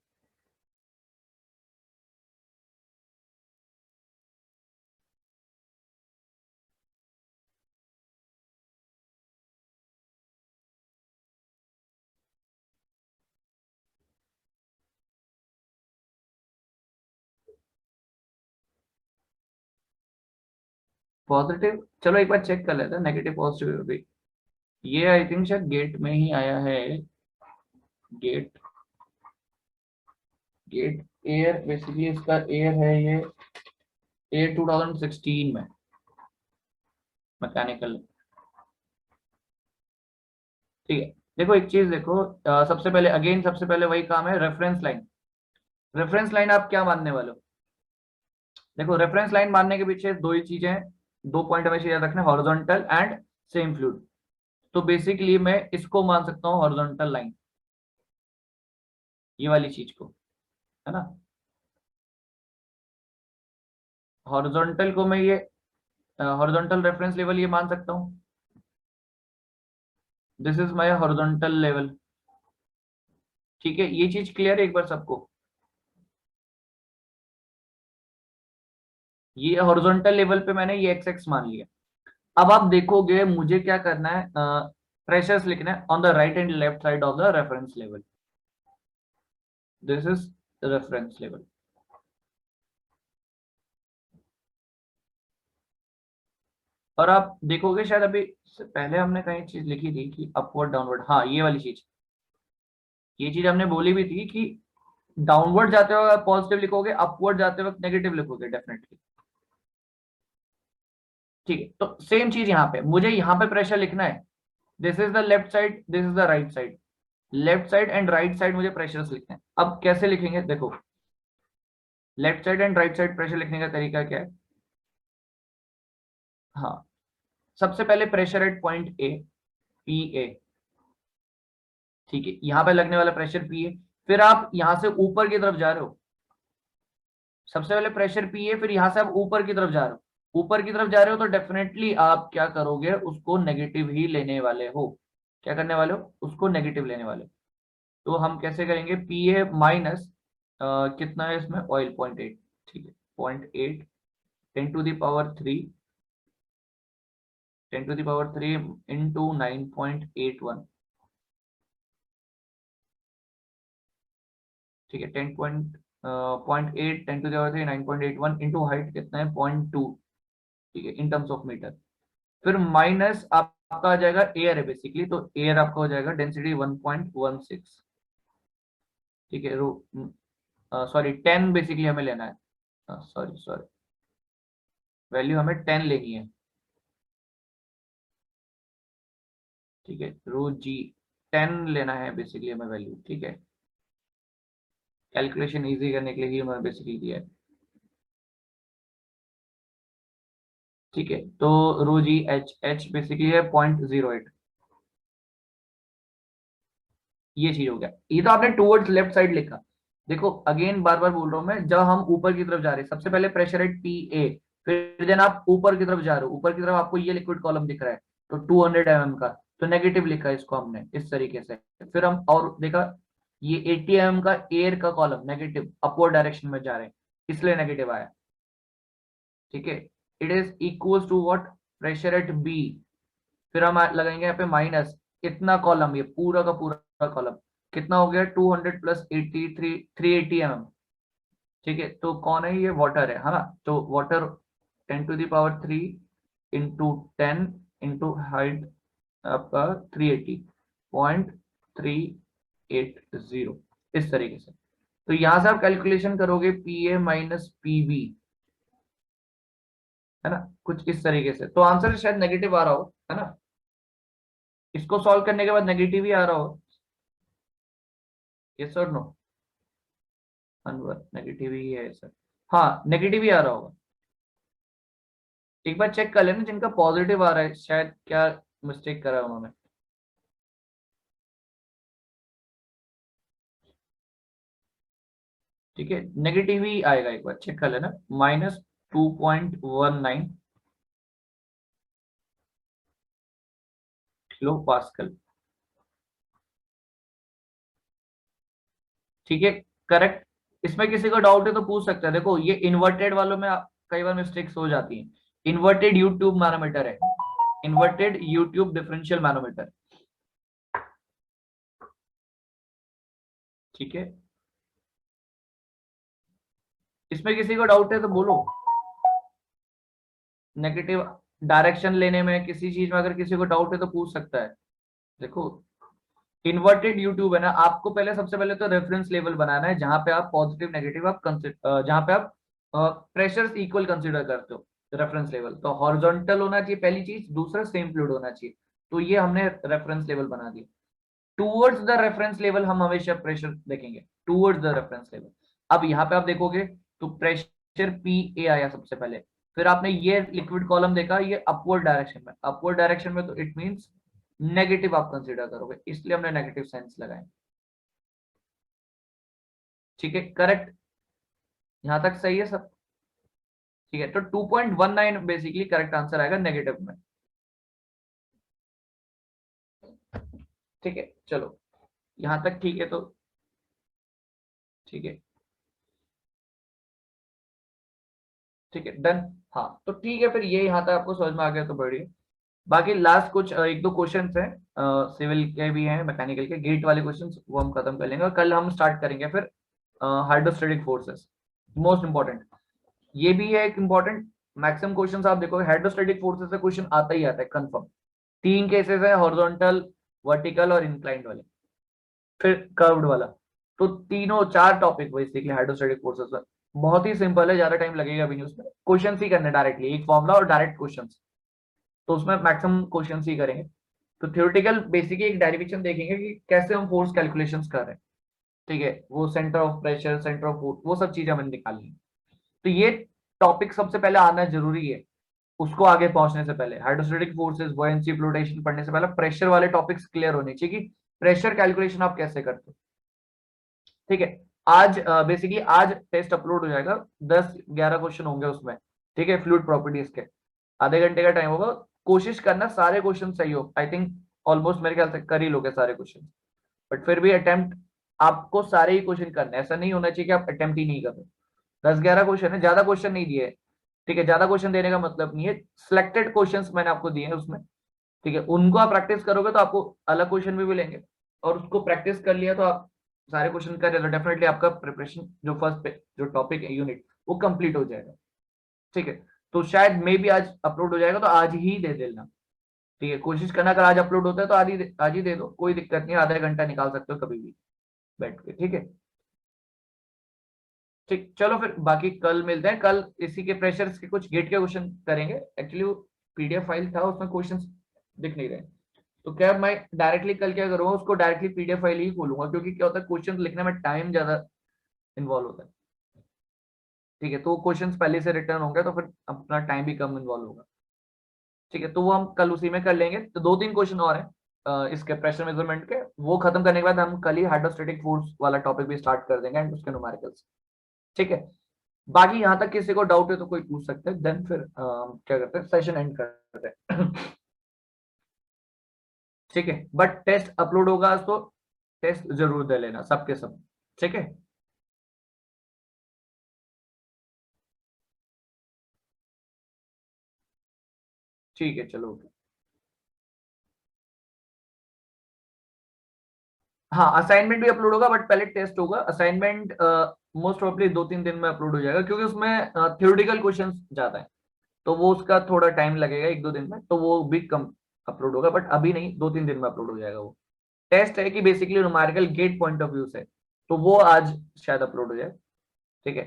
Speaker 1: पॉजिटिव, चलो एक बार चेक कर लेते हैं, नेगेटिव पॉजिटिव भी। ये आई थिंक शायद गेट में ही आया है। गेट, गेट एयर, बेसिकली इसका एयर है ये, एयर 2016 में, मैकेनिकल, ठीक है। देखो एक चीज देखो, सबसे पहले अगेन, सबसे पहले वही काम है, रेफरेंस लाइन। रेफरेंस लाइन आप क्या मानने वाले हो? देखो रेफरेंस लाइन मानने के पीछे दो ही चीजें हैं, दो पॉइंट हमेशा याद रखना, हॉरिजॉन्टल एंड सेम फ्लूइड। तो बेसिकली मैं इसको मान सकता हूँ हॉरिजॉन्टल लाइन, ये वाली चीज को, है ना। हॉरिजॉन्टल को मैं ये, हॉरिजॉन्टल रेफरेंस लेवल ये मान सकता हूँ, this is my horizontal level, ठीक है। ये चीज क्लियर है एक बार सबको? ये हॉरिजॉन्टल लेवल पे मैंने ये एक्स एक्स मान लिया। अब आप देखोगे मुझे क्या करना है, प्रेशर्स लिखना है on the right and left side of the reference level, this is reference level. और आप देखोगे शायद अभी पहले हमने कहीं चीज लिखी थी कि अपवर्ड डाउनवर्ड, हाँ ये वाली चीज, ये चीज हमने बोली भी थी कि डाउनवर्ड जाते हुए पॉजिटिव लिखोगे, अपवर्ड जाते वक्त नेगेटिव लिखोगे डेफिनेटली। ठीक है, तो सेम चीज यहाँ पे, मुझे यहाँ पे प्रेशर लिखना है, this is the left side, this is the right side, left side and right side मुझे प्रेशर लिखने हैं। अब कैसे लिखेंगे देखो, left side and right side pressure लिखने का तरीका क्या है। हाँ, सबसे पहले pressure at point A, P A, ठीक है, यहाँ पे लगने वाला प्रेशर पी है। फिर आप यहां से ऊपर की तरफ जा रहे हो, सबसे पहले प्रेशर पी है, फिर यहां से आप ऊपर की तरफ जा रहे हो, ऊपर की तरफ जा रहे हो तो डेफिनेटली आप क्या करोगे, उसको नेगेटिव ही लेने वाले हो। क्या करने वाले हो, उसको नेगेटिव लेने वाले हो। तो हम कैसे करेंगे, पी ए माइनस कितना है इसमें, ऑयल 0.8, ठीक है, 0.8 10 to the power 3, 10 to the power 3 into 9.81, ठीक है, 10.8 10 to the power 3 9.81 into height कितना है 0.2, ठीक है, इन टर्म्स ऑफ मीटर। फिर माइनस आपका आ जाएगा एयर है बेसिकली, तो एयर आपका हो जाएगा डेंसिटी 1.16, ठीक है, सॉरी 10 बेसिकली हमें लेना है, सॉरी सॉरी, वैल्यू हमें 10 लेनी है, ठीक है, रो जी 10 लेना है बेसिकली हमें वैल्यू, ठीक है, कैलकुलेशन इजी करने के लिए ही हमें बेसिकली दिया है, ठीक है। तो रो जी एच, एच बेसिकली है 0.08, ये चीज हो गया। ये तो आपने टूवर्ड्स लेफ्ट साइड लिखा। देखो अगेन बार बार बोल रहा हूं मैं, जब हम ऊपर की तरफ जा रहे हैं सबसे पहले प्रेशर है पी ए, फिर देन आप ऊपर की तरफ जा रहे हो, ऊपर की तरफ आपको ये लिक्विड कॉलम दिख रहा है, तो 200 mm का, तो नेगेटिव लिखा है इसको हमने इस तरीके से। फिर हम और देखा, ये 80 mm का एयर का कॉलम नेगेटिव अपवर्ड डायरेक्शन में जा रहे हैं, इसलिए नेगेटिव आया, ठीक है। It is equal to what, pressure at B, फिर हम लगाएंगे यहाँ पे माइनस, इतना कॉलम, ये पूरा का पूरा कॉलम कितना हो गया, 200 प्लस 83 380 mm, ठीक है। तो कौन है ये, वाटर है ना, तो water 10 to the power 3 into 10 into height आपका 380.380, इस तरीके से। तो यहां से आप कैलकुलेशन करोगे P A minus P B, है ना, कुछ इस तरीके से। तो आंसर शायद नेगेटिव आ रहा हो, है ना, इसको सॉल्व करने के बाद नेगेटिव ही आ रहा हो, यस और नो, अनवर नेगेटिव ही है सर, हाँ नेगेटिव ही आ रहा होगा। एक बार चेक कर लेना जिनका पॉजिटिव आ रहा है, शायद क्या मिस्टेक करा है उन्होंने। ठीक है, नेगेटिव ही आएगा, एक बार चेक कर लेना, -2.19 किलो पास्कल, ठीक है, करेक्ट। इसमें किसी को डाउट है तो पूछ सकते हैं। देखो ये इन्वर्टेड वालों में कई बार मिस्टेक्स हो जाती हैं। इन्वर्टेड यूट्यूब मैनोमीटर है, इन्वर्टेड यूट्यूब डिफरेंशियल मैनोमीटर, ठीक है। इसमें किसी को डाउट है तो बोलो। नेगेटिव डायरेक्शन लेने में किसी चीज में अगर किसी को डाउट है तो पूछ सकता है। देखो इन्वर्टेड यूट्यूब है ना, आपको पहले सबसे पहले तो रेफरेंस लेवल बनाना है जहां पे आप पॉजिटिव नेगेटिव आप जहां पे आप प्रेशर्स इक्वल कंसीडर करते हो, रेफरेंस लेवल तो हॉरिजॉन्टल होना चाहिए पहली चीज, दूसरा सेम फ्लूइड होना चाहिए। तो ये हमने रेफरेंस लेवल बना दिया। टूवर्ड्स द रेफरेंस लेवल हम हमेशा प्रेशर देखेंगे, टूवर्ड्स द रेफरेंस लेवल। अब यहाँ पे आप देखोगे तो प्रेशर पी ए आया सबसे पहले, फिर आपने ये लिक्विड कॉलम देखा, ये अपवर्ड डायरेक्शन में, अपवर्ड डायरेक्शन में, तो इट मींस नेगेटिव आप कंसीडर करोगे, इसलिए हमने नेगेटिव साइंस लगाए, ठीक है, करेक्ट। यहां तक सही है सब, ठीक है। तो 2.19 बेसिकली करेक्ट आंसर आएगा नेगेटिव में, ठीक है। चलो यहां तक ठीक है, तो ठीक है, ठीक है, डन। हाँ तो ठीक है, फिर ये यहाँ तक आपको समझ में आ गया तो बढ़िया। बाकी लास्ट कुछ एक दो क्वेश्चंस हैं, सिविल के भी हैं, मैकेनिकल के गेट वाले क्वेश्चंस, वो हम खत्म कर लेंगे और कल हम स्टार्ट करेंगे फिर हाइड्रोस्टैटिक फोर्सेस, मोस्ट इंपॉर्टेंट। ये भी है एक इंपॉर्टेंट, मैक्सिमम क्वेश्चंस आप देखोगे हाइड्रोस्टैटिक फोर्सेस से क्वेश्चन आता ही आता है कंफर्म। तीन केसेस है, हॉरिजॉन्टल, वर्टिकल और इंक्लाइंड वाले, फिर कर्व्ड वाला। तो तीनों 4 टॉपिक बेसिकली हाइड्रोस्टैटिक फोर्सेस में, बहुत ही सिंपल है, ज्यादा टाइम लगेगा भी नहीं उसमें, क्वेश्चन ही करने डायरेक्टली, एक फॉर्मूला और डायरेक्ट क्वेश्चन, तो उसमें मैक्सिमम क्वेश्चन ही करेंगे। तो थ्योरेटिकल बेसिकली एक डेरिवेशन देखेंगे कि कैसे हम फोर्स कैलकुलेशंस कर रहे हैं, ठीक है, वो centre of pressure, centre of force, वो सब चीजें हमें निकालनी है। तो ये टॉपिक सबसे पहले आना जरूरी है, उसको आगे पहुंचने से पहले हाइड्रोस्टैटिक फोर्सेस, बुओयंसी, फ्लोटेशन पढ़ने से पहले प्रेशर वाले टॉपिक्स क्लियर होने चाहिए कि प्रेशर कैलकुलेशन आप कैसे करते हो, ठीक है। आज बेसिकली आज टेस्ट अपलोड हो जाएगा, 10-11 क्वेश्चन होंगे उसमें, ठीक है, फ्लूइड प्रॉपर्टीज के, आधे घंटे का टाइम होगा। कोशिश करना सारे क्वेश्चन सही हो, आई थिंक ऑलमोस्ट मेरे ख्याल से कर ही लोगे सारे क्वेश्चन, बट फिर भी अटेम्प्ट आपको सारे ही क्वेश्चन करने, ऐसा नहीं होना चाहिए कि आप अटेम्प्ट ही नहीं कर रहे। 10-11 क्वेश्चन है, ज्यादा क्वेश्चन नहीं दिए, ठीक है, ज्यादा क्वेश्चन देने का मतलब नहीं है, सिलेक्टेड क्वेश्चंस मैंने आपको दिए हैं उसमें, ठीक है, उनको आप प्रैक्टिस करोगे तो आपको अलग क्वेश्चन भी मिलेंगे, और उसको प्रैक्टिस कर लिया तो आप सारे क्वेश्चन कर रहे, तो डेफिनेटली आपका प्रिपरेशन जो फर्स्ट जो टॉपिक है यूनिट वो कंप्लीट हो जाएगा, ठीक है। तो शायद मे भी आज अपलोड हो जाएगा, तो आज ही दे देना, ठीक है, कोशिश करना, अगर आज अपलोड होता है तो आज ही दे दो, कोई दिक्कत नहीं, आधा घंटा निकाल सकते हो कभी भी बैठ के, ठीक है। ठीक, चलो फिर बाकी कल मिलते हैं, कल इसी के प्रेशर्स के कुछ गेट के क्वेश्चन करेंगे, एक्चुअली वो पीडीएफ फाइल था उसमें क्वेश्चंस दिख नहीं रहे, तो क्या मैं डायरेक्टली कल क्या करूंगा, उसको डायरेक्टली पीडीएफ फाइल ही खोलूंगा, क्योंकि क्या होता है क्वेश्चन लिखने में टाइम ज्यादा इन्वॉल्व होता है, ठीक है, तो क्वेश्चंस पहले से रिटर्न होंगे तो फिर अपना टाइम भी कम इन्वॉल्व होगा, ठीक है, तो वो हम कल उसी में कर लेंगे। तो 2-3 क्वेश्चन और हैं इसके प्रेशर मेजरमेंट के, वो खत्म करने के बाद हम कल ही हाइड्रोस्टैटिक फोर्स वाला टॉपिक भी स्टार्ट कर देंगे एंड उसके न्यूमेरिकल्स, ठीक है। बाकी यहाँ तक किसी को डाउट है तो कोई पूछ सकते हैं, देन फिर क्या करते हैं, सेशन एंड करते हैं। ठीक है, बट टेस्ट अपलोड होगा आज, तो टेस्ट जरूर दे लेना सबके सब, ठीक है। ठीक है, चलो okay। हाँ, असाइनमेंट भी अपलोड होगा, बट पहले टेस्ट होगा, असाइनमेंट मोस्ट प्रोबेबली 2-3 दिन में अपलोड हो जाएगा, क्योंकि उसमें थ्योरेटिकल क्वेश्चंस ज्यादा है, तो वो उसका थोड़ा टाइम लगेगा, 1-2 दिन में, तो वो भी कम अपलोड होगा, बट अभी नहीं, 2-3 दिन में अपलोड हो जाएगा वो। टेस्ट है कि basically numerical gate point of view से, तो वो आज शायद अपलोड हो जाए, ठीक है,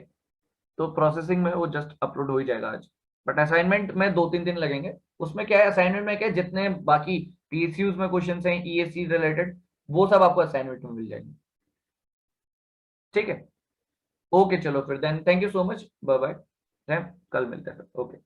Speaker 1: तो प्रोसेसिंग में वो जस्ट अपलोड हो ही जाएगा आज, बट असाइनमेंट में 2-3 दिन लगेंगे। उसमें क्या है, असाइनमेंट में क्या है, जितने बाकी पीएसयूज में क्वेश्चन हैं ईएससी रिलेटेड, वो सब आपको असाइनमेंट में मिल जाएंगे, ठीक है। ओके, चलो फिर then, thank you so much, bye bye, कल मिलते हैं, ओके।